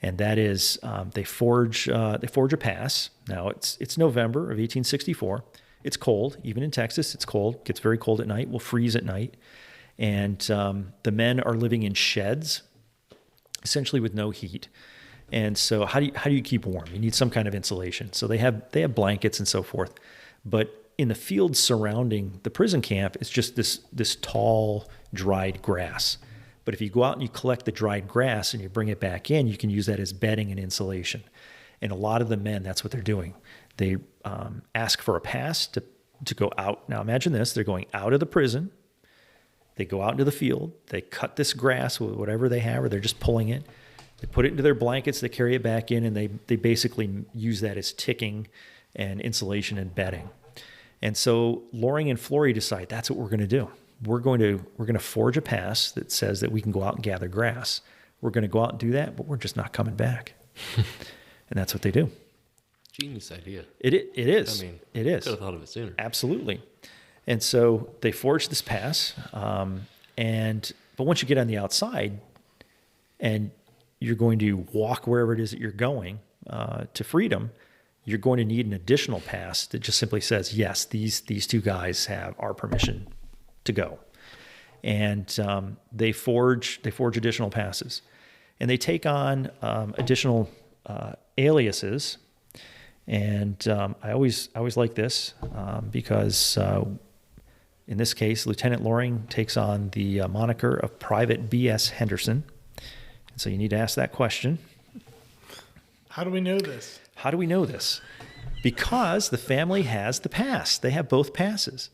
Speaker 4: And that is they forge a pass. Now, it's November of 1864. It's cold. Even in Texas, it's cold. It gets very cold at night. Will freeze at night. And the men are living in sheds, essentially with no heat. And so how do you keep warm? You need some kind of insulation. So they have blankets and so forth. But in the fields surrounding the prison camp, it's just this tall, dried grass. But if you go out and you collect the dried grass and you bring it back in, you can use that as bedding and insulation. And a lot of the men, that's what they're doing. They ask for a pass to go out. Now imagine this, they're going out of the prison. They go out into the field. They cut this grass with whatever they have, or they're just pulling it. They put it into their blankets. They carry it back in, and they basically use that as ticking and insulation and bedding. And so Loring and Flory decide that's what we're going to do. We're going to forge a pass that says that we can go out and gather grass. We're going to go out and do that, but we're just not coming back. And that's what they do.
Speaker 2: Genius idea.
Speaker 4: It is.
Speaker 2: I mean,
Speaker 4: it is.
Speaker 2: Could have thought of it sooner.
Speaker 4: Absolutely. And so they forge this pass, but once you get on the outside, and you're going to walk wherever it is that you're going to freedom, you're going to need an additional pass that just simply says, yes, these two guys have our permission to go. And they forge additional passes, and they take on additional aliases. And I always like this because in this case, Lieutenant Loring takes on the moniker of Private B.S. Henderson. And so you need to ask that question.
Speaker 1: How do we know this?
Speaker 4: How do we know this? Because the family has the pass. They have both passes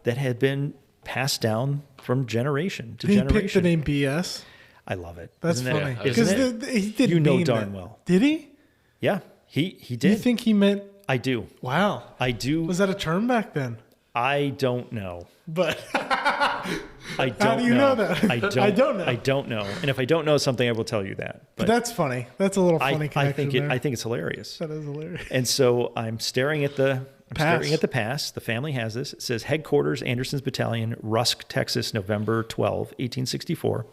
Speaker 4: that had been passed down from generation to
Speaker 1: He
Speaker 4: generation.
Speaker 1: picked the name BS.
Speaker 4: I love it.
Speaker 1: That's
Speaker 4: Isn't
Speaker 1: funny.
Speaker 4: It?
Speaker 1: Because
Speaker 4: Isn't it?
Speaker 1: he didn't
Speaker 4: You know
Speaker 1: mean
Speaker 4: darn
Speaker 1: that.
Speaker 4: well.
Speaker 1: Did he?
Speaker 4: Yeah, he did.
Speaker 1: Do you think he meant,
Speaker 4: I do.
Speaker 1: wow.
Speaker 4: I do.
Speaker 1: Was that a term back then?
Speaker 4: I don't know.
Speaker 1: But
Speaker 4: I don't
Speaker 1: how do you know that?
Speaker 4: I don't,
Speaker 1: I don't know.
Speaker 4: I don't know. And if I don't know something, I will tell you that. But
Speaker 1: that's funny. That's a little funny connection there.
Speaker 4: I think it's hilarious.
Speaker 1: That is hilarious.
Speaker 4: And so I'm staring at the
Speaker 1: Pass.
Speaker 4: pass. The family has this. It says Headquarters, Anderson's Battalion, Rusk, Texas, November 12, 1864.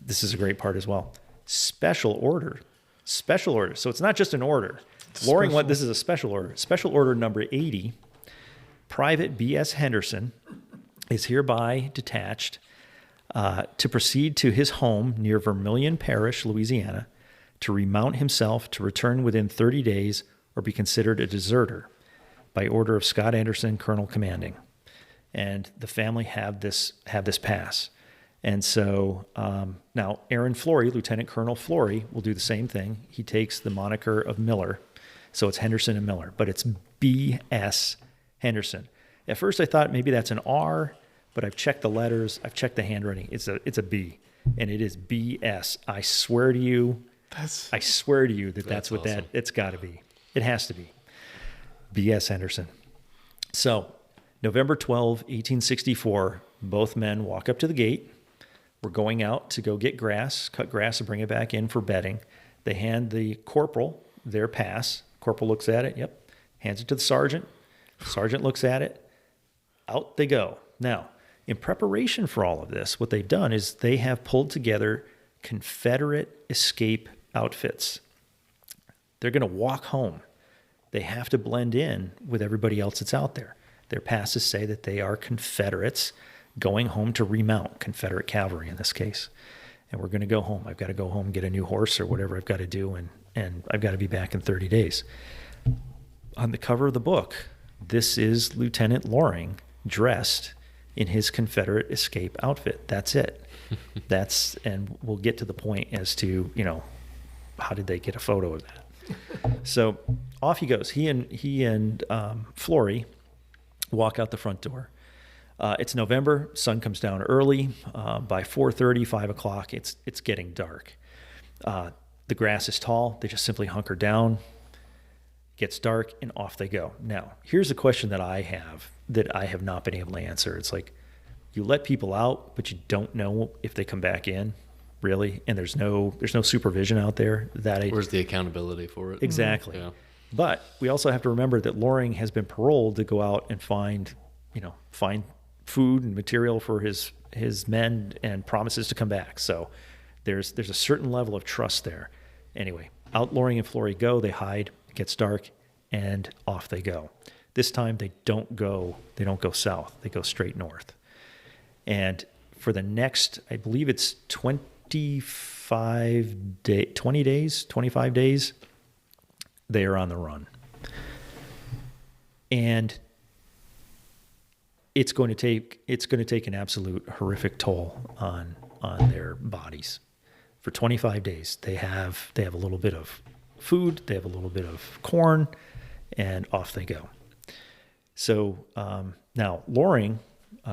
Speaker 4: This is a great part as well. Special order. Special order. So it's not just an order. Loring, this is a special order. Special order number 80. Private B.S. Henderson is hereby detached to proceed to his home near Vermilion Parish, Louisiana, to remount himself, to return within 30 days, or be considered a deserter, by order of Scott Anderson, Colonel Commanding. And the family have this pass. And so now Aaron Flory, Lieutenant Colonel Flory, will do the same thing. He takes the moniker of Miller. So it's Henderson and Miller, but it's B.S. Henderson. At first I thought maybe that's an R, but I've checked the letters, I've checked the handwriting. It's a B, and it is B.S. I swear to you that's what
Speaker 2: awesome.
Speaker 4: It's got to be. It has to be. B.S. Henderson. So November 12, 1864, both men walk up to the gate. We're going out to go get grass, cut grass, and bring it back in for bedding. They hand the corporal their pass. Corporal looks at it. Yep. Hands it to the sergeant. Sergeant looks at it. Out they go. Now, in preparation for all of this, what they've done is they have pulled together Confederate escape outfits. They're going to walk home. They have to blend in with everybody else that's out there. Their passes say that they are Confederates going home to remount, Confederate cavalry in this case. And we're going to go home. I've got to go home and get a new horse or whatever I've got to do, and I've got to be back in 30 days. On the cover of the book, this is Lieutenant Loring dressed in his Confederate escape outfit. That's it. And we'll get to the point as to, how did they get a photo of that? So off he goes. He and Flory walk out the front door. It's November. Sun comes down early. By 4:30, 5 o'clock, it's getting dark. The grass is tall. They just simply hunker down. Gets dark, and off they go. Now, here's a question that I have not been able to answer. It's like, you let people out, but you don't know if they come back in, really, and there's no supervision out there.
Speaker 2: Where's the accountability for it?
Speaker 4: Exactly.
Speaker 2: Yeah.
Speaker 4: But we also have to remember that Loring has been paroled to go out and find food and material for his men, and promises to come back. So there's a certain level of trust there. Anyway, out Loring and Flory go. They hide. It gets dark, and off they go. This time they don't go south. They go straight north. And for the next, I believe it's 25 days, they are on the run. And it's going to take an absolute horrific toll on their bodies. For 25 days, they have a little bit of food, they have a little bit of corn, and off they go. So now Loring,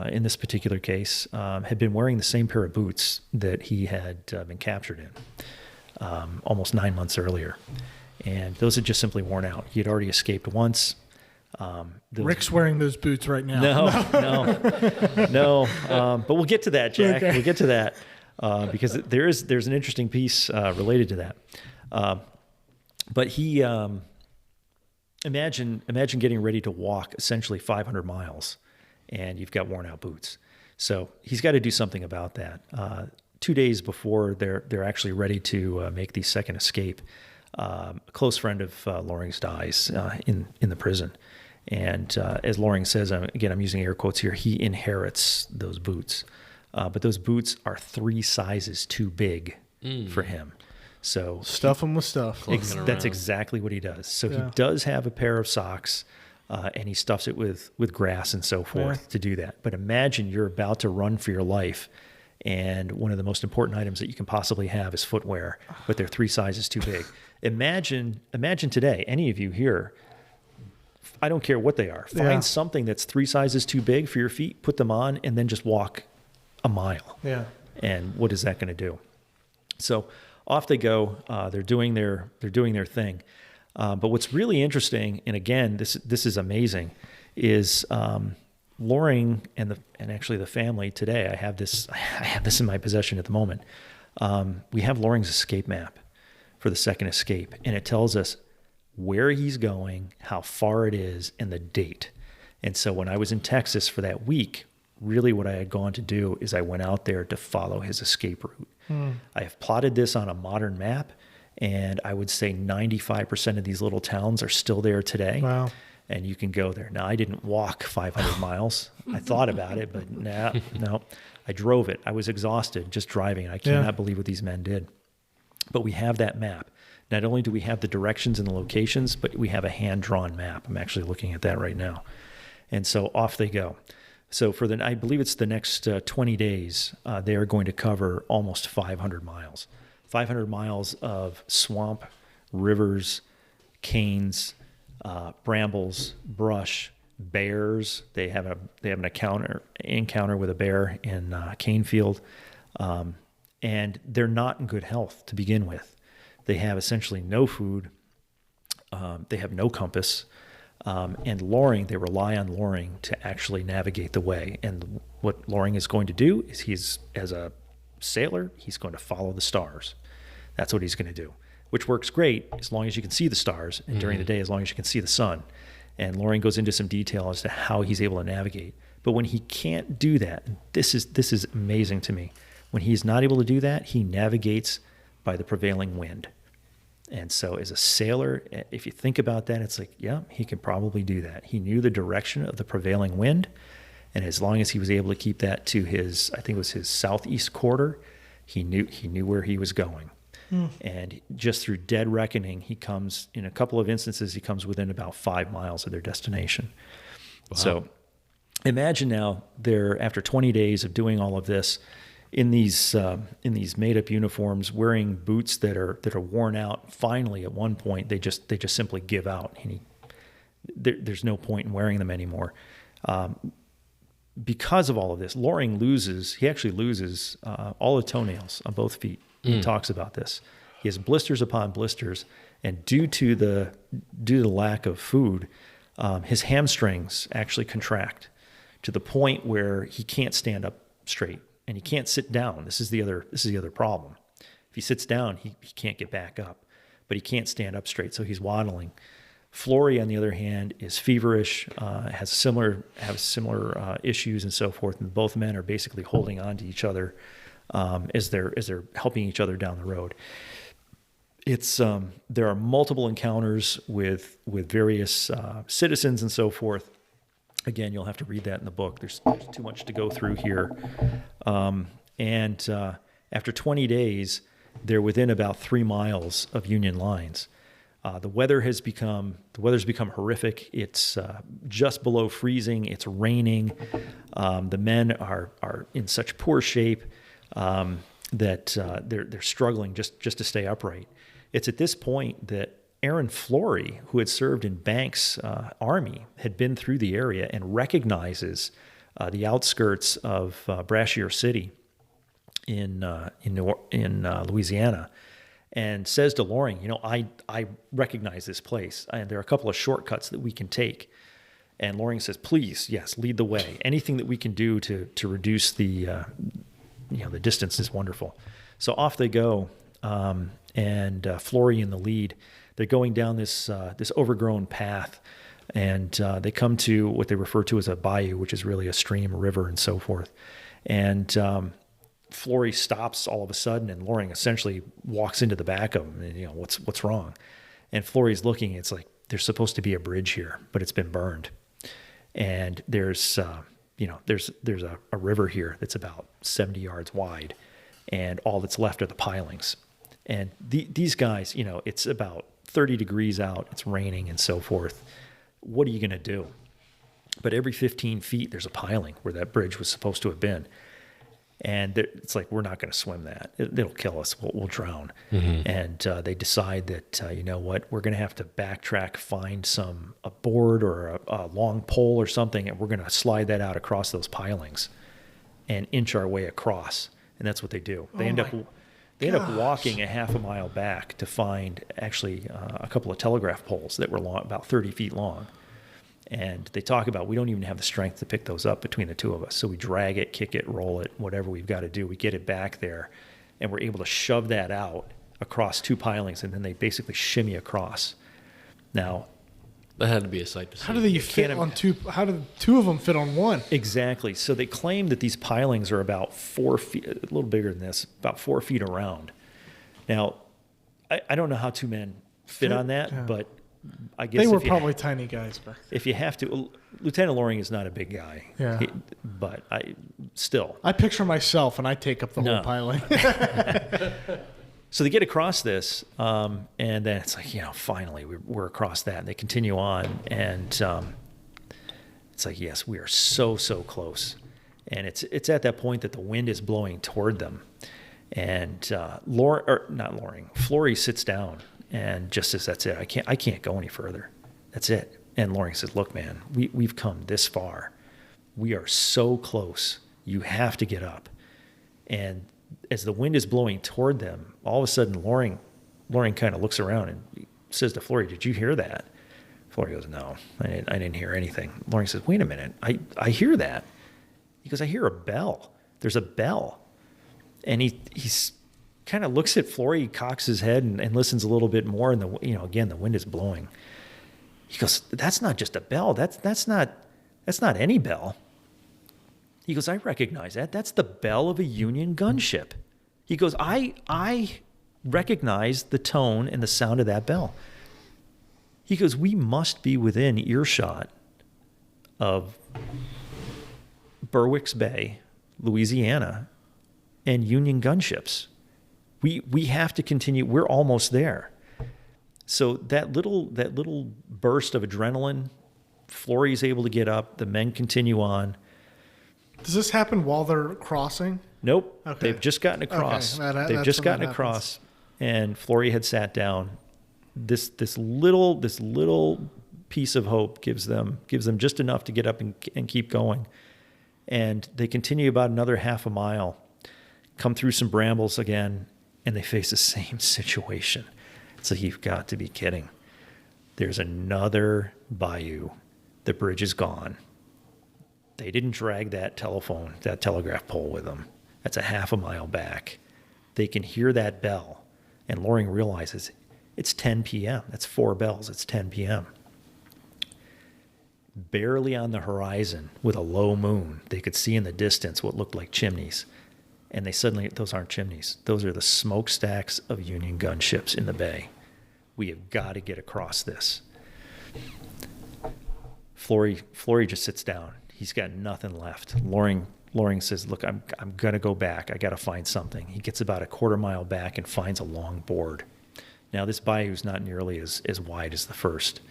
Speaker 4: in this particular case, had been wearing the same pair of boots that he had been captured in almost 9 months earlier. And those had just simply worn out. He had already escaped once.
Speaker 1: Rick's wearing those boots right now.
Speaker 4: No. But we'll get to that, Jack.
Speaker 1: Okay.
Speaker 4: We'll get to that because there's an interesting piece related to that. But he, imagine getting ready to walk essentially 500 miles, and you've got worn out boots. So he's got to do something about that. 2 days before they're actually ready to make the second escape, a close friend of Loring's dies in the prison. And as Loring says, again, I'm using air quotes here, he inherits those boots. But those boots are 3 sizes too big for him. So
Speaker 1: Stuff them with stuff.
Speaker 4: that's exactly what he does. So
Speaker 1: Yeah.
Speaker 4: he does have a pair of socks, and he stuffs it with grass and so forth to do that. But imagine you're about to run for your life, and one of the most important items that you can possibly have is footwear, but they're 3 sizes too big. Imagine today, any of you here, I don't care what they are, find something that's 3 sizes too big for your feet, put them on, and then just walk a mile.
Speaker 1: Yeah.
Speaker 4: And what is that going to do? So off they go. They're doing their thing. But what's really interesting, and again, this is amazing, is Loring and actually the family today. I have this in my possession at the moment. We have Loring's escape map for the second escape, and it tells us where he's going, how far it is, and the date. And so when I was in Texas for that week, really what I had gone to do is I went out there to follow his escape route. I have plotted this on a modern map, and I would say 95% of these little towns are still there today.
Speaker 1: Wow.
Speaker 4: And you can go there. Now, I didn't walk 500 miles. I thought about it, but no. I drove it. I was exhausted just driving. I cannot believe what these men did. But we have that map. Not only do we have the directions and the locations, but we have a hand-drawn map. I'm actually looking at that right now. And so off they go. So I believe it's the next 20 days, they are going to cover almost 500 miles. 500 miles of swamp, rivers, canes, brambles, brush, bears. They have an encounter with a bear in Canefield, and they're not in good health to begin with. They have essentially no food. They have no compass. And Loring, they rely on Loring to actually navigate the way. And what Loring is going to do is as a sailor, he's going to follow the stars. That's what he's going to do, which works great as long as you can see the stars, and during the day, as long as you can see the sun. And Loring goes into some detail as to how he's able to navigate. But when he can't do that, this is amazing to me. When he's not able to do that, he navigates by the prevailing wind. And so as a sailor, if you think about that, it's like, yeah, he could probably do that. He knew the direction of the prevailing wind, and as long as he was able to keep that to his, I think it was his southeast quarter, he knew where he was going. And just through dead reckoning, he comes, in a couple of instances, he comes within about 5 miles of their destination. Wow. So imagine now they're, after 20 days of doing all of this, in these made-up uniforms, wearing boots that are worn out. Finally, at one point, they just simply give out. There's no point in wearing them anymore. Because of all of this, Loring loses all the toenails on both feet. He talks about this. He has blisters upon blisters, and due to the lack of food, his hamstrings actually contract to the point where he can't stand up straight and he can't sit down. This is the other problem. If he sits down, he can't get back up, but he can't stand up straight, so he's waddling. Flory, on the other hand, is feverish, has similar issues and so forth, and both men are basically holding on to each other as they're helping each other down the road. It's there are multiple encounters with various citizens and so forth. Again, you'll have to read that in the book. There's too much to go through here. And after 20 days, they're within about 3 miles of Union lines. The weather's become horrific. It's just below freezing. It's raining. The men are in such poor shape that they're struggling just to stay upright. It's at this point that Aaron Flory, who had served in Banks' army, had been through the area and recognizes the outskirts of Brashear City in Louisiana, and says to Loring, I recognize this place, and there are a couple of shortcuts that we can take. And Loring says, please, yes, lead the way. Anything that we can do to reduce the distance is wonderful. So off they go, and Flory in the lead. They're going down this overgrown path, and they come to what they refer to as a bayou, which is really a stream, a river, and so forth. And Flory stops all of a sudden, and Loring essentially walks into the back of him. And, what's wrong? And Flory's looking. It's like there's supposed to be a bridge here, but it's been burned. And there's a river here that's about 70 yards wide, and all that's left are the pilings. And these guys, it's about 30 degrees out. It's raining and so forth. What are you going to do? But every 15 feet, there's a piling where that bridge was supposed to have been. And it's like, we're not going to swim that. It'll kill us. We'll drown. Mm-hmm. And they decide that, we're going to have to backtrack, find a board or a long pole or something, and we're going to slide that out across those pilings and inch our way across. And that's what they do. They end up walking a half a mile back to find actually a couple of telegraph poles that were long, about 30 feet long. And they talk about, we don't even have the strength to pick those up between the two of us. So we drag it, kick it, roll it, whatever we've got to do. We get it back there, and we're able to shove that out across 2 pilings, and then they basically shimmy across. Now,
Speaker 2: that had to be a sight to see.
Speaker 1: How do they fit on 2? How do 2 of them fit on 1?
Speaker 4: Exactly. So they claim that these pilings are about 4 feet, a little bigger than this, about 4 feet around. Now, I don't know how 2 men fit on that, but I guess
Speaker 1: they were probably tiny guys. But
Speaker 4: if you have to, Lieutenant Loring is not a big guy.
Speaker 1: Yeah.
Speaker 4: But I
Speaker 1: picture myself, and I take up the whole piling.
Speaker 4: So they get across this, and then it's like, finally we're across that. And they continue on, and it's like, yes, we are so close. And it's at that point that the wind is blowing toward them, and Flory sits down and just says, "That's it. I can't go any further. That's it." And Loring says, "Look, man, we've come this far. We are so close. You have to get up." And as the wind is blowing toward them, all of a sudden Loring kind of looks around and says to Flory, "Did you hear that?" Flory goes, "No, I didn't hear anything." Loring says, "Wait a minute, I hear that." He goes, "I hear a bell. There's a bell." And he's kind of looks at Flory, cocks his head and listens a little bit more, and again the wind is blowing. He goes, "That's not just a bell. That's not any bell." He goes, "I recognize that. That's the bell of a Union gunship." He goes, I recognize the tone and the sound of that bell." He goes, "We must be within earshot of Berwick's Bay, Louisiana, and Union gunships. We have to continue. We're almost there." So that little burst of adrenaline, Flory's able to get up. The men continue on.
Speaker 1: Does this happen while they're crossing?
Speaker 4: Nope.
Speaker 1: Okay.
Speaker 4: They've just gotten across.
Speaker 1: Okay.
Speaker 4: They've just gotten across, and Flory had sat down. This little piece of hope gives them just enough to get up and keep going. And they continue about another half a mile, come through some brambles again, and they face the same situation. It's like, you've got to be kidding. There's another bayou. The bridge is gone. They didn't drag that telegraph pole with them. That's a half a mile back. They can hear that bell, and Loring realizes it's 10 p.m. That's 4 bells. It's 10 p.m. Barely on the horizon with a low moon, they could see in the distance what looked like chimneys. And those aren't chimneys. Those are the smokestacks of Union gunships in the bay. We have got to get across this. Flory just sits down. He's got nothing left. Loring says, look, I'm going to go back. I got to find something. He gets about a quarter mile back and finds a long board. Now, this bayou is not nearly as wide as the first.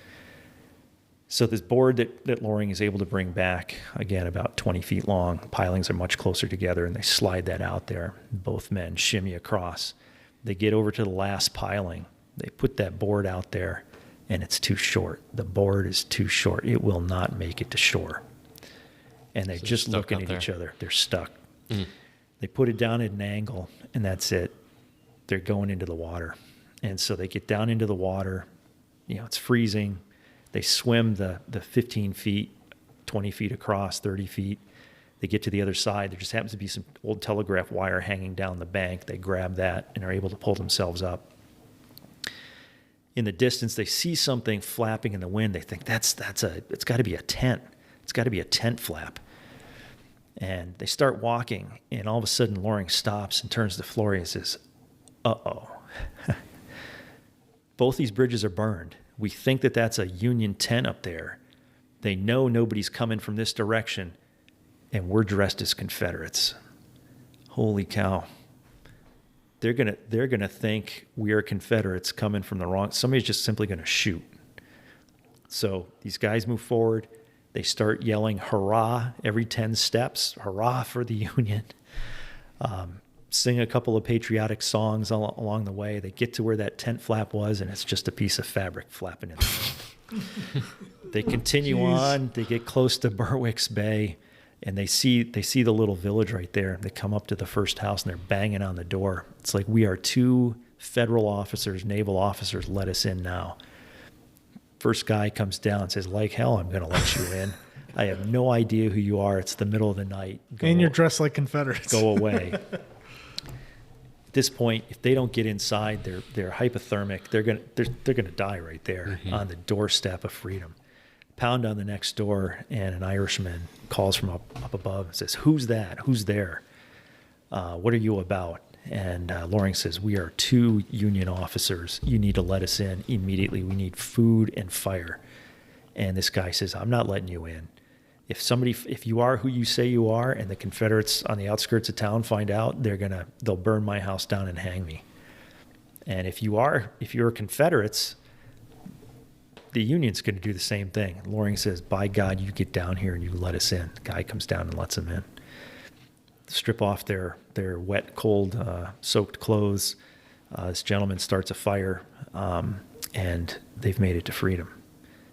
Speaker 4: So this board that Loring is able to bring back, again, about 20 feet long, pilings are much closer together, and they slide that out there. Both men shimmy across. They get over to the last piling. They put that board out there, and it's too short. The board is too short. It will not make it to shore. And they're just looking at each other. They're stuck. Mm. They put it down at an angle, and that's it. They're going into the water. And so they get down into the water. It's freezing. They swim the 15 feet, 20 feet across, 30 feet. They get to the other side. There just happens to be some old telegraph wire hanging down the bank. They grab that and are able to pull themselves up. In the distance, they see something flapping in the wind. They think it's got to be a tent. It's got to be a tent flap. And they start walking, and all of a sudden Loring stops and turns to Flory and says, uh-oh. Both these bridges are burned. We think that that's a Union tent up there. They know nobody's coming from this direction, and we're dressed as Confederates. Holy cow. They're gonna think we are Confederates coming from the wrong. Somebody's just simply gonna shoot. So these guys move forward. They start yelling hurrah every 10 steps. Hurrah for the Union. Sing a couple of patriotic songs along the way. They get to where that tent flap was, and it's just a piece of fabric flapping in the wind. They continue on. They get close to Berwick's Bay, and they see the little village right there. They come up to the first house, and they're banging on the door. It's like, we are 2 federal officers, naval officers. Let us in now. First guy comes down and says, like hell, I'm going to let you in. I have no idea who you are. It's the middle of the night.
Speaker 1: And you're dressed like Confederates.
Speaker 4: Go away. At this point, if they don't get inside, they're hypothermic. They're gonna die right there on the doorstep of freedom. Pound on the next door, and an Irishman calls from up above and says, "Who's that? Who's there? What are you about?" And Loring says, "We are 2 Union officers. You need to let us in immediately. We need food and fire." And this guy says, "I'm not letting you in. If you are who you say you are, and the Confederates on the outskirts of town find out, they'll burn my house down and hang me. And if you're Confederates, the Union's going to do the same thing." Loring says, "By God, you get down here and you let us in." The guy comes down and lets him in. Strip off their wet, cold, soaked clothes. This gentleman starts a fire, and they've made it to freedom.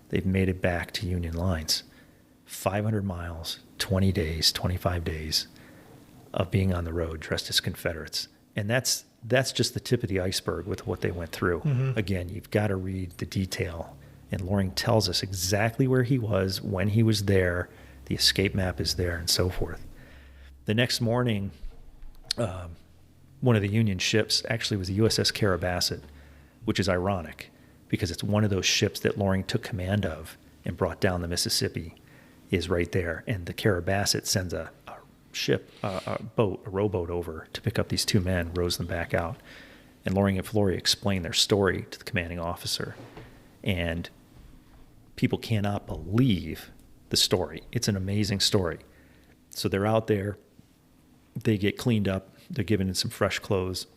Speaker 4: They've made it back to Union lines. 500 miles, 20 days, 25 days of being on the road dressed as Confederates. And that's just the tip of the iceberg with what they went through. Mm-hmm. Again, you've got to read the detail. And Loring tells us exactly where he was, when he was there. The escape map is there, and so forth. The next morning, one of the Union ships actually was the USS Carabasset, which is ironic because it's one of those ships that Loring took command of and brought down the Mississippi, is right there. And the Carabasset sends a rowboat over to pick up these 2 men, rows them back out. And Loring and Flory explain their story to the commanding officer. And people cannot believe the story. It's an amazing story. So they're out there. They get cleaned up. They're given some fresh clothes.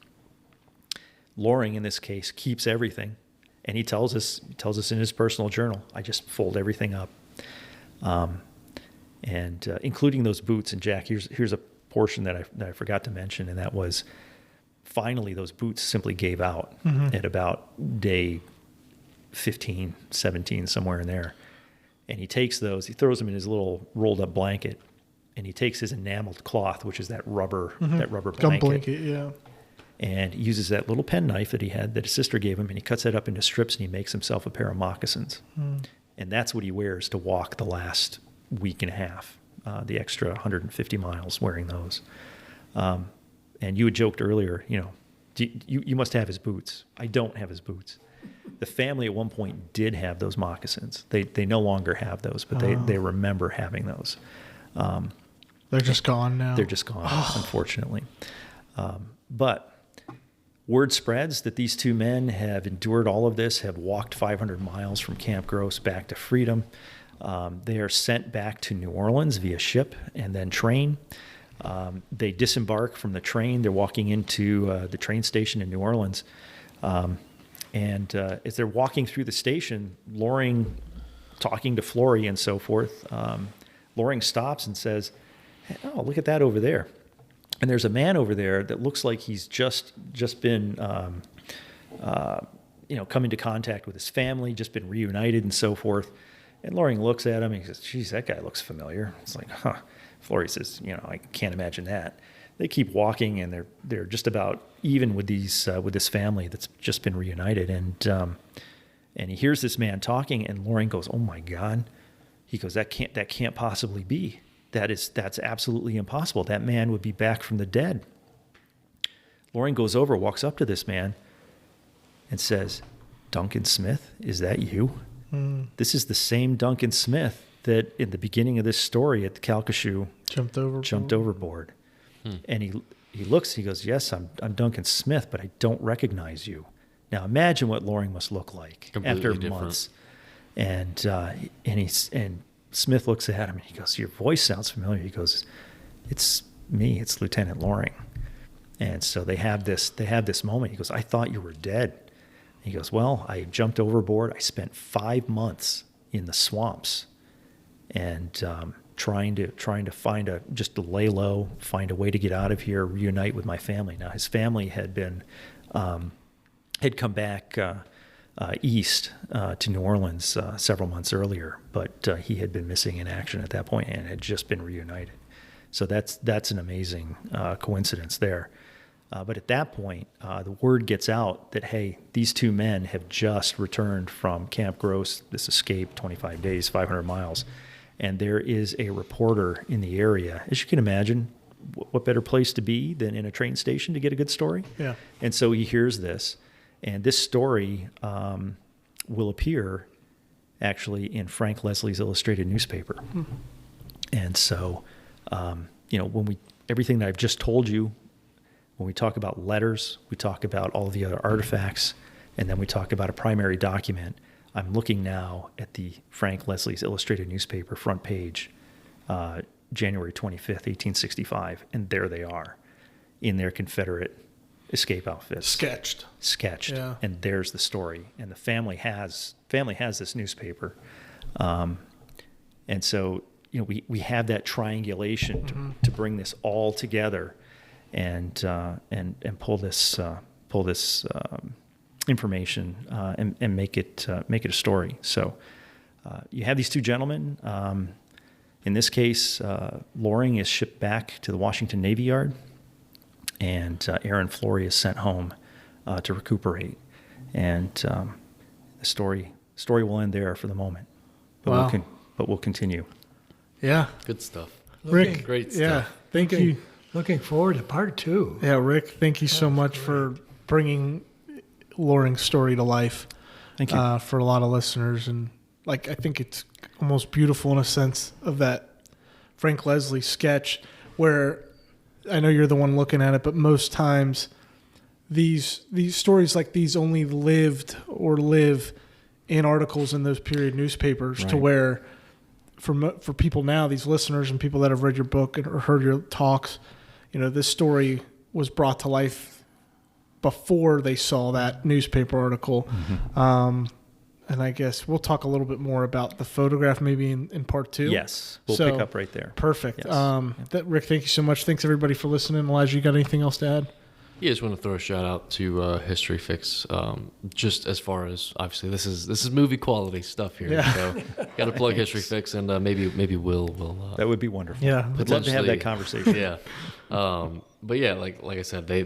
Speaker 4: Loring, in this case, keeps everything. And he tells us in his personal journal, "I just fold everything up." Including those boots. And Jack, here's a portion that I forgot to mention, and that was finally those boots simply gave out at about day 15, 17, somewhere in there. And he takes those, he throws them in his little rolled up blanket, and he takes his enameled cloth, which is that rubber blanket.
Speaker 1: Gum blanket, yeah.
Speaker 4: And he uses that little penknife that he had that his sister gave him, and he cuts that up into strips, and he makes himself a pair of moccasins. And that's what he wears to walk the last week and a half, the extra 150 miles wearing those. And you had joked earlier, you must have his boots. I don't have his boots. The family at one point did have those moccasins. They no longer have those, but they remember having those.
Speaker 1: They're just gone now.
Speaker 4: They're just gone, unfortunately. But word spreads that these two men have endured all of this, have walked 500 miles from Camp Gross back to freedom. They are sent back to New Orleans via ship and then train. They disembark from the train. They're walking into the train station in New Orleans. And as they're walking through the station, Loring, talking to Flory and so forth, Loring stops and says, "Oh, look at that over there." And there's a man over there that looks like he's just been, come into contact with his family, just been reunited and so forth. And Loring looks at him and he says, "Geez, that guy looks familiar." It's like, huh. Flory says, "I can't imagine that." They keep walking, and they're just about even with this family that's just been reunited. And he hears this man talking, and Loring goes, "Oh my God!" He goes, "That can't possibly be. That's absolutely impossible. That man would be back from the dead." Loring goes over, walks up to this man, and says, "Duncan Smith, is that you?" This is the same Duncan Smith that in the beginning of this story at the Calcasieu jumped overboard. And he looks, he goes, "Yes, I'm Duncan Smith, but I don't recognize you." Now imagine what Loring must look like
Speaker 2: Completely
Speaker 4: after
Speaker 2: different.
Speaker 4: months. And Smith looks at him and he goes, "Your voice sounds familiar." He goes, "It's me, it's Lieutenant Loring." And so they have this moment. He goes, "I thought you were dead." He goes, "Well, I jumped overboard. I spent 5 months in the swamps and trying to find just to lay low, find a way to get out of here, reunite with my family." Now his family had come back east to New Orleans several months earlier, but he had been missing in action at that point and had just been reunited. So that's an amazing coincidence there. But at that point, the word gets out that, hey, these two men have just returned from Camp Gross, this escape, 25 days, 500 miles, and there is a reporter in the area. As you can imagine, what better place to be than in a train station to get a good story?
Speaker 1: Yeah.
Speaker 4: And so he hears this, and this story will appear actually in Frank Leslie's illustrated newspaper. And so, everything that I've just told you, when we talk about letters, we talk about all the other artifacts, and then we talk about a primary document. I'm looking now at the Frank Leslie's illustrated newspaper front page, January 25th, 1865, and there they are in their Confederate escape outfits. Sketched.
Speaker 1: Yeah.
Speaker 4: And there's the story. And the family has this newspaper. And so, we have that triangulation to bring this all together and pull this information and make it a story. So you have these two gentlemen. In this case, Loring is shipped back to the Washington Navy Yard, and Aaron Flory is sent home to recuperate. And the story will end there for the moment, but
Speaker 1: Wow.
Speaker 4: we'll continue.
Speaker 1: Yeah.
Speaker 2: Good stuff.
Speaker 1: Rick,
Speaker 2: Great
Speaker 1: yeah,
Speaker 2: stuff.
Speaker 1: thank you.
Speaker 3: Looking forward to part 2.
Speaker 1: Yeah, Rick, thank you so much for bringing Loring's story to life.
Speaker 4: Thank you.
Speaker 1: For a lot of listeners. And I think it's almost beautiful in a sense of that Frank Leslie sketch where I know you're the one looking at it, but most times these stories like these only live in articles in those period newspapers,
Speaker 4: Right.
Speaker 1: to where for people now, these listeners and people that have read your book or heard your talks, this story was brought to life before they saw that newspaper article. And I guess we'll talk a little bit more about the photograph maybe in part 2.
Speaker 4: Yes, we'll
Speaker 1: So,
Speaker 4: pick up right there.
Speaker 1: Perfect.
Speaker 4: Yes.
Speaker 1: Rick, thank you so much. Thanks everybody for listening. Elijah, you got anything else to add?
Speaker 2: Yeah, just want to throw a shout out to History Fix. Just as far as obviously this is movie quality stuff here,
Speaker 1: Yeah.
Speaker 2: so got to plug History Fix, and maybe Will
Speaker 4: That would be wonderful.
Speaker 1: Yeah.
Speaker 4: I'd love to have that
Speaker 2: potentially-
Speaker 4: conversation.
Speaker 2: yeah. But yeah, like I said, they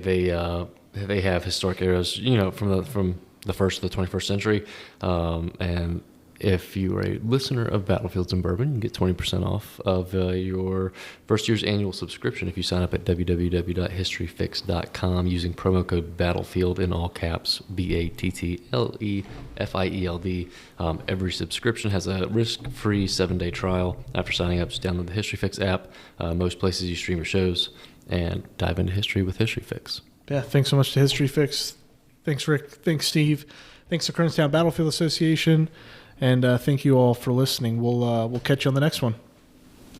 Speaker 2: They have historic arrows, from the first to the 21st century. And if you are a listener of Battlefields and Bourbon, you get 20% off of your first year's annual subscription if you sign up at www.historyfix.com using promo code Battlefield in all caps, BATTLEFIELD. Every subscription has a risk-free 7-day trial. After signing up, just download the History Fix app, most places you stream your shows, and dive into history with History Fix.
Speaker 1: Yeah, thanks so much to History Fix. Thanks, Rick. Thanks, Steve. Thanks to Kernstown Battlefield Association. And thank you all for listening. We'll catch you on the next one.